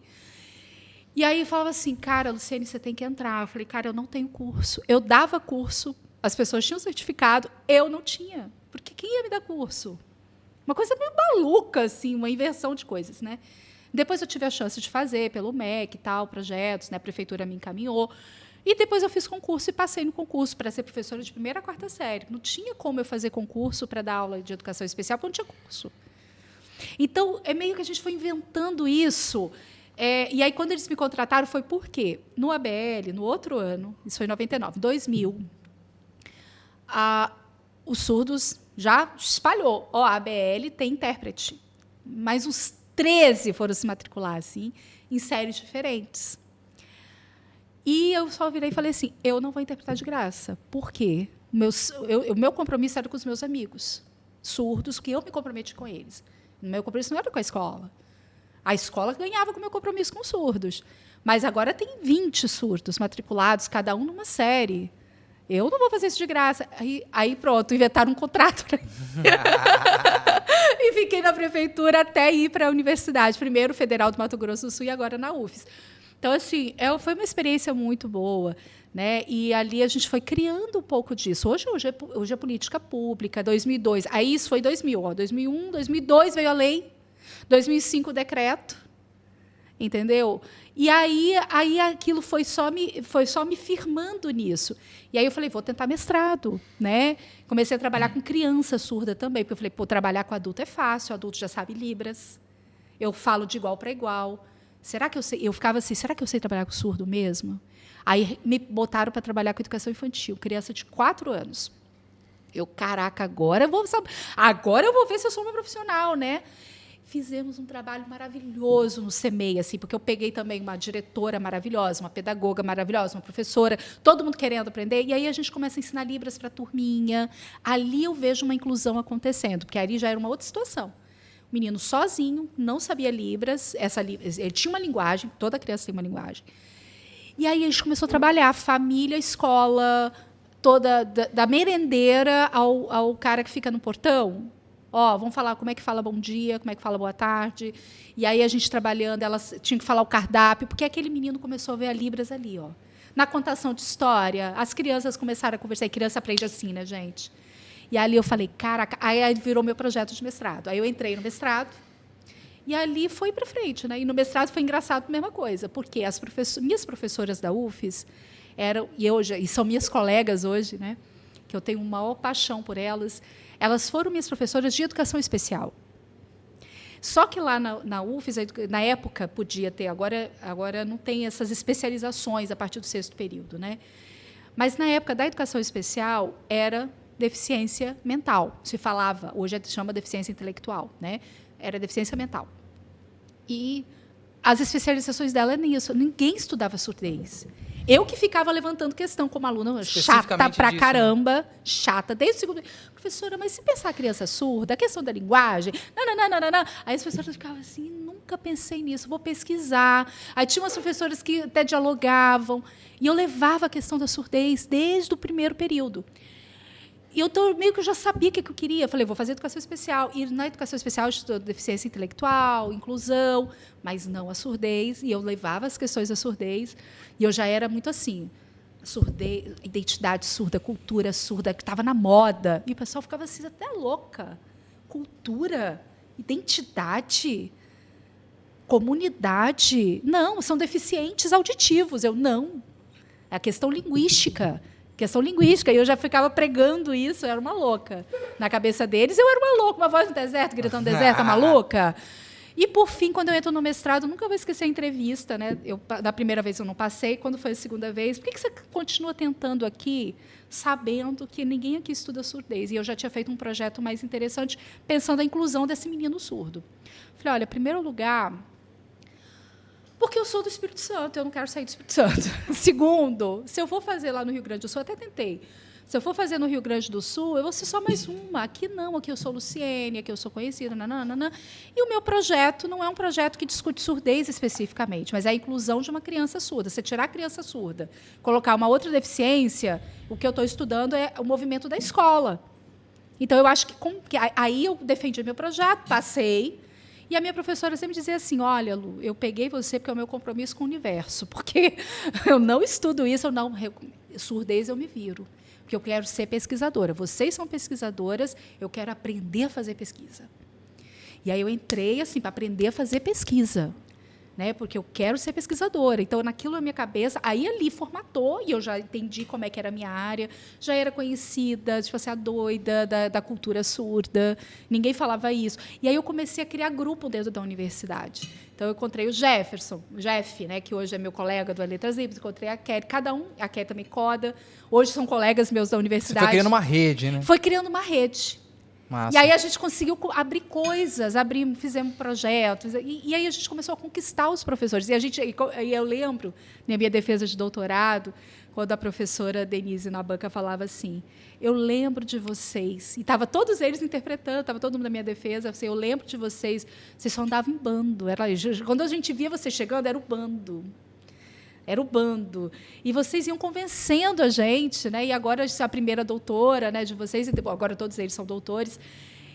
E aí eu falava assim, cara, Luciene, você tem que entrar. Eu falei, cara, eu não tenho curso. Eu dava curso, as pessoas tinham certificado, eu não tinha. Porque quem ia me dar curso? Uma coisa meio maluca, assim, uma inversão de coisas, né? Depois eu tive a chance de fazer pelo MEC e tal, projetos, né? A prefeitura me encaminhou. E depois eu fiz concurso e passei no concurso para ser professora de 1ª a 4ª série. Não tinha como eu fazer concurso para dar aula de educação especial, porque não tinha curso. Então, é meio que a gente foi inventando isso. E aí, quando eles me contrataram, foi por quê? No ABL, no outro ano, isso foi em 99, 2000, os surdos já espalhou. A ABL tem intérprete. Mas uns 13 foram se matricular, assim, em séries diferentes. E eu só virei e falei assim, eu não vou interpretar de graça. Por quê? O meu compromisso era com os meus amigos surdos, que eu me comprometi com eles. O meu compromisso não era com a escola. A escola ganhava com o meu compromisso com os surdos. Mas agora tem 20 surdos matriculados, cada um numa série. Eu não vou fazer isso de graça. Aí pronto, inventaram um contrato. E fiquei na prefeitura até ir para a universidade. Primeiro Federal do Mato Grosso do Sul e agora na UFES. Então, assim, foi uma experiência muito boa. Né? E ali a gente foi criando um pouco disso. Hoje é política pública, 2002. Aí isso foi 2000. 2001, 2002 veio a lei, 2005 o decreto. Entendeu? E aí aquilo foi só me firmando nisso. E aí eu falei, vou tentar mestrado, né? Comecei a trabalhar com criança surda também, porque eu falei, trabalhar com adulto é fácil, o adulto já sabe Libras. Eu falo de igual para igual. Será que eu sei? Eu ficava assim, será que eu sei trabalhar com surdo mesmo? Aí me botaram para trabalhar com educação infantil, criança de 4 anos. Caraca, agora eu vou ver se eu sou uma profissional, né? Fizemos um trabalho maravilhoso no CEMEI, assim, porque eu peguei também uma diretora maravilhosa, uma pedagoga maravilhosa, uma professora, todo mundo querendo aprender, e aí a gente começa a ensinar Libras para a turminha. Ali eu vejo uma inclusão acontecendo, porque ali já era uma outra situação. O menino sozinho, não sabia Libras, ele tinha uma linguagem, toda criança tem uma linguagem. E aí a gente começou a trabalhar, família, escola, toda, da merendeira ao cara que fica no portão. Vamos falar como é que fala bom dia, como é que fala boa tarde. E aí a gente trabalhando, elas tinham que falar o cardápio, porque aquele menino começou a ver a Libras ali. Na contação de história, as crianças começaram a conversar, e criança aprende assim, né, gente? E ali eu falei, caraca, aí virou meu projeto de mestrado. Aí eu entrei no mestrado, e ali foi para frente, né? E no mestrado foi engraçado a mesma coisa, porque minhas professoras da UFES eram, e são minhas colegas hoje, né? que eu tenho uma maior paixão por elas, elas foram minhas professoras de educação especial. Só que lá na UFES, na época, podia ter, agora não tem essas especializações a partir do 6º período, né? Mas, na época da educação especial, era deficiência mental. Se falava, hoje chama deficiência intelectual, né? Era deficiência mental. E as especializações dela é nisso. Ninguém estudava surdez. Eu que ficava levantando questão como aluna, chata pra disso, caramba, chata, desde o 2º. Professora, mas se pensar a criança surda, a questão da linguagem, não. Aí as professoras ficavam assim, nunca pensei nisso, vou pesquisar. Aí tinha umas professoras que até dialogavam, e eu levava a questão da surdez desde o 1º período. E eu meio que já sabia o que eu queria. Eu falei, vou fazer educação especial. E na educação especial eu estudo deficiência intelectual, inclusão, mas não a surdez. E eu levava as questões da surdez. E eu já era muito assim, surdez, identidade surda, cultura surda, que estava na moda. E o pessoal ficava assim, até louca. Cultura, identidade, comunidade. Não, são deficientes auditivos. Eu, não. É a questão linguística. E eu já ficava pregando isso, eu era uma louca. Na cabeça deles, eu era uma louca, uma voz no deserto, gritando deserto, maluca. E, por fim, quando eu entro no mestrado, nunca vou esquecer a entrevista, né? Da primeira vez eu não passei, quando foi a segunda vez, por que você continua tentando aqui, sabendo que ninguém aqui estuda surdez? E eu já tinha feito um projeto mais interessante, pensando na inclusão desse menino surdo. Falei, olha, em primeiro lugar, porque eu sou do Espírito Santo, eu não quero sair do Espírito Santo. Segundo, se eu for fazer lá no Rio Grande do Sul, até tentei. Se eu for fazer no Rio Grande do Sul, eu vou ser só mais uma. Aqui não, aqui eu sou Luciene, aqui eu sou conhecida, nananana. E o meu projeto não é um projeto que discute surdez especificamente, mas é a inclusão de uma criança surda. Você tirar a criança surda, colocar uma outra deficiência, o que eu estou estudando é o movimento da escola. Então, eu acho que aí eu defendi meu projeto, passei. E a minha professora sempre dizia assim, olha, Lu, eu peguei você porque é o meu compromisso com o universo, porque eu não estudo isso, surdez eu me viro, porque eu quero ser pesquisadora. Vocês são pesquisadoras, eu quero aprender a fazer pesquisa. E aí eu entrei assim para aprender a fazer pesquisa, né? Porque eu quero ser pesquisadora. Então, naquilo na minha cabeça, aí ali formatou, e eu já entendi como é que era a minha área, já era conhecida, tipo assim, a doida da cultura surda, ninguém falava isso. E aí eu comecei a criar grupo dentro da universidade. Então, eu encontrei o Jefferson, o Jeff, né, que hoje é meu colega do Letras Livres, encontrei a Kelly, cada um, a Kelly também coda, hoje são colegas meus da universidade. Você foi criando uma rede, né? Foi criando uma rede. Massa. E aí a gente conseguiu abrir coisas, fizemos projetos, e aí a gente começou a conquistar os professores. E eu lembro, na minha defesa de doutorado, quando a professora Denise na banca falava assim, eu lembro de vocês, e estava todos eles interpretando, estava todo mundo na minha defesa, assim, eu lembro de vocês, vocês só andavam em bando. Quando a gente via você chegando, era o bando. Era o bando. E vocês iam convencendo a gente, né? E agora a primeira doutora, né, de vocês, agora todos eles são doutores.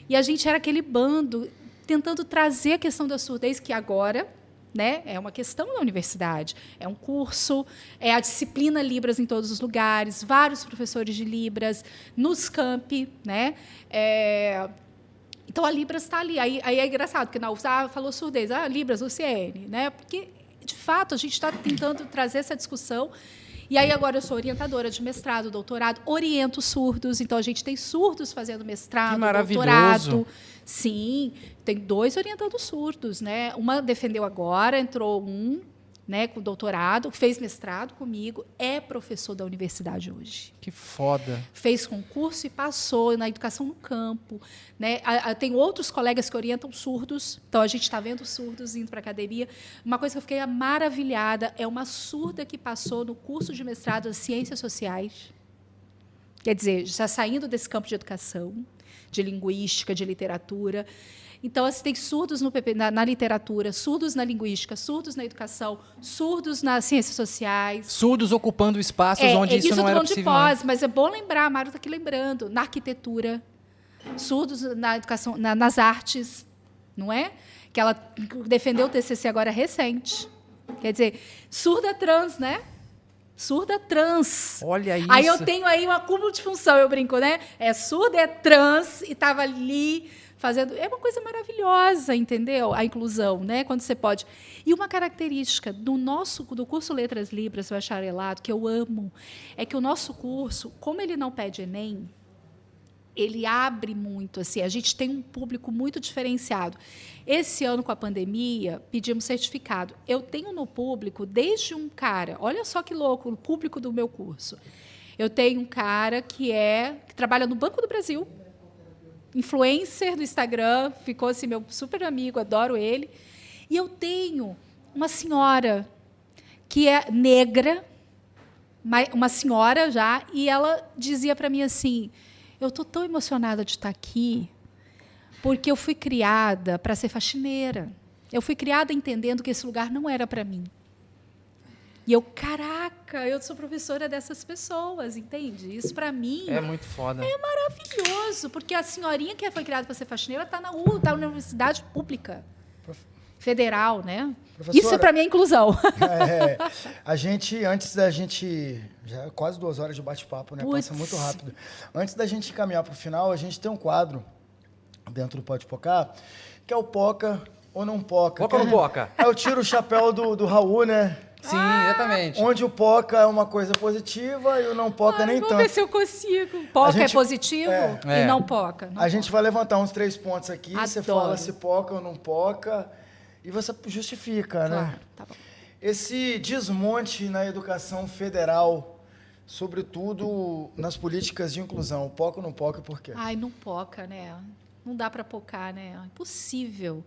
E a gente era aquele bando tentando trazer a questão da surdez, que agora, né, é uma questão na universidade. É um curso, é a disciplina Libras em todos os lugares, vários professores de Libras, nos campi, né? Então, a Libras está ali. Aí é engraçado, porque na UFSA falou surdez, Libras, Luciene, né? Porque de fato, a gente está tentando trazer essa discussão. E aí, agora, eu sou orientadora de mestrado, doutorado, oriento surdos. Então, a gente tem surdos fazendo mestrado, doutorado. Sim, tem 2 orientando surdos, né? Uma defendeu agora, entrou né, com doutorado, fez mestrado comigo, é professor da universidade hoje. Que foda. Fez concurso e passou na educação no campo. Né? Tem outros colegas que orientam surdos, então a gente está vendo surdos indo para a academia. Uma coisa que eu fiquei maravilhada é uma surda que passou no curso de mestrado em Ciências Sociais. Quer dizer, está saindo desse campo de educação, de linguística, de literatura. Então, assim, tem surdos na literatura, surdos na linguística, surdos na educação, surdos nas ciências sociais. Surdos ocupando espaços onde isso não era possível. Mas é bom lembrar, a Mário está aqui lembrando, na arquitetura, surdos na educação, nas artes, não é? Que ela defendeu o TCC agora recente. Quer dizer, surda trans, né? Surda trans. Olha isso. Aí eu tenho aí um acúmulo de função, eu brinco, né? É surda, é trans, e estava ali fazendo. É uma coisa maravilhosa, entendeu? A inclusão, né? Quando você pode. E uma característica do curso Letras Libras Bacharelado, que eu amo, é que o nosso curso, como ele não pede Enem, ele abre muito, assim, a gente tem um público muito diferenciado. Esse ano, com a pandemia, pedimos certificado. Eu tenho no público, desde um cara, olha só que louco, o público do meu curso. Eu tenho um cara que trabalha no Banco do Brasil, influencer do Instagram, ficou assim, meu super amigo, adoro ele. E eu tenho uma senhora que é negra, uma senhora já, e ela dizia para mim assim: eu estou tão emocionada de estar aqui, porque eu fui criada para ser faxineira. Eu fui criada entendendo que esse lugar não era para mim. E eu, caraca, eu sou professora dessas pessoas, entende? Isso, para mim, É muito foda. é maravilhoso, porque a senhorinha que foi criada para ser faxineira está na universidade pública, federal, né? Professora, isso, para mim, é inclusão. A gente, antes da gente... Já é quase 2 horas de bate-papo, né? Puts. Passa muito rápido. Antes da gente caminhar para o final, a gente tem um quadro dentro do Pode Pocar, que é o Poca ou não Poca. Poca ou não Poca? É o tiro o chapéu do Raul, né? Sim, exatamente. Onde o Poca é uma coisa positiva e o não Poca nem Vamos tanto. ver se eu consigo. Poca gente- é positivo É. e não poca. Não A gente vai levantar uns 3 pontos aqui, você Adoro. fala se Poca ou não Poca, e você justifica, né? Claro, tá bom. Esse desmonte na educação federal, sobretudo nas políticas de inclusão, Poca ou não Poca e por quê? Ai, não poca, né? Não dá para pocar, né? É impossível.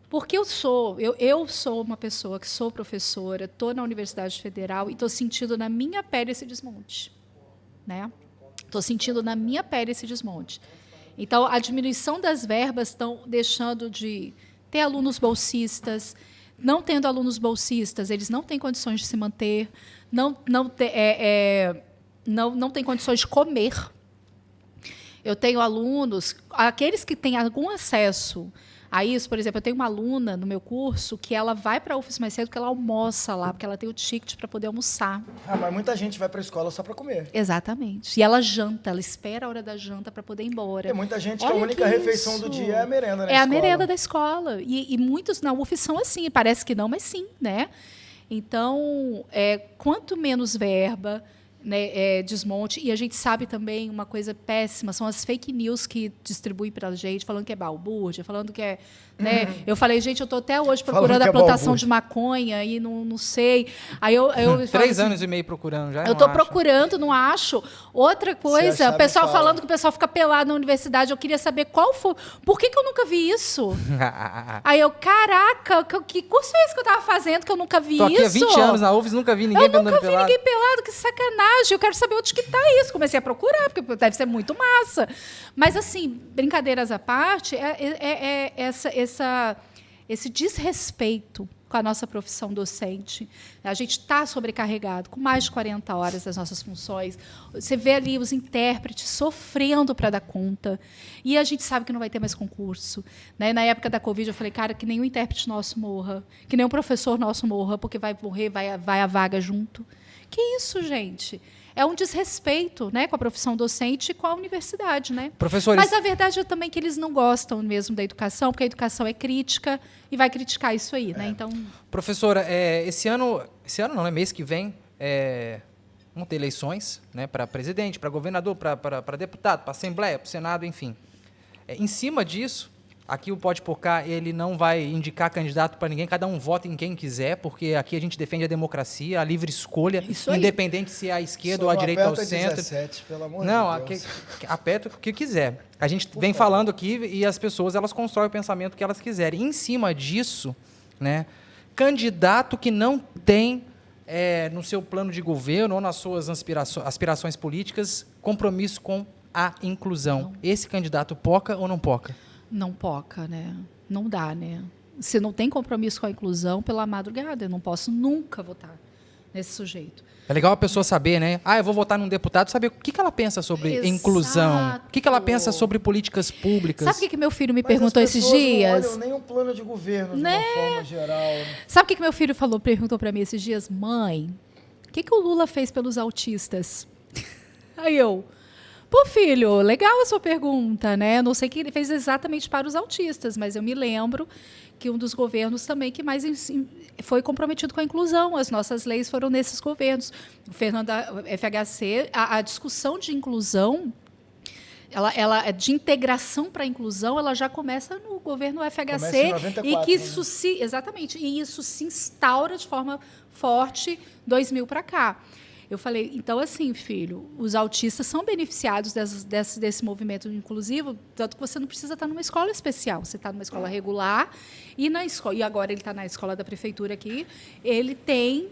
Porque eu sou uma pessoa que sou professora, estou na Universidade Federal e estou sentindo na minha pele esse desmonte, né? Estou sentindo na minha pele esse desmonte. Então, a diminuição das verbas estão deixando de ter alunos bolsistas. Não tendo alunos bolsistas, eles não têm condições de se manter, não têm condições de comer. Eu tenho alunos, aqueles que têm algum acesso a isso, por exemplo, eu tenho uma aluna no meu curso que ela vai para a UFES mais cedo porque ela almoça lá, porque ela tem o ticket para poder almoçar. Ah, mas muita gente vai para a escola só para comer. Exatamente. E ela janta, ela espera a hora da janta para poder ir embora. Tem muita gente que a Olha única que refeição do isso. dia é a merenda na É escola. a merenda da escola. E muitos na UF são assim, parece que não, mas sim, né? Então, quanto menos verba, né, desmonte, e a gente sabe também uma coisa péssima, são as fake news que distribuem para a gente, falando que é balbúrdia, falando que é... Né? Eu falei, gente, eu estou até hoje procurando que a é plantação balbúrdia. de maconha e não sei. Aí eu falo 3 assim, anos e meio procurando já. eu não estou acha? procurando, não acho. Outra coisa, achar, o pessoal me fala. falando que o pessoal fica pelado na universidade. Eu queria saber qual foi. Por que eu nunca vi isso? Aí eu, caraca, que curso é esse que eu estava fazendo que eu nunca vi Tô isso? aqui há 20 anos na UFES, nunca vi ninguém Eu andando nunca vi pelado. ninguém pelado, que sacanagem. Eu quero saber onde que está isso. Comecei a procurar, porque deve ser muito massa. Mas, assim, brincadeiras à parte, esse desrespeito com a nossa profissão docente. A gente está sobrecarregado, com mais de 40 horas das nossas funções. Você vê ali os intérpretes sofrendo para dar conta. E a gente sabe que não vai ter mais concurso. Né? Na época da Covid, eu falei, cara, que nenhum intérprete nosso morra, que nenhum professor nosso morra, porque vai morrer, vai a vaga junto. Que isso, gente? É um desrespeito, né, com a profissão docente e com a universidade, né? Professores, Mas a verdade é também que eles não gostam mesmo da educação, porque a educação é crítica e vai criticar isso aí, né? Então, professora, esse ano não, né? Mês que vem, vão ter eleições, né? Para presidente, para governador, para deputado, para assembleia, para o Senado, enfim. Em cima disso, aqui o Pode Pocar, ele não vai indicar candidato para ninguém, cada um vota em quem quiser, porque aqui a gente defende a democracia, a livre escolha, Isso aí. independente se é à esquerda Só ou à não direita ou ao aperta centro. 17, pelo amor Não, de Deus. aperta o que quiser. A gente vem falando aqui e as pessoas elas constroem o pensamento que elas quiserem. Em cima disso, né, candidato que não tem no seu plano de governo ou nas suas aspirações políticas compromisso com a inclusão. Esse candidato poca ou não poca? não poca, né? Não dá, né? Se não tem compromisso com a inclusão, pela madrugada, eu não posso nunca votar nesse sujeito. É legal a pessoa saber, né? Eu vou votar num deputado, saber o que ela pensa sobre Exato. inclusão, o que ela pensa sobre políticas públicas. Sabe o que meu filho me Mas perguntou as esses pessoas dias? não olham nem um plano de governo, de Né? uma forma geral. Sabe o que meu filho perguntou para mim esses dias? Mãe, o que o Lula fez pelos autistas? Aí eu, Pô, filho, legal a sua pergunta, né? Eu não sei que ele fez exatamente para os autistas, mas eu me lembro que um dos governos também que mais foi comprometido com a inclusão. As nossas leis foram nesses governos. O Fernando FHC, a discussão de inclusão, ela de integração para a inclusão, ela já começa no governo FHC. Começa em 94, e que isso né? exatamente, e isso se instaura de forma forte 2000 para cá. Eu falei, então, assim, filho, os autistas são beneficiados desse movimento inclusivo, tanto que você não precisa estar numa escola especial. Você está numa escola regular e agora ele está na escola da prefeitura aqui, ele tem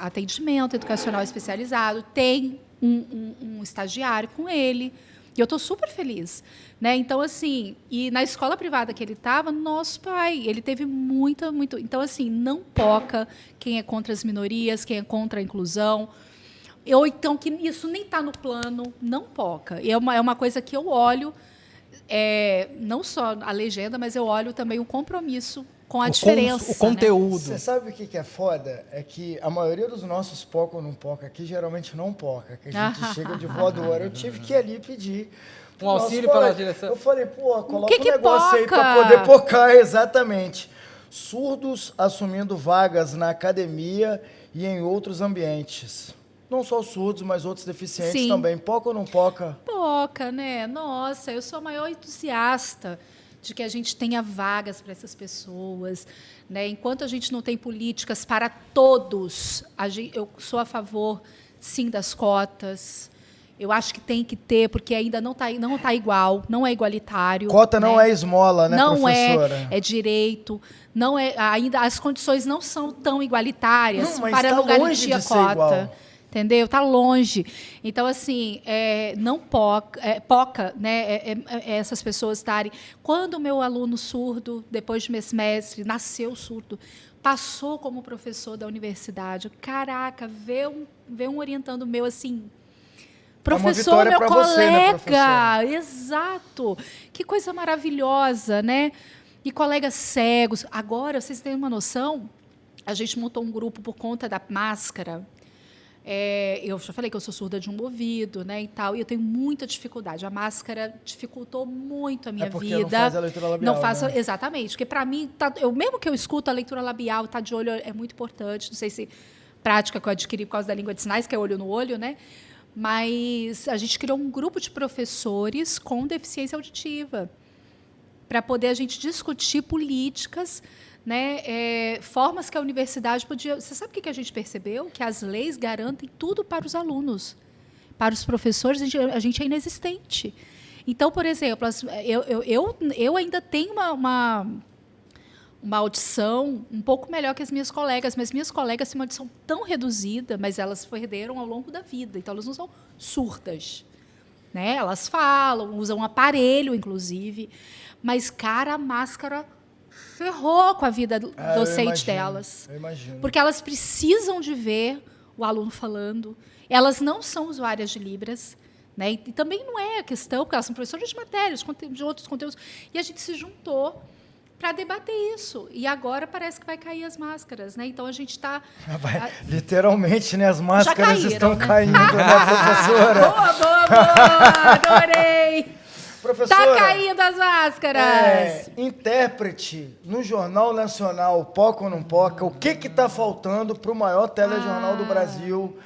atendimento educacional especializado, tem um estagiário com ele. E eu estou super feliz, né? Então, assim, e na escola privada que ele estava, nosso pai, ele teve muito. Então, assim, não poca quem é contra as minorias, quem é contra a inclusão. Ou então, que isso nem está no plano, não poca. E é uma coisa que eu olho, não só a legenda, mas eu olho também o compromisso com a diferença. O conteúdo. Você sabe o que é foda? É que a maioria dos nossos poca ou não poca aqui geralmente não poca, que a gente chega de voadora. Eu tive que ir ali pedir Um auxílio pela direção. Eu falei, pô, coloca que um negócio aí poca? para poder pocar, exatamente. Surdos assumindo vagas na academia e em outros ambientes. Não só os surdos, mas outros deficientes Sim. também. Poca ou não poca? Poca, né? Nossa, eu sou a maior entusiasta de que a gente tenha vagas para essas pessoas, né? Enquanto a gente não tem políticas para todos, eu sou a favor, sim, das cotas. Eu acho que tem que ter, porque ainda não tá igual, não é igualitário. Cota não né? é esmola, né, não professora? É direito, não é ainda as condições não são tão igualitárias Não, mas para tá não longe garantir de a ser cota. igual. Entendeu? Está longe. Então, assim, não poca, né? Essas pessoas estarem. Quando o meu aluno surdo, depois de semestre, nasceu surdo, passou como professor da universidade, caraca, ver um orientando meu assim. Professor, vitória meu pra você, né, colega, professora? exato. Que coisa maravilhosa, né? E colegas cegos. Agora, vocês têm uma noção? A gente montou um grupo por conta da máscara. Eu já falei que eu sou surda de um ouvido, né, e tal, e eu tenho muita dificuldade. A máscara dificultou muito a minha porque vida. não faz a leitura labial, Não faço, né? exatamente, porque para mim, mesmo que eu escuto a leitura labial, tá de olho é muito importante. Não sei se prática que eu adquiri por causa da língua de sinais, que é olho no olho, né? Mas a gente criou um grupo de professores com deficiência auditiva para poder a gente discutir políticas, né, formas que a universidade podia... Você sabe o que a gente percebeu? Que as leis garantem tudo para os alunos. Para os professores, a gente é inexistente. Então, por exemplo, eu ainda tenho uma audição um pouco melhor que as minhas colegas, mas minhas colegas têm uma audição tão reduzida, mas elas perderam ao longo da vida, então elas não são surdas. Né? Elas falam, usam um aparelho, inclusive, mas, cara, a máscara ferrou com a vida docente delas. Eu imagino. Porque elas precisam de ver o aluno falando. Elas não são usuárias de Libras, né? E também não é a questão, porque elas são professoras de matérias, de outros conteúdos. E a gente se juntou para debater isso. E agora parece que vai cair as máscaras, né? Então a gente está... Literalmente, né? As máscaras caíram, estão né? caindo, né, professora? Boa! Adorei! Professora, Tá caindo as máscaras! Intérprete no Jornal Nacional, poca ou não poca, o que está faltando para o maior telejornal do Brasil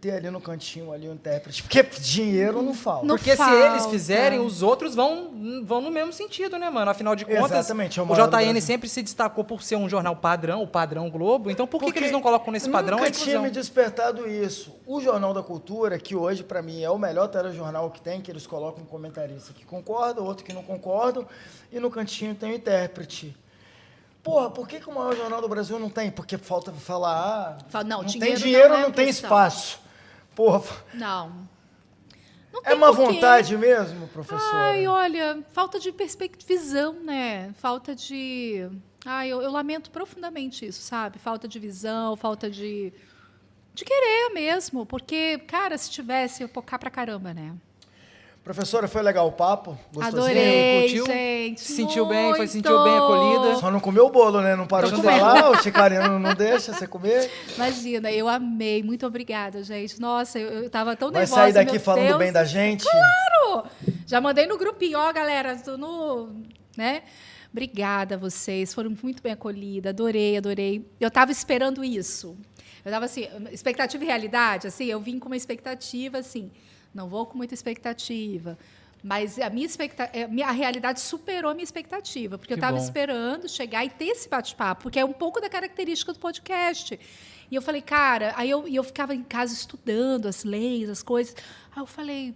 ter ali no cantinho ali o intérprete? Porque dinheiro não falta. Não Porque se falta. eles fizerem, os outros vão no mesmo sentido, né, mano? Afinal de contas, Exatamente, é o o maior do JN Brasil. sempre se destacou por ser um jornal padrão, o padrão Globo. Então, por que eles não colocam nesse padrão a Nunca tinha inclusão? me despertado isso. O Jornal da Cultura, que hoje, para mim, é o melhor telejornal que tem, que eles colocam um comentarista que concorda, outro que não concorda, e no cantinho tem o intérprete. Porra, por que o maior jornal do Brasil não tem? Porque falta falar, Não, não dinheiro tem dinheiro, não é não tem questão. espaço. Porra, Não. Não é tem uma porquê. vontade mesmo, professora? Ai, olha, falta de visão, né? Falta de... Ai, eu lamento profundamente isso, sabe? Falta de visão, falta de querer mesmo. Porque, cara, se tivesse, eu ia focar pra caramba, né? Professora, foi legal o papo? Gostosinho? Adorei, Curtiu? gente. Se sentiu bem? Foi, se muito. sentiu bem acolhida? Só não comeu o bolo, né? Não parou de falar, o Chicarino não deixa você comer. Imagina, eu amei. Muito obrigada, gente. Nossa, eu tava tão Vai nervosa. sair daqui meu falando Deus. bem da gente? Claro! Já mandei no grupinho, ó, galera, tô no, né? Obrigada a vocês, foram muito bem acolhidas, adorei. Eu tava esperando isso. Eu tava assim, expectativa e realidade, assim, eu vim com uma expectativa, assim, não vou com muita expectativa, mas a realidade superou a minha expectativa, porque eu Que estava bom. esperando chegar e ter esse bate-papo, porque é um pouco da característica do podcast. E eu falei, cara, aí eu ficava em casa estudando as leis, as coisas. Aí eu falei,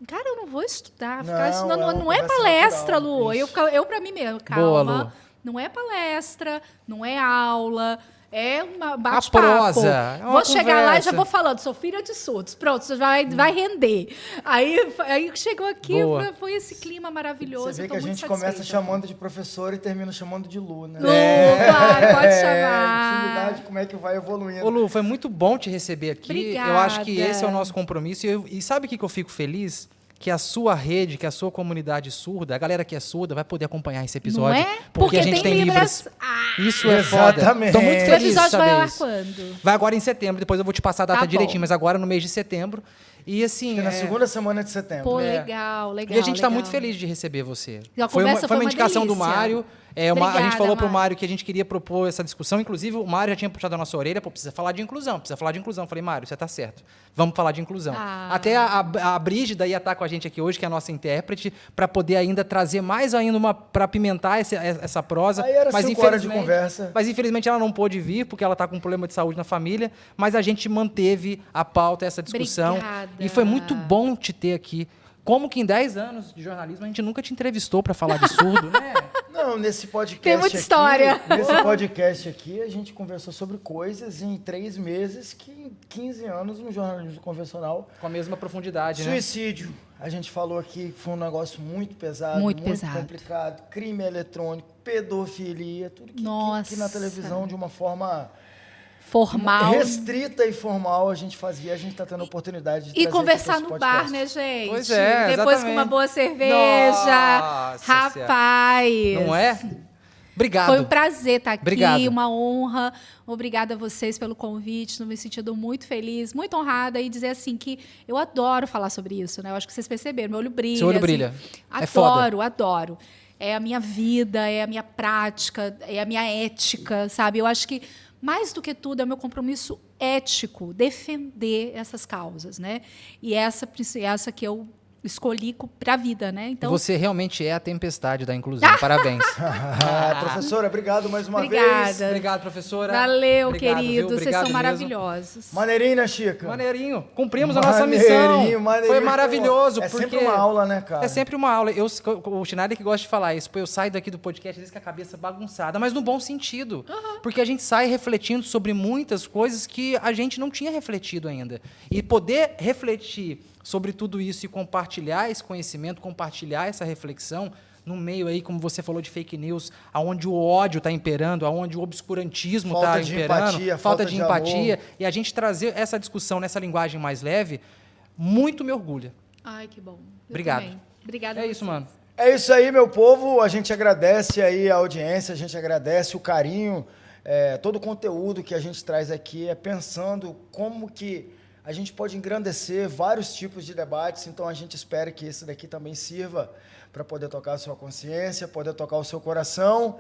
cara, eu não vou estudar, ficar Não, estudando, é uma não é conversa palestra, natural, Lu. isso. Eu para mim mesmo, Boa, calma, Lu. não é palestra, não é aula. É uma A bate-papo. prosa, é uma Vou chegar lá e conversa. já vou falando, sou filha de surdos. Pronto, você vai render. Aí chegou aqui, Boa. foi esse clima maravilhoso. Você vê eu tô que a muito gente começa satisfeita. chamando de professor e termina chamando de Lu, né? Lu, claro, pode chamar. Intimidade, como é que vai evoluindo. Ô, Lu, foi muito bom te receber aqui. Obrigada. Eu acho que esse é o nosso compromisso. E sabe o que eu fico feliz? Que a sua rede, que a sua comunidade surda, a galera que é surda, vai poder acompanhar esse episódio. Não é? Porque a gente tem Libras. Libras. Isso é foda. Exatamente. Tô muito O feliz de episódio vai saber ao ar isso. quando? Vai agora em setembro, depois eu vou te passar a data Tá direitinho, bom. mas agora no mês de setembro. E assim. Acho que na segunda semana de setembro. Pô, É. legal. E a gente está legal. muito feliz de receber você. E a Foi conversa foi uma foi uma indicação do delícia. Mário. A gente Obrigada, falou pro Mário. Mário que a gente queria propor essa discussão. Inclusive, o Mário já tinha puxado a nossa orelha. Pô, precisa falar de inclusão, precisa falar de inclusão. Eu falei, Mário, você tá certo. Vamos falar de inclusão. Ah. Até a Brígida ia estar com a gente aqui hoje, que é a nossa intérprete, para poder ainda trazer mais ainda para apimentar essa prosa. Aí era mas 5 horas de infelizmente- conversa. Mas infelizmente ela não pôde vir, porque ela está com um problema de saúde na família. Mas a gente manteve a pauta, essa discussão. Obrigada. E foi muito bom te ter aqui. Como que em 10 anos de jornalismo a gente nunca te entrevistou para falar de surdo, né? Não, nesse podcast Tem muita aqui, história. Nesse podcast aqui, a gente conversou sobre coisas em 3 meses que em 15 anos no jornalismo convencional. Com a mesma profundidade, né? Suicídio. A gente falou aqui que foi um negócio muito pesado, Muito pesado. complicado. Crime eletrônico, pedofilia, tudo que Nossa. na televisão, de uma forma Formal. restrita e formal, a gente fazia. A gente está tendo a oportunidade de E trazer conversar aqui no para esse bar, podcast. né, gente? Pois é, Depois exatamente. com uma boa cerveja. Nossa Rapaz. Não é? Obrigado. Foi um prazer estar aqui, Obrigado. uma honra. Obrigada a vocês pelo convite, estou me sentindo muito feliz, muito honrada e dizer assim que eu adoro falar sobre isso, né? Eu acho que vocês perceberam, meu olho brilha. Seu olho assim. brilha. É Adoro, foda. adoro. É a minha vida, é a minha prática, é a minha ética, sabe? Eu acho que mais do que tudo é o meu compromisso ético, defender essas causas, né? E essa que eu escolhi para a vida, né? Então, Você realmente é a tempestade da inclusão. Parabéns. Professora, obrigado mais uma Obrigada. vez. Obrigado, professora. valeu, Obrigado, viu? querido. Vocês Obrigado são mesmo. maravilhosos. Maneirinho, né, Chica? Maneirinho. Cumprimos a nossa missão. Maneirinho. Foi maravilhoso. É porque sempre uma aula, né, cara? É sempre uma aula. O Schneider que gosta de falar isso. Pô, eu saio daqui do podcast às vezes com a cabeça bagunçada, mas no bom sentido. Porque a gente sai refletindo sobre muitas coisas que a gente não tinha refletido ainda. E poder refletir sobre tudo isso e compartilhar esse conhecimento, compartilhar essa reflexão no meio aí, como você falou, de fake news, aonde o ódio está imperando, aonde o obscurantismo está Falta de imperando, empatia, falta falta de de empatia, amor. e a gente trazer essa discussão nessa linguagem mais leve, muito me orgulha. Ai, que bom. Eu Obrigado. também. Obrigada. É a isso, vocês. mano. É isso aí, meu povo. A gente agradece aí a audiência, a gente agradece o carinho. Todo o conteúdo que a gente traz aqui é pensando como que a gente pode engrandecer vários tipos de debates. Então, a gente espera que esse daqui também sirva para poder tocar a sua consciência, poder tocar o seu coração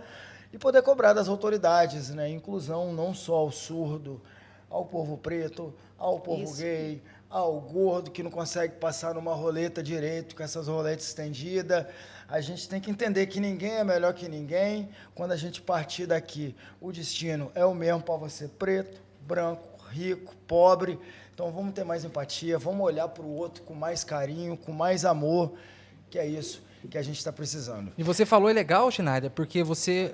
e poder cobrar das autoridades, né? Inclusão não só ao surdo, ao povo preto, ao povo Isso. gay, ao gordo que não consegue passar numa roleta direito, com essas roletas estendidas. A gente tem que entender que ninguém é melhor que ninguém. Quando a gente partir daqui, o destino é o mesmo para você, preto, branco, rico, pobre. Então vamos ter mais empatia, vamos olhar para o outro com mais carinho, com mais amor, que é isso que a gente está precisando. E você falou, é legal, Schneider, porque você,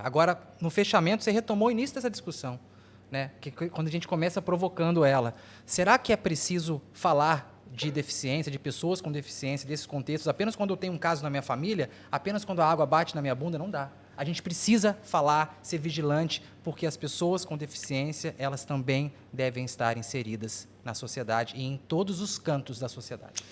agora, no fechamento, você retomou o início dessa discussão, né? Que quando a gente começa provocando ela. Será que é preciso falar de deficiência, de pessoas com deficiência, desses contextos, apenas quando eu tenho um caso na minha família, apenas quando a água bate na minha bunda? Não dá. A gente precisa falar, ser vigilante, porque as pessoas com deficiência, elas também devem estar inseridas na sociedade e em todos os cantos da sociedade.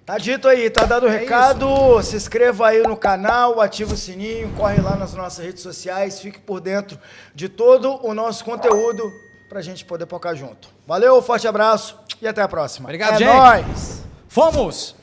Tá dito aí, tá dado o recado. Se inscreva aí no canal, ativa o sininho, corre lá nas nossas redes sociais, fique por dentro de todo o nosso conteúdo pra gente poder focar junto. Valeu, forte abraço e até a próxima. Obrigado, é gente. nóis! Fomos!